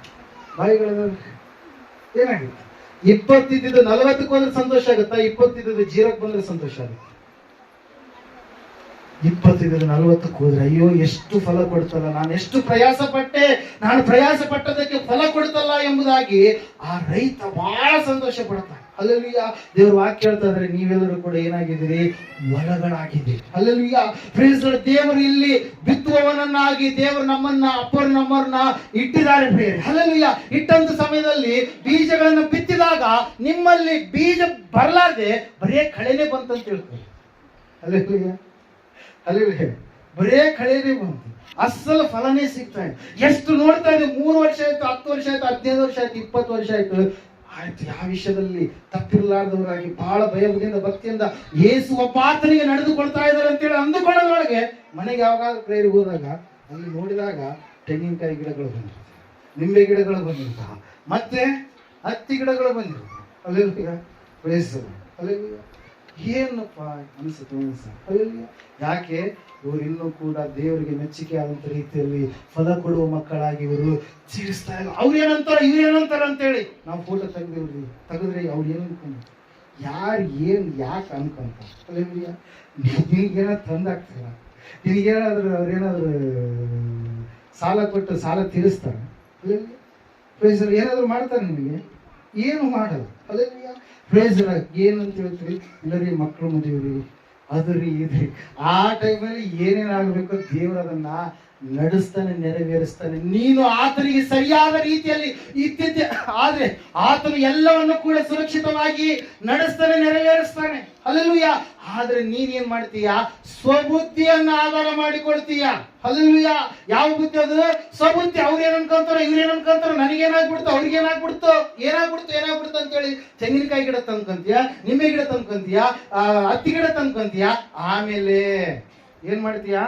ಬಾಯಿಗಳ ಏನಾಗುತ್ತೆ? 20 ಇದ್ದಿದ್ದು 40ಕ್ಕೆ ಬಂದ್ರೆ ಸಂತೋಷ ಆಗುತ್ತಾ? 20 ಇದ್ದಿದ್ದು 0ಕ್ಕೆ ಬಂದ್ರೆ ಸಂತೋಷ ಆಗುತ್ತೆ. 20 ಇದ್ದಿದ್ದು 40ಕ್ಕೆ ಹೋದ್ರೆ ಅಯ್ಯೋ ಎಷ್ಟು ಫಲ ಕೊಡ್ತಲ್ಲ, ನಾನು ಎಷ್ಟು ಪ್ರಯಾಸ ಪಟ್ಟೆ, ನಾನು ಪ್ರಯಾಸ ಪಟ್ಟದಕ್ಕೆ ಫಲ ಕೊಡ್ತಲ್ಲ ಎಂಬುದಾಗಿ ಆ ರೈತ ಬಹಳ ಸಂತೋಷ ಪಡ್ತಾನೆ. ಹಲ್ಲೆಲೂಯಾ. ದೇವರು ವಾಕ್ಯ ಹೇಳ್ತಾ ಇದ್ರೆ, ನೀವೆಲ್ಲರೂ ಕೂಡ ಏನಾಗಿದ್ದೀರಿ? ಹೊಲಗಳಾಗಿದ್ದೀರಿ. ಹಲ್ಲೆಲೂಯಾ. Praise Lord. ದೇವರು ಇಲ್ಲಿ ಬಿತ್ತುವವನನ್ನಾಗಿ ದೇವರು ನಮ್ಮನ್ನ ಇಟ್ಟಿದ್ದಾರೆ ಪ್ರಿಯರೇ. ಹಲ್ಲೆಲೂಯಾ. ಇಟ್ಟಂತ ಸಮಯದಲ್ಲಿ ಬೀಜಗಳನ್ನು ಬಿತ್ತಿದಾಗ ನಿಮ್ಮಲ್ಲಿ ಬೀಜ ಬರಲಾರ್ದೆ ಬರೇ ಕಳೆನೆ ಬಂತಂತ ಹೇಳ್ತಾರೆ. ಹಲ್ಲೆಲೂಯಾ. ಹಲ್ಲೆಲೂಯಾ. ಬರೇ ಕಳೆನೇ ಬಂತು, ಅಸಲು ಫಲನೇ ಸಿಗ್ತಾ ಇದೆ. ಎಷ್ಟು ನೋಡ್ತಾ ಇದೆ? 3 ವರ್ಷ ಆಯ್ತು, 10 ವರ್ಷ ಆಯ್ತು, 15 ವರ್ಷ ಆಯ್ತು, 20 ವರ್ಷ ಆಯ್ತು. ಯಾವ ವಿಷಯದಲ್ಲಿ ತಪ್ಪಿರಲಾರ್ದವರಾಗಿ ಬಹಳ ಭಯದಿಂದ ಭಕ್ತಿಯಿಂದ ಯೇಸು ಒಬ್ಬ ಆತನಿಗೆ ನಡೆದುಕೊಳ್ತಾ ಇದ್ದಾರೆ ಅಂತೇಳಿ ಅಂದುಕೊಳ್ಳೋದ್ರೊಳಗೆ ಮನೆಗೆ ಯಾವಾಗಾದ್ರೂ ಪ್ರೇರಿಗೆ ಹೋದಾಗ ಅಲ್ಲಿ ನೋಡಿದಾಗ ತೆಂಗಿನಕಾಯಿ ಗಿಡಗಳು ಬಂದಿರ್ತವೆ, ನಿಂಬೆ ಗಿಡಗಳು ಬಂದಿರ್ತಾವ, ಮತ್ತೆ ಹತ್ತಿ ಗಿಡಗಳು ಬಂದಿರ್ತವೆ. ಹಲ್ಲೆಲೂಯಾ. Praise Lord. ಹಲ್ಲೆಲೂಯಾ. ಏನಪ್ಪ ಅನಿಸುತ್ತೆ? ಹಲ್ಲೆಲೂಯಾ. ಯಾಕೆ? ಇವರು ಇನ್ನೂ ಕೂಡ ದೇವರಿಗೆ ಮೆಚ್ಚುಗೆ ಆದಂತ ರೀತಿಯಲ್ಲಿ ಫಲ ಕೊಡುವ ಮಕ್ಕಳಾಗಿ ಇವರು ಜೀವಿಸ್ತಾ ಇಲ್ಲ. ಅವ್ರೇನಂತಾರ ಇವ್ರೇನಂತಾರ ಅಂತೇಳಿ ನಾವು ಫೋಟೋ ತೆಗೆದ್ರೆ ಅವ್ರು ಏನು ಅನ್ಕೊಂಡು, ಯಾರು ಯಾಕೆ ಅನ್ಕೊಂತ? ಹಲ್ಲೆಲೂಯಾ. ನಿನಗೇನಾದ್ರು ತಂದಾಗ್ತಾರ, ನಿನಗೇನಾದ್ರು ಅವ್ರೇನಾದ್ರು ಸಾಲ ಕೊಟ್ಟು ಸಾಲ ತೀರಿಸ್ತಾರ? ಹಲ್ಲೆಲೂಯಾ. Praise lord. ಏನಾದ್ರು ಮಾಡ್ತಾರೆ? ನಿಮಗೆ ಏನು ಮಾಡಲ್ಲ. ಹಲ್ಲೆಲೂಯಾ. Praise Lord. ಏನಂತ ಹೇಳ್ತೀವಿ? ಇಲ್ಲರಿ ಮಕ್ಕಳು ಮದುವೆ ಅದ್ರಿ ಇದ್ರಿ, ಆ ಟೈಮಲ್ಲಿ ಏನೇನಾಗಬೇಕು ದೇವರು ಅದನ್ನ ನಡೆಸ್ತಾನೆ, ನೆರವೇರಿಸ್ತಾನೆ. ನೀನು ಆತನಿಗೆ ಸರಿಯಾದ ರೀತಿಯಲ್ಲಿ ಇದ್ದಿದ್ದೆ ಆದ್ರೆ ಆತನು ಎಲ್ಲವನ್ನು ಕೂಡ ಸುರಕ್ಷಿತವಾಗಿ ನಡೆಸ್ತಾನೆ, ನೆರವೇರಿಸ್ತಾನೆ. ಹಲ್ಲೆಲೂಯಾ. ಆದ್ರೆ ನೀನೇನ್ ಮಾಡ್ತೀಯ? ಸ್ವಬುದ್ಧಿಯನ್ನ ಆಧಾರ ಮಾಡಿಕೊಳ್ತೀಯ. ಹಲ್ಲೆಲೂಯಾ. ಯಾವ ಬುದ್ಧಿ ಅದು? ಸ್ವಬುದ್ಧಿ. ಅವ್ರೇನ್ ಅನ್ಕೊಂತಾರೋ, ಇವ್ರೇನ್ ಅನ್ಕೊಂತಾರೋ, ನನಗೇನಾಗ್ಬಿಡ್ತು, ಅವ್ರಿಗೇನಾಗ್ಬಿಡ್ತು, ಏನಾಗ್ಬಿಡ್ತು ಅಂತೇಳಿ ತೆಂಗಿನಕಾಯಿ ಗಿಡ ತಂದ್ಕೊಂತೀಯ, ನಿಂಬೆ ಗಿಡ ತಂದ್ಕೊಂತೀಯ, ಹತ್ತಿ ಗಿಡ ತಂದ್ಕೊಂತೀಯ. ಆಮೇಲೆ ಏನ್ ಮಾಡ್ತೀಯ?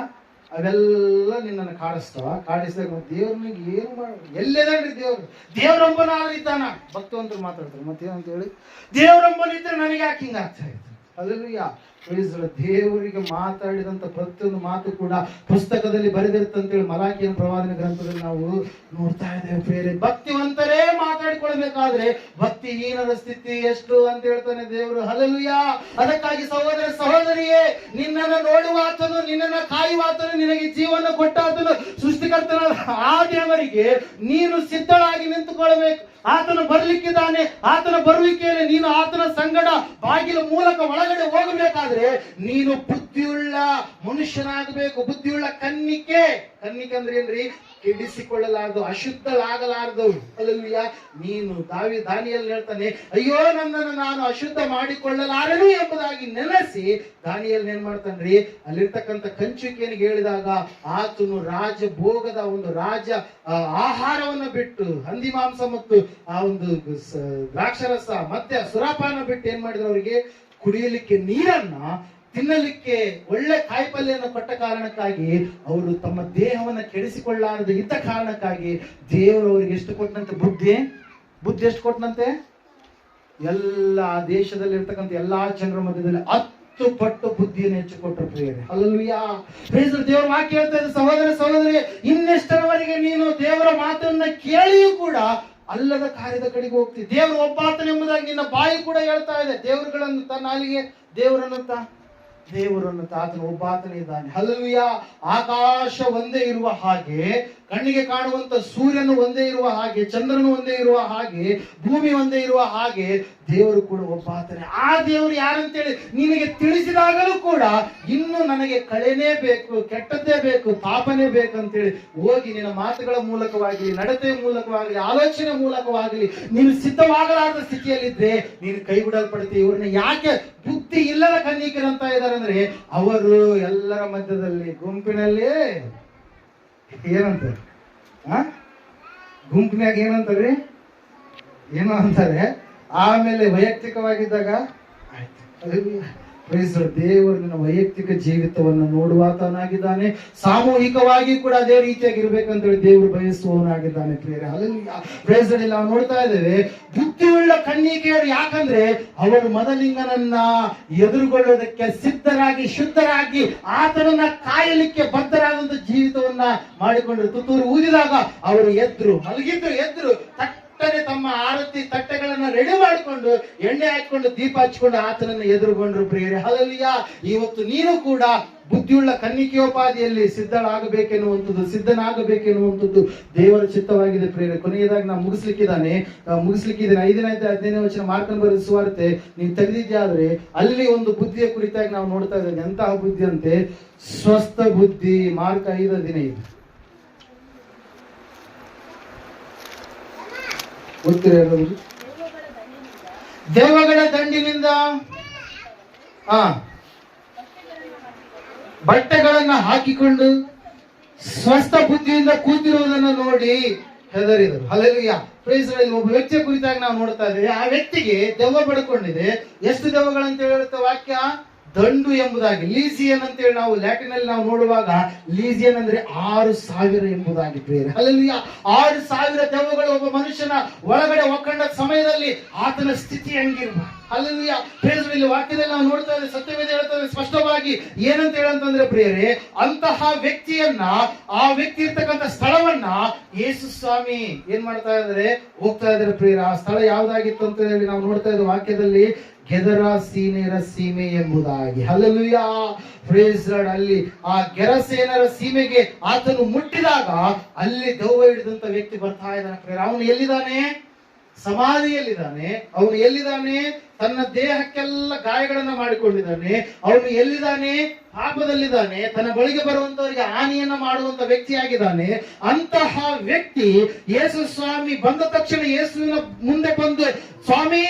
ಅವೆಲ್ಲ ನಿನ್ನನ್ನು ಕಾಡಿಸಿದಾಗ ದೇವ್ರನಿಗೆ ಏನು ಮಾಡ? ಎಲ್ಲೇದನ್ರಿ ದೇವ್ರೊಬ್ಬನ ಇದ್ದಾನ. ಭಕ್ತವಂತರು ಮಾತಾಡ್ತಾರೆ ಮತ್ತೇನಂತ ಹೇಳಿ, ದೇವ್ರೊಬ್ಬನಿದ್ರೆ ನನಗೆ ಯಾಕೆ ಹಿಂಗ ಆಗ್ತಾ ಇತ್ತು? ಹಲ್ಲೆಲೂಯಾ. Praise Lord. ದೇವರಿಗೆ ಮಾತಾಡಿದಂತ ಪ್ರತಿಯೊಂದು ಮಾತು ಕೂಡ ಪುಸ್ತಕದಲ್ಲಿ ಬರೆದಿರುತ್ತಂತೇಳಿ ಮಲಾಕಿಯನ ಪ್ರವಾದನೆ ಗ್ರಂಥದಲ್ಲಿ ನಾವು ನೋಡ್ತಾ ಇದ್ದೇವೆ ಪ್ರಿಯರೇ. ಭಕ್ತಿವಂತರೇ ಮಾತಾಡಿಕೊಳ್ಳ ತೆಗೆದುಕೊಳ್ಬೇಕಾದ್ರೆ ಭಕ್ತಿಹೀನರ ಸ್ಥಿತಿ ಎಷ್ಟು ಅಂತ ಹೇಳ್ತಾನೆ ದೇವರು. ಹಲ್ಲೆಲೂಯಾ. ಅದಕ್ಕಾಗಿ ಸಹೋದರ ಸಹೋದರಿಯೇ, ನಿನ್ನನ್ನು ನೋಡುವ ಆತನು, ನಿನ್ನನ್ನು ಕಾಯುವ ಆತನು, ನಿನಗೆ ಜೀವನ ಕೊಟ್ಟ ಆತನು, ಸೃಷ್ಟಿಕರ್ತನ ಆ ದೇವರಿಗೆ ನೀನು ಸಿದ್ಧಳಾಗಿ ನಿಂತುಕೊಳ್ಬೇಕು. ಆತನು ಬರ್ಲಿಕ್ಕಿದ್ದಾನೆ. ಆತನ ಬರುವಿಕೆಯಲ್ಲಿ ನೀನು ಆತನ ಸಂಗಡ ಬಾಗಿಲ ಮೂಲಕ ಒಳಗಡೆ ಹೋಗಬೇಕಾದ್ರೆ ನೀನು ಬುದ್ಧಿಯುಳ್ಳ ಮನುಷ್ಯನಾಗಬೇಕು. ಬುದ್ಧಿಯುಳ್ಳ ಕನ್ನಿಕೆ ಅಂದ್ರೆ ಏನ್ರಿ? ಕೆಡಿಸಿಕೊಳ್ಳಲಾರದು, ಅಶುದ್ಧಳಾಗಲಾರದು. ಹಲ್ಲೆಲೂಯಾ. ನೀನು ದಾನಿಯೇಲ್ ಹೇಳ್ತಾನೆ, ಅಯ್ಯೋ ನನ್ನನ್ನು ನಾನು ಅಶುದ್ಧ ಮಾಡಿಕೊಳ್ಳಲಾರನು ಎಂಬುದಾಗಿ ನೆನೆಸಿ ದಾನಿಯೇಲ್ ಏನ್ ಮಾಡ್ತಾನ್ರಿ? ಅಲ್ಲಿರ್ತಕ್ಕಂಥ ಕಂಚುಕಿಯನ್ನು ಹೇಳಿದಾಗ ಆತನು ರಾಜ ಭೋಗದ ಒಂದು ರಾಜ ಆಹಾರವನ್ನು ಬಿಟ್ಟು, ಹಂದಿ ಮಾಂಸ ಮತ್ತು ಆ ಒಂದು ದ್ರಾಕ್ಷರಸ ಮತ್ತೆ ಸುರಾಪಾನ ಬಿಟ್ಟು ಏನ್ ಮಾಡಿದ್ರು? ಅವರಿಗೆ ಕುಡಿಯಲಿಕ್ಕೆ ನೀರನ್ನ, ತಿನ್ನಲಿಕ್ಕೆ ಒಳ್ಳೆ ಕಾಯಿಪಲ್ಯವನ್ನು ಕೊಟ್ಟ ಕಾರಣಕ್ಕಾಗಿ ಅವರು ತಮ್ಮ ದೇಹವನ್ನ ಕೆಡಿಸಿಕೊಳ್ಳಾರದೆ ಇದ್ದ ಕಾರಣಕ್ಕಾಗಿ ದೇವರು ಅವರಿಗೆ ಎಷ್ಟು ಕೊಟ್ಟನಂತೆ? ಬುದ್ಧಿ ಎಷ್ಟು ಕೊಟ್ಟನಂತೆ? ಎಲ್ಲ ದೇಶದಲ್ಲಿ ಇರ್ತಕ್ಕಂಥ ಎಲ್ಲಾ ಜನರ ಮಧ್ಯದಲ್ಲಿ 10 ಪಟ್ಟು ಬುದ್ಧಿಯನ್ನು ಹೆಚ್ಚು ಕೊಟ್ಟರು ಪ್ರಿಯರೇ. ಹಲ್ಲೆಲೂಯಾ. ದೇವರ ವಾಕ್ಯ ಹೇಳ್ತಾ ಇದೆ, ಸಹೋದರ ಸಹೋದರಿ, ಇನ್ನೆಷ್ಟರವರೆಗೆ ನೀನು ದೇವರ ಮಾತನ್ನ ಕೇಳಿಯೂ ಕೂಡ ಅಲ್ಲದ ಕಾರ್ಯದ ಕಡೆಗೆ ಹೋಗ್ತೀವಿ. ದೇವರು ಒಬ್ಬಾತನೆಂಬುದಾಗಿ ನಿನ್ನ ಬಾಯಿ ಕೂಡ ಹೇಳ್ತಾ ಇದೆ. ದೇವರುಗಳನ್ನು ನಾಲಿಗೆ ದೇವರನ್ನು ಆತನು ಒಬ್ಬಾತನೇ ಇದ್ದಾನೆ. ಹಲ್ಲೆಲೂಯಾ. ಆಕಾಶ ಒಂದೇ ಇರುವ ಹಾಗೆ, ಕಣ್ಣಿಗೆ ಕಾಣುವಂತ ಸೂರ್ಯನು ಒಂದೇ ಇರುವ ಹಾಗೆ, ಚಂದ್ರನು ಒಂದೇ ಇರುವ ಹಾಗೆ, ಭೂಮಿ ಒಂದೇ ಇರುವ ಹಾಗೆ ದೇವರು ಕೂಡ ಒಬ್ಬಾತನೇ. ಆ ದೇವರು ಯಾರಂತೇಳಿ ನಿನಗೆ ತಿಳಿಸಿದಾಗಲೂ ಕೂಡ ಇನ್ನು ನನಗೆ ಕಳೆನೇ ಬೇಕು, ಕೆಟ್ಟದ್ದೇ ಬೇಕು, ಪಾಪನೇ ಬೇಕಂತೇಳಿ ಹೋಗಿ ನಿನ್ನ ಮಾತುಗಳ ಮೂಲಕವಾಗಲಿ, ನಡತೆಯ ಮೂಲಕವಾಗಲಿ, ಆಲೋಚನೆ ಮೂಲಕವಾಗಲಿ ನೀನು ಸಿದ್ಧವಾಗಲಾರದ ಸ್ಥಿತಿಯಲ್ಲಿದ್ದರೆ ನೀನು ಕೈಬಿಡಲ್ಪಡ್ತೀವಿ. ಇವ್ರನ್ನ ಯಾಕೆ ಬುದ್ಧಿ ಇಲ್ಲದ ಕನ್ನಿಕರಂತ ಇದ್ದಾರೆ ಅಂದ್ರೆ, ಅವರು ಎಲ್ಲರ ಮಧ್ಯದಲ್ಲಿ ಗುಂಪಿನಲ್ಲಿ ಏನಂತಾರೆ? ಗುಂಪಿನಾಗ ಏನಂತಾರೆ? ಏನೋ ಅಂತಾರೆ. ಆಮೇಲೆ ವೈಯಕ್ತಿಕವಾಗಿದ್ದಾಗ ದೇವರು ನಿನ್ನ ವೈಯಕ್ತಿಕ ಜೀವಿತವನ್ನು ನೋಡುವಾತನಾಗಿದ್ದಾನೆ. ಸಾಮೂಹಿಕವಾಗಿ ಕೂಡ ಅದೇ ರೀತಿಯಾಗಿ ಇರ್ಬೇಕಂತ ಹೇಳಿ ದೇವರು ಬಯಸುವವನಾಗಿದ್ದಾನೆ ಪ್ರಿಯರೇ. ಅಲ್ಲಿ ನಾವು ನೋಡ್ತಾ ಇದ್ದೇವೆ ಬುದ್ಧಿಯುಳ್ಳ ಕನ್ನಿಕೆಯರು. ಯಾಕಂದ್ರೆ ಅವರು ಮದಲಿಂಗನನ್ನ ಎದುರುಗೊಳ್ಳೋದಕ್ಕೆ ಸಿದ್ಧರಾಗಿ, ಶುದ್ಧರಾಗಿ, ಆತನನ್ನ ಕಾಯಲಿಕ್ಕೆ ಬದ್ಧರಾದಂತ ಜೀವಿತವನ್ನ ಮಾಡಿಕೊಂಡ್ರು. ತುತ್ತೂರು ಊದಿದಾಗ ಅವರು ಎದ್ರು, ಮಲಗಿದ್ರು, ಎದ್ರು ತಮ್ಮ ಆರತಿ ತಟ್ಟೆಗಳನ್ನ ರೆಡಿ ಮಾಡಿಕೊಂಡು, ಎಣ್ಣೆ ಹಾಕಿಕೊಂಡು, ದೀಪ ಹಚ್ಕೊಂಡು ಆತನನ್ನು ಎದುರುಗೊಂಡ್ರು ಪ್ರಿಯರೇ. ಹಲ್ಲೆಲೂಯಾ. ಇವತ್ತು ನೀನು ಕೂಡ ಬುದ್ಧಿಯುಳ್ಳ ಕನ್ನಿಕೆಯೋಪಾದಿಯಲ್ಲಿ ಸಿದ್ಧನಾಗಬೇಕೆನ್ನುವಂಥದ್ದು, ಸಿದ್ಧನಾಗಬೇಕೆನ್ನುವಂಥದ್ದು ದೇವರ ಚಿತ್ತವಾಗಿದೆ ಪ್ರಿಯರೇ. ಕೊನೆಯದಾಗಿ ನಾವು ಮುಗಿಸ್ಲಿಕ್ಕಿದ್ದೇನೆ. 5-15 ವಚನ ಮಾರ್ಕನ ಬರೆದ ಸುವಾರ್ತೆ ನೀವು ತೆಗೆದಿದ್ಯಾದ್ರೆ ಅಲ್ಲಿ ಒಂದು ಬುದ್ಧಿಯ ಕುರಿತಾಗಿ ನಾವು ನೋಡ್ತಾ ಇದ್ದೇವೆ. ಎಂತಹ ಬುದ್ಧಿ ಅಂತೆ? ಸ್ವಸ್ಥ ಬುದ್ಧಿ. ಮಾರ್ಕ 5:15 ಗೊತ್ತಿರೋದು. ದೆವ್ವಗಳ ದಂಡಿನಿಂದ ಬಟ್ಟೆಗಳನ್ನ ಹಾಕಿಕೊಂಡು ಸ್ವಸ್ಥ ಬುದ್ಧಿಯಿಂದ ಕೂತಿರುವುದನ್ನು ನೋಡಿ ಹೆದರಿದರು. ಹಲ್ಲೆಲೂಯಾ. ಒಬ್ಬ ವ್ಯಕ್ತಿಯ ಕುರಿತಾಗಿ ನಾವು ನೋಡ್ತಾ ಇದ್ದೇವೆ. ಆ ವ್ಯಕ್ತಿಗೆ ದೆವ್ವ ಬಡ್ಕೊಂಡಿದೆ. ಎಷ್ಟು ದೆವ್ವಗಳಂತ ಹೇಳುತ್ತೆ ವಾಕ್ಯ? ದಂಡು ಎಂಬುದಾಗಿ. ಲೀಸಿಯನ್ ಅಂತ ಹೇಳಿ ನಾವು ಲ್ಯಾಟಿನ್ ಅಲ್ಲಿ ನಾವು ನೋಡುವಾಗ ಲೀಸಿಯನ್ ಅಂದ್ರೆ 6,000 ಎಂಬುದಾಗಿ ಪ್ರಿಯರೇ. ಹಲ್ಲೆಲೂಯಾ. 6,000 ದೆವ್ವಗಳು ಒಬ್ಬ ಮನುಷ್ಯನ ಒಳಗಡೆ ಒಕ್ಕಂಡ ಸಮಯದಲ್ಲಿ ಆತನ ಸ್ಥಿತಿ ಹೆಂಗಿರುವ. ಹಲ್ಲೆಲೂಯಾ. ಇಲ್ಲಿ ವಾಕ್ಯದಲ್ಲಿ ನಾವು ನೋಡ್ತಾ ಇದ್ದೇವೆ, ಸತ್ಯವೇದ ಹೇಳ್ತಾ ಸ್ಪಷ್ಟವಾಗಿ ಏನಂತ ಹೇಳಂತಂದ್ರೆ ಪ್ರಿಯರೇ, ಅಂತಹ ವ್ಯಕ್ತಿಯನ್ನ, ಆ ವ್ಯಕ್ತಿ ಇರ್ತಕ್ಕಂಥ ಸ್ಥಳವನ್ನ ಯೇಸು ಸ್ವಾಮಿ ಏನ್ ಮಾಡ್ತಾ ಇದ್ದಾರೆ? ಹೋಗ್ತಾ ಇದ್ದಾರೆ ಪ್ರಿಯರೇ. ಆ ಸ್ಥಳ ಯಾವ್ದಾಗಿತ್ತು ಅಂತ ಹೇಳಿ ನಾವು ನೋಡ್ತಾ ಇದ್ದೇವೆ ವಾಕ್ಯದಲ್ಲಿ, ಗೆದರಾಸೀನರ ಸೀಮೆ ಎಂಬುದಾಗಿ. ಹಲ್ಲೆಲೂಯಾ. Praise Lord. ಅಲ್ಲಿ ಆ ಗೆರಸೇನರ ಸೀಮೆಗೆ ಆತನು ಮುಟ್ಟಿದಾಗ ಅಲ್ಲಿ ದೆವ್ವ ಹಿಡಿದಂತ ವ್ಯಕ್ತಿ ಬರ್ತಾ ಇದ್ದಾನೆ. ಅವನು ಎಲ್ಲಿದ್ದಾನೆ? ಸಮಾಧಿಯಲ್ಲಿದ್ದಾನೆ. ಅವನು ಎಲ್ಲಿದ್ದಾನೆ? ತನ್ನ ದೇಹಕ್ಕೆಲ್ಲ ಗಾಯಗಳನ್ನ ಮಾಡಿಕೊಂಡಿದ್ದಾನೆ. ಅವನು ಎಲ್ಲಿದ್ದಾನೆ? ಪಾಪದಲ್ಲಿದ್ದಾನೆ. ತನ್ನ ಬಳಿಗೆ ಬರುವಂತವರಿಗೆ ಹಾನಿಯನ್ನ ಮಾಡುವಂತ ವ್ಯಕ್ತಿಯಾಗಿದ್ದಾನೆ. ಅಂತಹ ವ್ಯಕ್ತಿ ಯೇಸು ಸ್ವಾಮಿ ಬಂದ ತಕ್ಷಣ ಯೇಸುವಿನ ಮುಂದೆ ಬಂದು, ಸ್ವಾಮಿ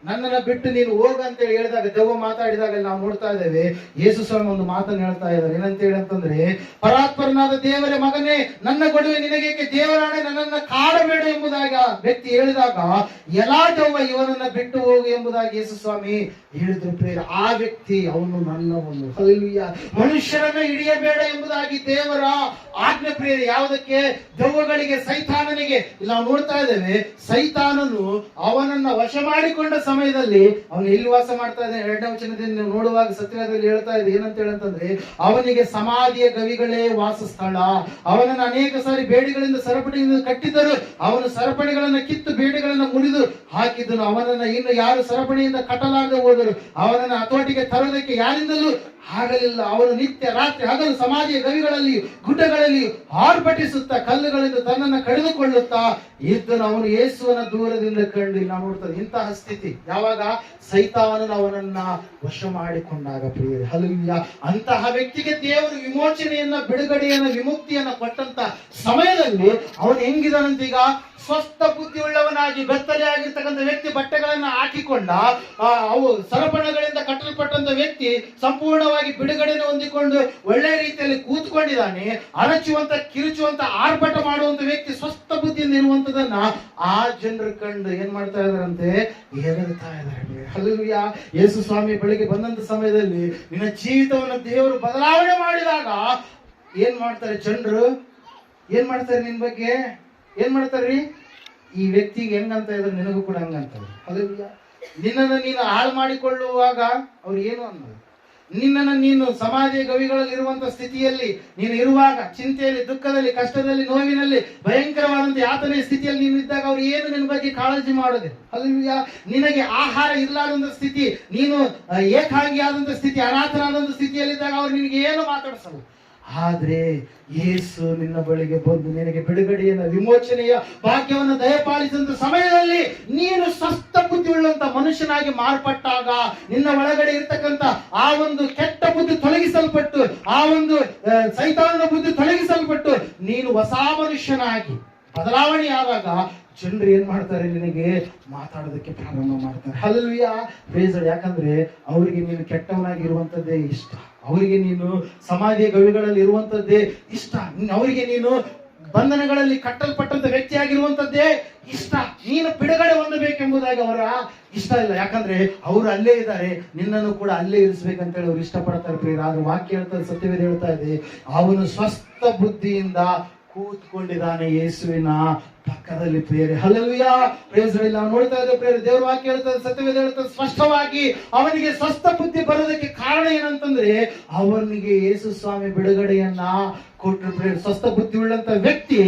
ನನ್ನನ್ನ ಬಿಟ್ಟು ನೀನು ಹೋಗ ಅಂತ ಹೇಳಿದಾಗ, ದೆವ್ವ ಮಾತಾಡಿದಾಗ ನಾವು ನೋಡ್ತಾ ಇದ್ದೇವೆ ಯೇಸು ಸ್ವಾಮಿ ಒಂದು ಮಾತನ್ನು ಹೇಳ್ತಾ ಇದ್ದಾರೆ. ಏನಂತ ಹೇಳಿ ಅಂತಂದ್ರೆ, ಪರಾತ್ಪರನಾದ ದೇವರೇ ಮಗನೇ, ನನ್ನ ಗೊಡುವೆ ನಿನಗೇಕೆ, ದೇವರಾಣೆ ನನ್ನನ್ನ ಕಾಡಬೇಡ ಎಂಬುದಾಗಿ ವ್ಯಕ್ತಿ ಹೇಳಿದಾಗ, ಎಲ್ಲಾ ದೆವ್ವ ಇವನನ್ನ ಬಿಟ್ಟು ಹೋಗು ಎಂಬುದಾಗಿ ಎಂಬುದಾಗಿ ಯೇಸು ಸ್ವಾಮಿ ಹೇಳಿದ್ರು ಪ್ರಿಯರೇ. ಆ ವ್ಯಕ್ತಿ ಅವನು ನನ್ನವನು. ಹಲ್ಲೆಲೂಯಾ. ಮನುಷ್ಯರನ್ನ ಹಿಡಿಯಬೇಡ ಎಂಬುದಾಗಿ ದೇವರ ಆಜ್ಞೆ ಪ್ರಿಯರೇ. ಯಾವುದಕ್ಕೆ? ದೆವ್ವಗಳಿಗೆ, ಸೈತಾನನಿಗೆ. ಇಲ್ಲಿ ನಾವು ನೋಡ್ತಾ ಇದ್ದೇವೆ, ಸೈತಾನನು ಅವನನ್ನ ವಶ ಮಾಡಿಕೊಂಡ ಸಮಯದಲ್ಲಿ ಅವನು ಎಲ್ಲಿ ವಾಸ ಮಾಡ್ತಾ ಇದ್ದಾನೆ? 2ನೇ ವಚನದಿಂದ ನೀವು ನೋಡುವಾಗ ಸತ್ಯದಲ್ಲಿ ಹೇಳ್ತಾ ಇದೆ ಏನಂತ ಹೇಳಂತಂದ್ರೆ, ಅವನಿಗೆ ಸಮಾಧಿಯ ಗವಿಗಳೇ ವಾಸಸ್ಥಳ. ಅವನನ್ನು ಅನೇಕ ಸಾರಿ ಬೇಡಿಗಳಿಂದ ಸರಪಣಿಯಿಂದ ಕಟ್ಟಿದ್ದರು. ಅವನು ಸರಪಣಿಗಳನ್ನ ಕಿತ್ತು ಬೇಡಿಗಳನ್ನ ಮುರಿದು ಹಾಕಿದ್ದನು. ಅವನನ್ನ ಇನ್ನು ಯಾರು ಸರಪಣಿಯಿಂದ ಕಟ್ಟಲಾಗದೆ ಹೋದರು. ಅವನನ್ನು ಹತೋಟಿಗೆ ತರುವುದಕ್ಕೆ ಯಾರಿಂದಲೂ ಆಗಲಿಲ್ಲ. ಅವನು ನಿತ್ಯ ರಾತ್ರಿ ಹಗಲು ಸಮಾಧಿಯ ಗವಿಗಳಲ್ಲಿ ಗುಡ್ಡಗಳಲ್ಲಿ ಆರ್ಭಟಿಸುತ್ತಾ ಕಲ್ಲುಗಳಿಂದ ತನ್ನನ್ನು ಕಡಿದುಕೊಳ್ಳುತ್ತಾ ಇದ್ದನು. ಅವನು ಯೇಸುವನ ದೂರದಿಂದ ಕಂಡು ನಾವು ನೋಡ್ತದೆ ಇಂತಹ ಸ್ಥಿತಿ ಯಾವಾಗ? ಸೈತಾನನು ಅವನನ್ನ ವಶ ಮಾಡಿಕೊಂಡಾಗ ಪ್ರಿಯರೇ. ಹಲ್ಲೆಲೂಯಾ. ಅಂತಹ ವ್ಯಕ್ತಿಗೆ ದೇವರು ವಿಮೋಚನೆಯನ್ನ, ಬಿಡುಗಡೆಯನ್ನ, ವಿಮುಕ್ತಿಯನ್ನ ಕೊಟ್ಟಂತ ಸಮಯದಲ್ಲಿ ಅವನು ಹೆಂಗಿದನಂತೀಗ? ಸ್ವಸ್ಥ ಬುದ್ಧಿಯುಳ್ಳವನಾಗಿ, ಬೆತ್ತಲೆ ಆಗಿರ್ತಕ್ಕಂಥ ವ್ಯಕ್ತಿ ಬಟ್ಟೆಗಳನ್ನ ಹಾಕಿಕೊಂಡ, ಅವು ಸರಪಣಗಳಿಂದ ಕಟ್ಟಲ್ಪಟ್ಟಂತ ವ್ಯಕ್ತಿ ಸಂಪೂರ್ಣವಾಗಿ ಬಿಡುಗಡೆಯನ್ನು ಹೊಂದಿಕೊಂಡು ಒಳ್ಳೆ ರೀತಿಯಲ್ಲಿ ಕೂತ್ಕೊಂಡಿದ್ದಾನೆ. ಅರಚುವಂತ, ಕಿರುಚುವಂತ, ಆರ್ಭಟ ಮಾಡುವಂತ ವ್ಯಕ್ತಿ ಸ್ವಸ್ಥ ಬುದ್ಧಿಯಿಂದ ಇರುವಂತದನ್ನ ಆ ಜನರು ಕಂಡು ಏನ್ ಮಾಡ್ತಾ ಇದಾರಂತೆ? ಹೆದರ್ತಾ ಇದ್ದಾರೆ. ಹಲ್ಲೆಲೂಯಾ. ಯೇಸು ಸ್ವಾಮಿ ಬಳಿಗೆ ಬಂದಂತ ಸಮಯದಲ್ಲಿ ನಿನ್ನ ಜೀವಿತವನ್ನು ದೇವರು ಬದಲಾವಣೆ ಮಾಡಿದಾಗ ಏನ್ ಮಾಡ್ತಾರೆ ಜನರು? ಏನ್ ಮಾಡ್ತಾರೆ? ನಿನ್ ಬಗ್ಗೆ ಏನ್ ಮಾಡ್ತಾರ್ರಿ? ಈ ವ್ಯಕ್ತಿಗೆ ಹೆಂಗಂತ ಇದ್ರೆ ನಿನಗೂ ಕೂಡ ಹಂಗಂತಾರೆ. ಹಲ್ಲೆಲೂಯಾ. ನಿನ್ನನ್ನು ನೀನು ಹಾಳು ಮಾಡಿಕೊಳ್ಳುವಾಗ ಅವ್ರು ಏನು ಅನ್ನೋದು? ನಿನ್ನನ್ನು ನೀನು ಸಮಾಧಿಯ ಗವಿಗಳಲ್ಲಿ ಇರುವಂತ ಸ್ಥಿತಿಯಲ್ಲಿ ನೀನು ಇರುವಾಗ, ಚಿಂತೆಯಲ್ಲಿ, ದುಃಖದಲ್ಲಿ, ಕಷ್ಟದಲ್ಲಿ, ನೋವಿನಲ್ಲಿ, ಭಯಂಕರವಾದಂತ ಯಾತನೆ ಸ್ಥಿತಿಯಲ್ಲಿ ನೀನು ಇದ್ದಾಗ ಅವ್ರು ಏನು ನಿನ್ನ ಬಗ್ಗೆ ಕಾಳಜಿ ಮಾಡೋದೆ? ಹಲ್ಲೆಲೂಯಾ. ನಿನಗೆ ಆಹಾರ ಇರ್ಲಾದಂತ ಸ್ಥಿತಿ, ನೀನು ಏಕಾಂಗಿ ಆದಂತ ಸ್ಥಿತಿ, ಅನಾಥನಾದಂತ ಸ್ಥಿತಿಯಲ್ಲಿದ್ದಾಗ ಅವ್ರು ನಿನಗೆ ಏನು ಮಾತಾಡಿಸಲು. ಆದ್ರೆ ಯೇಸು ನಿನ್ನ ಬಳಿಗೆ ಬಂದು ನಿನಗೆ ಬಿಡುಗಡೆಯನ್ನ, ವಿಮೋಚನೆಯ ಭಾಗ್ಯವನ್ನು ದಯಪಾಲಿಸಿದ ಸಮಯದಲ್ಲಿ ನೀನು ಸ್ವಸ್ಥ ಬುದ್ಧಿ ಉಳ್ಳಂತ ಮನುಷ್ಯನಾಗಿ ಮಾರ್ಪಟ್ಟಾಗ, ನಿನ್ನ ಒಳಗಡೆ ಇರ್ತಕ್ಕಂಥ ಆ ಒಂದು ಕೆಟ್ಟ ಬುದ್ಧಿ ತೊಲಗಿಸಲ್ಪಟ್ಟು, ಆ ಒಂದು ಸೈತಾನನ ಬುದ್ಧಿ ತೊಲಗಿಸಲ್ಪಟ್ಟು ನೀನು ಹೊಸ ಮನುಷ್ಯನಾಗಿ ಬದಲಾವಣೆ ಆದಾಗ ಜನರು ಏನ್ ಮಾಡ್ತಾರೆ? ನಿನಗೆ ಮಾತಾಡೋದಕ್ಕೆ ಪ್ರಾರಂಭ ಮಾಡ್ತಾರೆ. ಹಲ್ಲೆಲೂಯಾ. Praise God. ಯಾಕಂದ್ರೆ ಅವರಿಗೆ ನೀನು ಕೆಟ್ಟವನಾಗಿ ಇರುವಂತದ್ದೇ ಇಷ್ಟ. ಅವರಿಗೆ ನೀನು ಸಮಾಧಿಯ ಗವಿಗಳಲ್ಲಿ ಇರುವಂತದ್ದೇ ಇಷ್ಟ. ಅವರಿಗೆ ನೀನು ಬಂಧನಗಳಲ್ಲಿ ಕಟ್ಟಲ್ಪಟ್ಟಂತ ವ್ಯಕ್ತಿಯಾಗಿರುವಂತದ್ದೇ ಇಷ್ಟ. ನೀನು ಬಿಡುಗಡೆ ಹೊಂದಬೇಕೆಂಬುದಾಗಿ ಅವರ ಇಷ್ಟ ಇಲ್ಲ. ಯಾಕಂದ್ರೆ ಅವರು ಅಲ್ಲೇ ಇದ್ದಾರೆ, ನಿನ್ನನ್ನು ಕೂಡ ಅಲ್ಲೇ ಇರಿಸ್ಬೇಕಂತೇಳಿ ಅವ್ರು ಇಷ್ಟಪಡ್ತಾರೆ ಪ್ರಿಯರೇ. ಆದ್ರೆ ವಾಕ್ಯ ಹೇಳ್ತಾರೆ, ಸತ್ಯವೇದ ಹೇಳ್ತಾ ಇದೆ, ಅವನು ಸ್ವಸ್ಥ ಬುದ್ಧಿಯಿಂದ ಕೂತ್ಕೊಂಡಿದ್ದಾನೆ ಯೇಸುವಿನ ಪಕ್ಕದಲ್ಲಿ ಪ್ರಿಯರೇ. ಹಲ್ಲೆಲೂಯಾ. Praise God. ನಾವು ನೋಡ್ತಾ ಇದ್ದೇವೆ ಪ್ರಿಯರೇ, ದೇವರ ವಾಕ್ಯ ಹೇಳ್ತದೆ, ಸತ್ಯವೇದ ಹೇಳ್ತದೆ ಸ್ಪಷ್ಟವಾಗಿ, ಅವನಿಗೆ ಸ್ವಸ್ಥ ಬುದ್ಧಿ ಬರೋದಕ್ಕೆ ಕಾರಣ ಏನಂತಂದ್ರೆ ಅವನಿಗೆ ಯೇಸು ಸ್ವಾಮಿ ಬಿಡುಗಡೆಯನ್ನ ಕೊಟ್ಟರು ಪ್ರಿಯರೇ. ಸ್ವಸ್ಥ ಬುದ್ಧಿ ಉಳ್ಳಂತ ವ್ಯಕ್ತಿ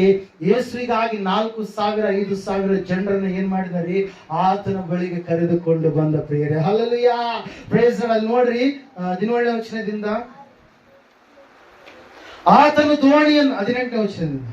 ಯೇಸುವಿಗಾಗಿ 4,000-5,000 ಜನರನ್ನ ಏನ್ ಮಾಡಿದಾರೆ? ಆತನ ಬಳಿಗೆ ಕರೆದುಕೊಂಡು ಬಂದ ಪ್ರಿಯರೇ. ಹಲ್ಲೆಲೂಯಾ. Praise God. ನೋಡ್ರಿ 17ನೇ ವಚನದಿಂದ, ಆತನು ದೋಣಿಯನ್ನು 18ನೇ ವಚನದಿಂದ,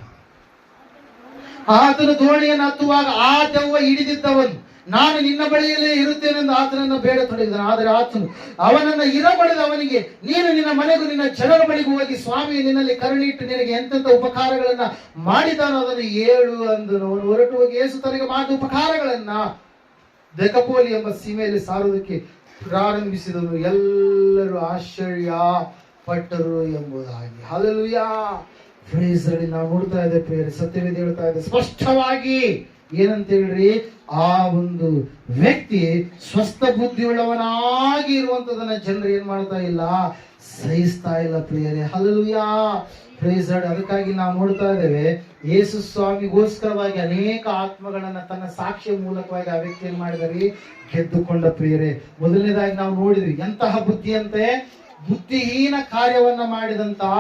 ಆತನು ದೋಣಿಯನ್ನು ಹತ್ತುವಾಗ ಆ ದೆವ್ವ ಹಿಡಿದಿದ್ದವನು ನಾನು ನಿನ್ನ ಬಳಿಯಲ್ಲೇ ಇರುತ್ತೇನೆಂದು ಆತನನ್ನು ಬೇಡತೊಡಗಿದನು. ಆದರೆ ಆತನು ಅವನನ್ನು ಇರಬಡಿದ ಅವನಿಗೆ, ನೀನು ನಿನ್ನ ಮನೆಗೂ ನಿನ್ನ ಜನರ ಬಳಿಗೂ ಹೋಗಿ ಸ್ವಾಮಿ ನಿನ್ನಲ್ಲಿ ಕರುಣೆ ಇಟ್ಟು ನಿನಗೆ ಎಂತೆಂಥ ಉಪಕಾರಗಳನ್ನ ಮಾಡಿದಾನೋ ಅದನ್ನು ಹೇಳು ಅಂದನು. ಅವನು ಹೊರಟು ಹೋಗಿ ಯೇಸು ತನಗೆ ಮಾಡಿದ ಉಪಕಾರಗಳನ್ನ ದೆಕಪೋಲಿ ಎಂಬ ಸೀಮೆಯಲ್ಲಿ ಸಾರುವುದಕ್ಕೆ ಪ್ರಾರಂಭಿಸಿದನು. ಎಲ್ಲರೂ ಆಶ್ಚರ್ಯ ಪಟ್ಟರು ಎಂಬುದಾಗಿ. ಹಲ್ಲೆಲೂಯಾ. Praise God. ನಾವು ನೋಡ್ತಾ ಇದ್ದೇವೆ ಪ್ರಿಯರೇ, ಸತ್ಯವೇದ ಹೇಳ್ತಾ ಇದೆ ಸ್ಪಷ್ಟವಾಗಿ ಏನಂತ ಹೇಳ್ರಿ? ಆ ಒಂದು ವ್ಯಕ್ತಿ ಸ್ವಸ್ಥ ಬುದ್ಧಿಯುಳ್ಳವನಾಗಿ ಇರುವಂತದನ್ನ ಜನರು ಏನ್ ಮಾಡ್ತಾ ಇಲ್ಲ? ಸಹಿಸ್ತಾ ಇಲ್ಲ ಪ್ರಿಯರೇ. ಹಲ್ಲೆಲೂಯಾ. Praise God. ಅದಕ್ಕಾಗಿ ನಾವು ನೋಡ್ತಾ ಇದ್ದೇವೆ, ಯೇಸು ಸ್ವಾಮಿಗೋಸ್ಕರವಾಗಿ ಅನೇಕ ಆತ್ಮಗಳನ್ನ ತನ್ನ ಸಾಕ್ಷಿಯ ಮೂಲಕವಾಗಿ ಆ ವ್ಯಕ್ತಿ ಏನ್ ಮಾಡಿದಾರೆ? ಗೆದ್ದುಕೊಂಡ ಪ್ರಿಯರೇ. ಮೊದಲನೇದಾಗಿ ನಾವು ನೋಡಿದ್ವಿ ಎಂತಹ ಬುದ್ಧಿ ಅಂತೆ? ಬುದ್ಧಿಹೀನ ಕಾರ್ಯವನ್ನ ಮಾಡಿದಂತಹ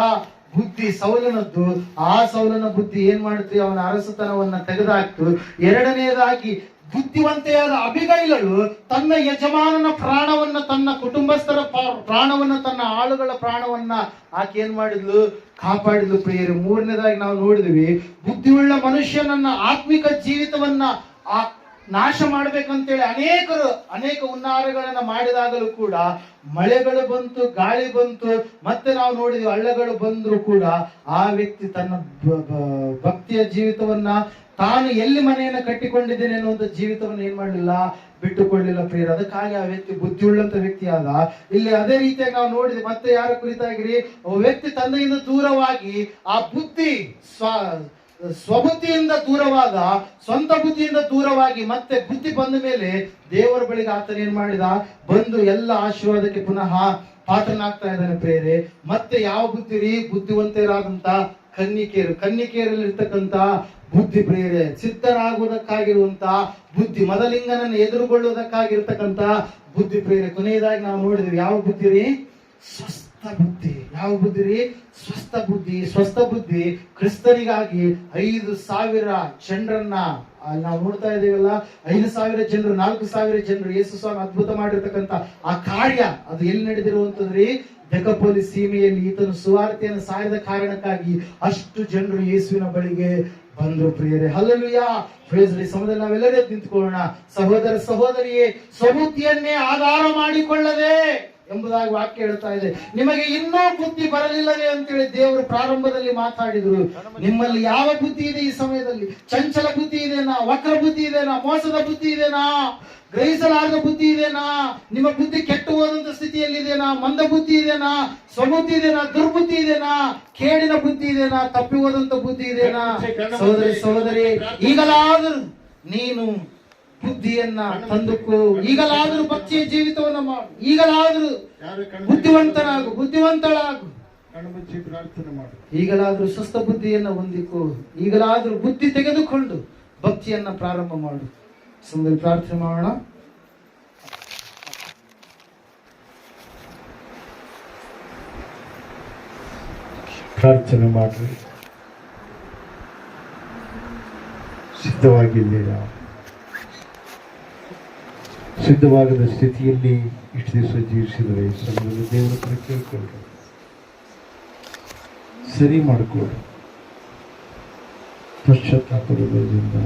ಬುದ್ಧಿ ಸೌಲನದ್ದು. ಆ ಸೌಲನ ಬುದ್ಧಿ ಏನ್ ಮಾಡುತ್ತೆ? ಅವನ ಅರಸತನವನ್ನ ತೆಗೆದಾಕ್ತು. ಎರಡನೇದಾಗಿ ಬುದ್ಧಿವಂತೆಯಾದ ಅಬಿಗೈಲಳು ತನ್ನ ಯಜಮಾನನ ಪ್ರಾಣವನ್ನ, ತನ್ನ ಕುಟುಂಬಸ್ಥರ ಪ್ರಾಣವನ್ನ, ತನ್ನ ಆಳುಗಳ ಪ್ರಾಣವನ್ನ ಆಕೆ ಏನ್ ಮಾಡಿದ್ಲು? ಕಾಪಾಡಿದ್ಲು ಪ್ರಿಯರೇ. ಮೂರನೇದಾಗಿ ನಾವು ನೋಡಿದ್ವಿ, ಬುದ್ಧಿಯುಳ್ಳ ಮನುಷ್ಯನನ್ನ ಆತ್ಮಿಕ ಜೀವಿತವನ್ನ ನಾಶ ಮಾಡ್ಬೇಕಂತೇಳಿ ಅನೇಕ ಹುನ್ನಾರಗಳನ್ನ ಮಾಡಿದಾಗಲೂ ಕೂಡ ಮಳೆಗಳು ಬಂತು, ಗಾಳಿ ಬಂತು, ಮತ್ತೆ ನಾವು ನೋಡಿದ್ವಿ ಹಳ್ಳಗಳು ಬಂದ್ರು ಕೂಡ ಆ ವ್ಯಕ್ತಿ ತನ್ನ ಭಕ್ತಿಯ ಜೀವಿತವನ್ನ, ತಾನು ಎಲ್ಲಿ ಮನೆಯನ್ನ ಕಟ್ಟಿಕೊಂಡಿದ್ದೇನೆ ಅನ್ನುವಂಥ ಜೀವಿತವನ್ನ ಏನ್ ಮಾಡಲಿಲ್ಲ? ಬಿಟ್ಟುಕೊಳ್ಳಲಿಲ್ಲ ಪ್ರಿಯರು. ಅದಕ್ಕಾಗಿ ಆ ವ್ಯಕ್ತಿ ಬುದ್ಧಿಯುಳ್ಳಂತ ವ್ಯಕ್ತಿ ಆದ. ಇಲ್ಲಿ ಅದೇ ರೀತಿಯಾಗಿ ನಾವು ನೋಡಿದ್ವಿ ಮತ್ತೆ ಯಾರ ಕುರಿತಾಗಿರಿ? ವ್ಯಕ್ತಿ ತಂದೆಯಿಂದ ದೂರವಾಗಿ ಆ ಬುದ್ಧಿ ಸ್ವಬುದ್ಧಿಯಿಂದ ದೂರವಾದ, ಸ್ವಂತ ಬುದ್ಧಿಯಿಂದ ದೂರವಾಗಿ ಮತ್ತೆ ಬುದ್ಧಿ ಬಂದ ಮೇಲೆ ದೇವರ ಬಳಿಗೆ ಆತನ ಏನ್ ಮಾಡಿದ, ಬಂದು ಎಲ್ಲ ಆಶೀರ್ವಾದಕ್ಕೆ ಪುನಃ ಪಾತ್ರನಾಗ್ತಾ ಇದ್ದಾನೆ ಪ್ರೇರೆ. ಮತ್ತೆ ಯಾವ ಬುದ್ಧಿ ರೀ? ಬುದ್ಧಿವಂತರಾದಂತ ಕನ್ನಿಕೆಯರಲ್ಲಿರ್ತಕ್ಕಂತ ಬುದ್ಧಿ ಪ್ರೇರೆ, ಸಿದ್ಧರಾಗುವುದಕ್ಕಾಗಿರುವಂತ ಬುದ್ಧಿ, ಮದಲಿಂಗನನ್ನು ಎದುರುಗೊಳ್ಳುವುದಕ್ಕಾಗಿರ್ತಕ್ಕಂತ ಬುದ್ಧಿ ಪ್ರೇರೆ. ಕೊನೆಯದಾಗಿ ನಾವು ನೋಡಿದ್ವಿ ಯಾವ ಬುದ್ಧಿ ರೀ? ಸ್ವಸ್ಥ ಬುದ್ಧಿ. ಯಾವ ಬುದ್ಧಿ ರೀ? ಸ್ವಸ್ಥ ಬುದ್ಧಿ. ಸ್ವಸ್ಥ ಬುದ್ಧಿ ಕ್ರಿಸ್ತನಿಗಾಗಿ 5,000 ಜನರನ್ನ ನಾವು ನೋಡ್ತಾ ಇದ್ದೀವಲ್ಲ, 5,000 ಜನರು, 4,000 ಜನರು ಯೇಸು ಸ್ವಾಮಿ ಅದ್ಭುತ ಮಾಡಿರ್ತಕ್ಕಂಥ ಆ ಕಾರ್ಯ ಅದು ಎಲ್ಲಿ ನಡೆದಿರುವಂತದ್ರಿ? ಡೆಕಪೋಲಿ ಸೀಮೆಯಲ್ಲಿ ಈತನು ಸುವಾರ್ತೆಯನ್ನು ಸಾರಿದ ಕಾರಣಕ್ಕಾಗಿ ಅಷ್ಟು ಜನರು ಯೇಸುವಿನ ಬಳಿಗೆ ಬಂದ್ರು ಪ್ರಿಯರೇ. Hallelujah, praise the. ಸಮಯದಲ್ಲಿ ನಾವೆಲ್ಲರೂ ನಿಂತುಕೊಳ್ಳೋಣ. ಸಹೋದರ ಸಹೋದರಿಯೇ, ಸ್ವಬುದ್ಧಿಯನ್ನೇ ಆಧಾರ ಮಾಡಿಕೊಳ್ಳದೆ ಎಂಬುದಾಗಿ ವಾಕ್ಯ ಹೇಳ್ತಾ ಇದೆ. ನಿಮಗೆ ಇನ್ನೂ ಬುದ್ಧಿ ಬರಲಿಲ್ಲವೇ ಅಂತೇಳಿ ದೇವರು ಪ್ರಾರಂಭದಲ್ಲಿ ಮಾತಾಡಿದ್ರು. ನಿಮ್ಮಲ್ಲಿ ಯಾವ ಬುದ್ಧಿ ಇದೆ ಈ ಸಮಯದಲ್ಲಿ? ಚಂಚಲ ಬುದ್ಧಿ ಇದೆನಾ? ವಕ್ರ ಬುದ್ಧಿ ಇದೆನಾ? ಮೋಸದ ಬುದ್ಧಿ ಇದೆನಾ? ಗ್ರಹಿಸಲಾರದ ಬುದ್ಧಿ ಇದೆನಾ? ನಿಮ್ಮ ಬುದ್ಧಿ ಕೆಟ್ಟು ಹೋದಂತ ಸ್ಥಿತಿಯಲ್ಲಿ ಇದೆನಾ? ಮಂದ ಬುದ್ಧಿ ಇದೆನಾ? ಸ್ವಬುದ್ಧಿ ಇದೆನಾ? ದುರ್ಬುದ್ಧಿ ಇದೆನಾ? ಕೇಡಿನ ಬುದ್ಧಿ ಇದೆನಾ? ತಪ್ಪಿ ಹೋದಂತ ಬುದ್ಧಿ ಇದೆನಾ? ಸಹೋದರಿ ಸಹೋದರಿ, ಈಗಲಾದರೂ ನೀನು ಬುದ್ಧಿಯನ್ನ ತಂದುಕೋ. ಈಗಲಾದರೂ ಭಕ್ತಿಯ ಜೀವಿತವನ್ನ ಮಾಡು. ಈಗಲಾದರೂ ಬುದ್ಧಿವಂತನಾಗು, ಬುದ್ಧಿವಂತಳಾಗು. ಪ್ರಾರ್ಥನೆ ಮಾಡು. ಈಗಲಾದರೂ ಸ್ವಸ್ಥ ಬುದ್ಧಿಯನ್ನ ಹೊಂದಿಕೋ. ಈಗಲಾದರೂ ಬುದ್ಧಿ ತೆಗೆದುಕೊಂಡು ಭಕ್ತಿಯನ್ನ ಪ್ರಾರಂಭ ಮಾಡು. ಸುಂದರ ಪ್ರಾರ್ಥನೆ ಮಾಡೋಣ. ಪ್ರಾರ್ಥನೆ ಮಾಡ್ರಿ. ಸಿದ್ಧವಾಗಿದ್ದೀರಾ? ಸಿದ್ಧವಾಗದ ಸ್ಥಿತಿಯಲ್ಲಿ ಇಷ್ಟು ದಿವಸ ಜೀವಿಸಿದರೆ ಸಮಯದಲ್ಲಿ ದೇವರ ಹತ್ರ ಕೇಳ್ಕೊಳ್ರಿ, ಸರಿ ಮಾಡಿಕೊಳ್ರಿ. ಪಶ್ಚಾತ್ತಾಪದಿಂದ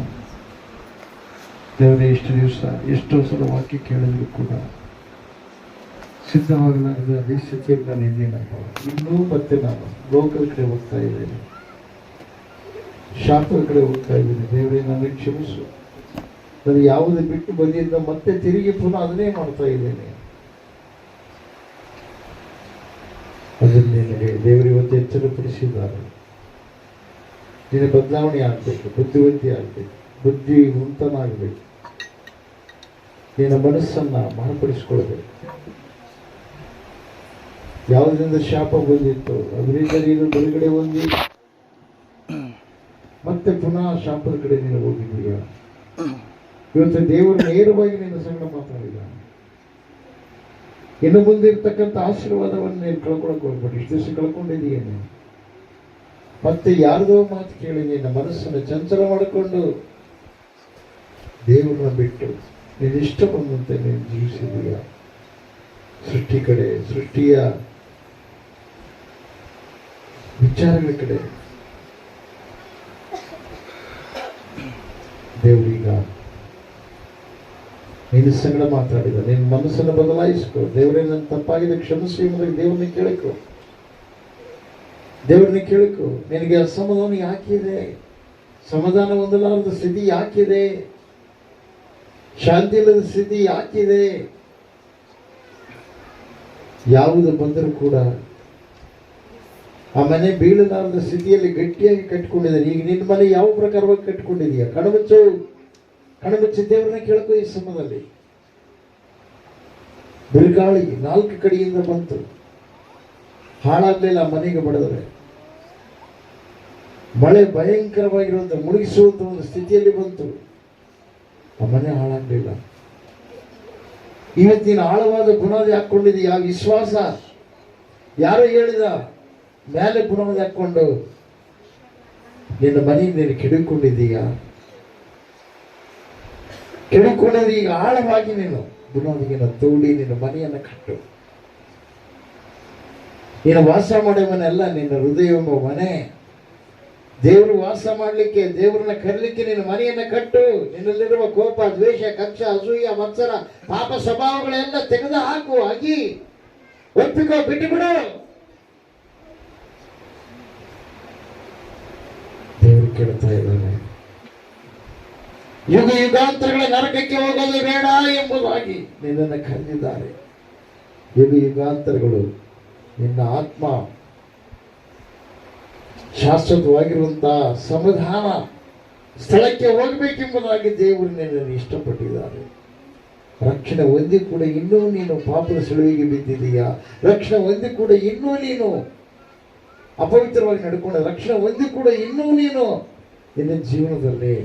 ದೇವರೇ, ಇಷ್ಟು ದಿವಸ ಎಷ್ಟೋ ಸಲ ವಾಕ್ಯ ಕೇಳಿದ್ರು ಕೂಡ ಸಿದ್ಧವಾಗಲಾಗದ ಅದೇ ಸ್ಥಿತಿಯಲ್ಲಿ ನಾನು ಇದ್ದೀನಿ. ಇನ್ನೂ ಮತ್ತೆ ನಾನು ಲೋಕದ ಕಡೆ ಹೋಗ್ತಾ ಇದ್ದೇನೆ, ಶಾಸ್ತ್ರದ ಕಡೆ ಹೋಗ್ತಾ ಇದ್ದೀನಿ. ದೇವರೇ, ನನಗೆ ಕ್ಷಮಿಸು. ನಾನು ಯಾವುದೇ ಬಿಟ್ಟು ಬಂದಿದ್ದ ಮತ್ತೆ ತಿರುಗಿ ಪುನಃ ಅದನ್ನೇ ಮಾಡ್ತಾ ಇದ್ದೇನೆ. ಅದನ್ನೇ ದೇವರು ಇವತ್ತು ಎಚ್ಚರಪಡಿಸಿದ್ದಾರೆ. ನಿನ್ನ ಬದಲಾವಣೆ ಆಗಬೇಕು, ಬುದ್ಧಿವಂತಿ ಆಗಬೇಕು, ಬುದ್ಧಿವಂತನಾಗಬೇಕು. ನಿನ್ನ ಮನಸ್ಸನ್ನ ಮಾರ್ಪಡಿಸ್ಕೊಳ್ಬೇಕು. ಯಾವುದರಿಂದ ಶಾಪ ಬಂದಿತ್ತು ಅದರಿಂದ ನೀನು ಬಿಡುಗಡೆ ಹೊಂದಿ ಮತ್ತೆ ಪುನಃ ಶಾಪದ ಕಡೆ ನೀನು ಹೋಗಿದ್ದೀಯ. ಇವತ್ತು ದೇವರು ನೇರವಾಗಿ ನಿನ್ನ ಸಂಗಡ ಮಾತಾಡಿದ. ಇನ್ನು ಮುಂದೆ ಇರ್ತಕ್ಕಂಥ ಆಶೀರ್ವಾದವನ್ನು ನೀನು ಕಳ್ಕೊಳಕ್ ಹೋಗ್ಬೇಡಿ. ಇಷ್ಟು ದಿವಸ ಕಳ್ಕೊಂಡಿದೀಯೇನು? ಮತ್ತೆ ಯಾರ್ದೋ ಮಾತು ಕೇಳಿ ನಿನ್ನ ಮನಸ್ಸನ್ನು ಚಂಚಲ ಮಾಡಿಕೊಂಡು ದೇವರನ್ನ ಬಿಟ್ಟು ನೀನು ಇಷ್ಟ ಬಂದಂತೆ ನೀನು ಜೀವಿಸಿದೀಯ. ಸೃಷ್ಟಿ ಕಡೆ, ಸೃಷ್ಟಿಯ ವಿಚಾರಗಳ ಕಡೆ ದೇವರೀಗ ನಿನ್ನ ಸಂಗಡ ಮಾತಾಡಿದ. ನಿನ್ನ ಮನಸ್ಸನ್ನು ಬದಲಾಯಿಸ್ಕೊ. ದೇವರೇ, ನನ್ನ ತಪ್ಪಾಗಿದೆ ಕ್ಷಮಿಸಿ ಎಂಬುದಾಗಿ ದೇವರನ್ನ ಕೇಳಿಕೊ. ದೇವರನ್ನ ಕೇಳಿಕೊ. ನಿನಗೆ ಅಸಮಾಧಾನ ಯಾಕಿದೆ? ಸಮಾಧಾನ ಹೊಂದಲಾರದ ಸ್ಥಿತಿ ಯಾಕಿದೆ? ಶಾಂತಿ ಇಲ್ಲದ ಸ್ಥಿತಿ ಯಾಕಿದೆ? ಯಾವುದು ಬಂದರೂ ಕೂಡ ಆ ಮನೆ ಬೀಳಲಾರದ ಸ್ಥಿತಿಯಲ್ಲಿ ಗಟ್ಟಿಯಾಗಿ ಕಟ್ಕೊಂಡಿದ್ದಾರೆ. ಈಗ ನಿನ್ನ ಮನೆ ಯಾವ ಪ್ರಕಾರವಾಗಿ ಕಟ್ಕೊಂಡಿದೀಯ? ಕಣಮುಚ್ಚಿ ದೇವರನ್ನ ಕೇಳ್ಕೊ. ಈ ಸಮಯದಲ್ಲಿ ಬಿರುಗಾಳಿ 4 ಕಡೆಯಿಂದ ಬಂತು, ಹಾಳಾಗ್ಲಿಲ್ಲ. ಮನೆಗೆ ಬಡಿದರೆ ಮಳೆ ಭಯಂಕರವಾಗಿರುವಂತ ಮುಳುಗಿಸುವಂತ ಒಂದು ಸ್ಥಿತಿಯಲ್ಲಿ ಬಂತು, ಆ ಮನೆ ಹಾಳಾಗ್ಲಿಲ್ಲ. ಇವತ್ತಿನ ಆಳವಾದ ಬುನಾದಿ ಹಾಕೊಂಡಿದೀಯ. ವಿಶ್ವಾಸ ಯಾರು ಹೇಳಿದ ಮೇಲೆ ಬುನಾದಿ ಹಾಕೊಂಡು ನಿನ್ನ ಮನೆ ನೀನು ಕೆಡಿಕೊಂಡಿದೀಯ. ಕೆಡಿಕೊಂಡ್ರೆ ಈಗ ಆಳವಾಗಿ ನೀನು ಬುನಾದಿಗೆ ತೋಡಿ ನಿನ್ನ ಮನೆಯನ್ನು ಕಟ್ಟು. ನೀನು ವಾಸ ಮಾಡೋ ಮನೆ ಅಲ್ಲ, ನಿನ್ನ ಹೃದಯ ಎಂಬ ಮನೆ. ದೇವರು ವಾಸ ಮಾಡ್ಲಿಕ್ಕೆ, ದೇವರನ್ನ ಕರೀಲಿಕ್ಕೆ ನಿನ್ನ ಮನೆಯನ್ನ ಕಟ್ಟು. ನಿನ್ನಲ್ಲಿರುವ ಕೋಪ, ದ್ವೇಷ, ಕಕ್ಷ, ಅಸೂಯ, ಮತ್ಸರ, ಪಾಪ ಸ್ವಭಾವಗಳೆಲ್ಲ ತೆಗೆದು ಹಾಕು. ಆಗಿ ಒಪ್ಪಿಕೋ, ಬಿಟ್ಟು ಬಿಡು. ದೇವರು ಕೇಳ್ತಾ ಇದ್ದಾನೆ, ಯುಗ ಯುಗಾಂತರಗಳ ನರಕಕ್ಕೆ ಹೋಗೋದು ಬೇಡ ಎಂಬುದಾಗಿ ನಿನ್ನನ್ನು ಕರೆದಿದ್ದಾರೆ. ಯುಗ ಯುಗಾಂತರಗಳು ನಿನ್ನ ಆತ್ಮ ಶಾಶ್ವತವಾಗಿರುವಂತಹ ಸಮಾಧಾನ ಸ್ಥಳಕ್ಕೆ ಹೋಗಬೇಕೆಂಬುದಾಗಿ ದೇವರು ನಿನ್ನನ್ನು ಇಷ್ಟಪಟ್ಟಿದ್ದಾರೆ. ರಕ್ಷಣೆ ಹೊಂದಿ ಕೂಡ ಇನ್ನೂ ನೀನು ಪಾಪದ ಸುಳಿವಿಗೆ ಬಿದ್ದಿದೀಯಾ? ರಕ್ಷಣೆ ಹೊಂದಿ ಕೂಡ ಇನ್ನೂ ನೀನು ಅಪವಿತ್ರವಾಗಿ ನಡ್ಕೊಂಡ, ರಕ್ಷಣೆ ಹೊಂದಿ ಕೂಡ ಇನ್ನೂ ನೀನು ನಿನ್ನ ಜೀವನದಲ್ಲಿ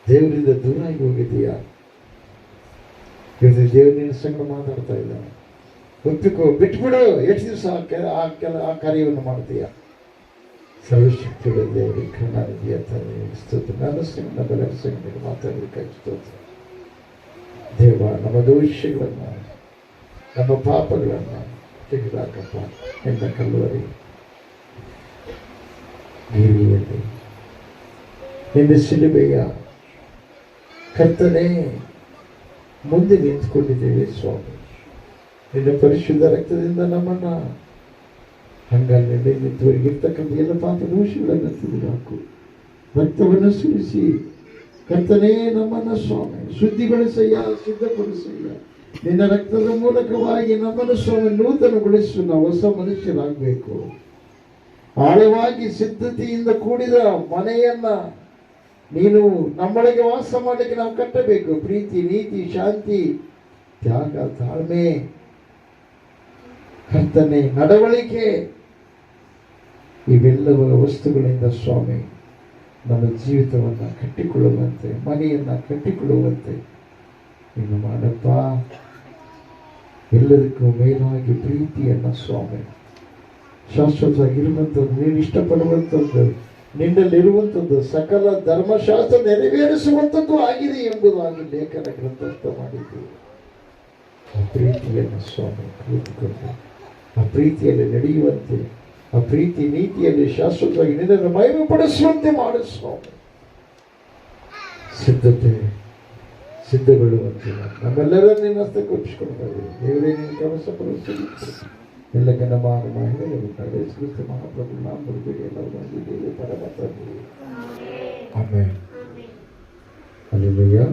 ದೇವರಿಂದ ದೂರ ಆಗಿ ಹೋಗಿದ್ದೀಯಾ? ದೇವರು ನಿನ್ನ ಸಂಗಡ ಮಾತಾಡ್ತಾ ಇದ್ದಾನೆ. ಒಪ್ಪಿಕೋ, ಬಿಟ್ಬಿಡು. ಎಷ್ಟು ದಿವಸ ಆ ಕಾರ್ಯವನ್ನು ಮಾಡ್ತೀಯ? ಸರ್ವಶಕ್ತಿಗಳ ದೇವರಿಗೆ ಕರುಣಾನಿಧಿಯ ತಂದೆ ಸ್ತೋತ್ರ. ನನ್ನ ಸಂಗಡ ಬೆಲೆ ಸಂಗಡ ಮಾತಾಡಬೇಕಾಗಿ ಸ್ತೋತ್ರ. ದೇವ, ನಮ್ಮ ದೋಷಗಳನ್ನ, ನಮ್ಮ ಪಾಪಗಳನ್ನ ತೆಗೆದಾಕಪ್ಪ. ನಿನ್ನ ಕಲ್ಲುವರಿ ಗಿರಿಯಲ್ಲಿ ನಿನ್ನ ಸಿಲುಬೆಯ ಕರ್ತನೆ ಮುಂದೆ ನಿಂತ್ಕೊಂಡಿದ್ದೇವೆ ಸ್ವಾಮಿ. ನಿನ್ನ ಪರಿಶುದ್ಧ ರಕ್ತದಿಂದ ನಮ್ಮನ್ನ ಹಂಗಲ್ಲೇ ನಿಂತುವರೆಗಿರ್ತಕ್ಕಂಥ ಎಲ್ಲ ಪಾಪ ದೋಷಗಳನ್ನು ತೆಗೆದುಹಾಕು. ರಕ್ತವನ್ನು ಸುರಿಸಿ ಕರ್ತನೇ ನಮ್ಮನ್ನ ಸ್ವಾಮಿ ಶುದ್ಧಿಗೊಳಿಸಯ್ಯ, ಸಿದ್ಧಪಡಿಸಯ್ಯ. ನಿನ್ನ ರಕ್ತದ ಮೂಲಕವಾಗಿ ನಮ್ಮನ್ನು ಸ್ವಾಮಿ ನೂತನಗೊಳಿಸು. ನಾವು ಹೊಸ ಮನುಷ್ಯರಾಗಬೇಕು. ಆಳವಾಗಿ ಸಿದ್ಧತೆಯಿಂದ ಕೂಡಿದ ಮನೆಯನ್ನ ನೀನು ನಮ್ಮೊಳಗೆ ವಾಸ ಮಾಡಲಿಕ್ಕೆ ನಾವು ಕಟ್ಟಬೇಕು. ಪ್ರೀತಿ, ನೀತಿ, ಶಾಂತಿ, ತ್ಯಾಗ, ತಾಳ್ಮೆ, ಕರ್ತನೆ, ನಡವಳಿಕೆ, ಇವೆಲ್ಲವ ವಸ್ತುಗಳಿಂದ ಸ್ವಾಮಿ ನಮ್ಮ ಜೀವಿತವನ್ನು ಕಟ್ಟಿಕೊಳ್ಳುವಂತೆ, ಮನೆಯನ್ನ ಕಟ್ಟಿಕೊಳ್ಳುವಂತೆ ನೀನು ಮಾಡಪ್ಪ. ಎಲ್ಲದಕ್ಕೂ ಮೇಲಾಗಿ ಪ್ರೀತಿಯನ್ನ ಸ್ವಾಮಿ, ಶಾಶ್ವತವಾಗಿರುವಂಥದ್ದು, ನೀನು ಇಷ್ಟಪಡುವಂಥದ್ದು, ನಿನ್ನಲ್ಲಿರುವಂಥದ್ದು ಸಕಲ ಧರ್ಮಶಾಸ್ತ್ರ ನೆರವೇರಿಸುವಂಥದ್ದು ಆಗಿದೆ ಎಂಬುದಾಗಿ ಲೇಖನ ಗ್ರಂಥಸ್ಥ ಮಾಡಿದ್ದೀವಿ. ಆ ಪ್ರೀತಿಯನ್ನು ಸ್ವಾಮಿ ಕೂತ್ಕೊಂಡು ಆ ಪ್ರೀತಿಯಲ್ಲಿ ನಡೆಯುವಂತೆ, ಆ ಪ್ರೀತಿ ನೀತಿಯಲ್ಲಿ ಶಾಶ್ವತವಾಗಿ ನಿನ್ನನ್ನು ಮಹಿಮೆ ಪಡಿಸುವಂತೆ ಮಾಡು ಸ್ವಾಮಿ. ಸಿದ್ಧಗೊಳ್ಳುವಂತೆ ನಮ್ಮೆಲ್ಲರನ್ನು ನಿನ್ನ ಹಸ್ತಕ್ಕೆ ಒಪ್ಪಿಸಿಕೊಳ್ತಾ ಇದ್ದೀವಿ. ದೇವರೇ, ನಿನ್ನ ಕೆಲಸ ಪರಿಸ್ಥಿತಿ ಎಲ್ಲ ಘನಮಾನ ಮಹಿಳೆ ಕ್ರಿಸ್ತ ಮಹಾಪ್ರಭು ನಾಮದಲ್ಲಿ ಎಲ್ಲರೂ ಬಂದಿದ್ದೇವೆ. ಪರಮ ತಂದೆ. ಆಮೆನ್. ಹಲ್ಲೆಲೂಯಾ.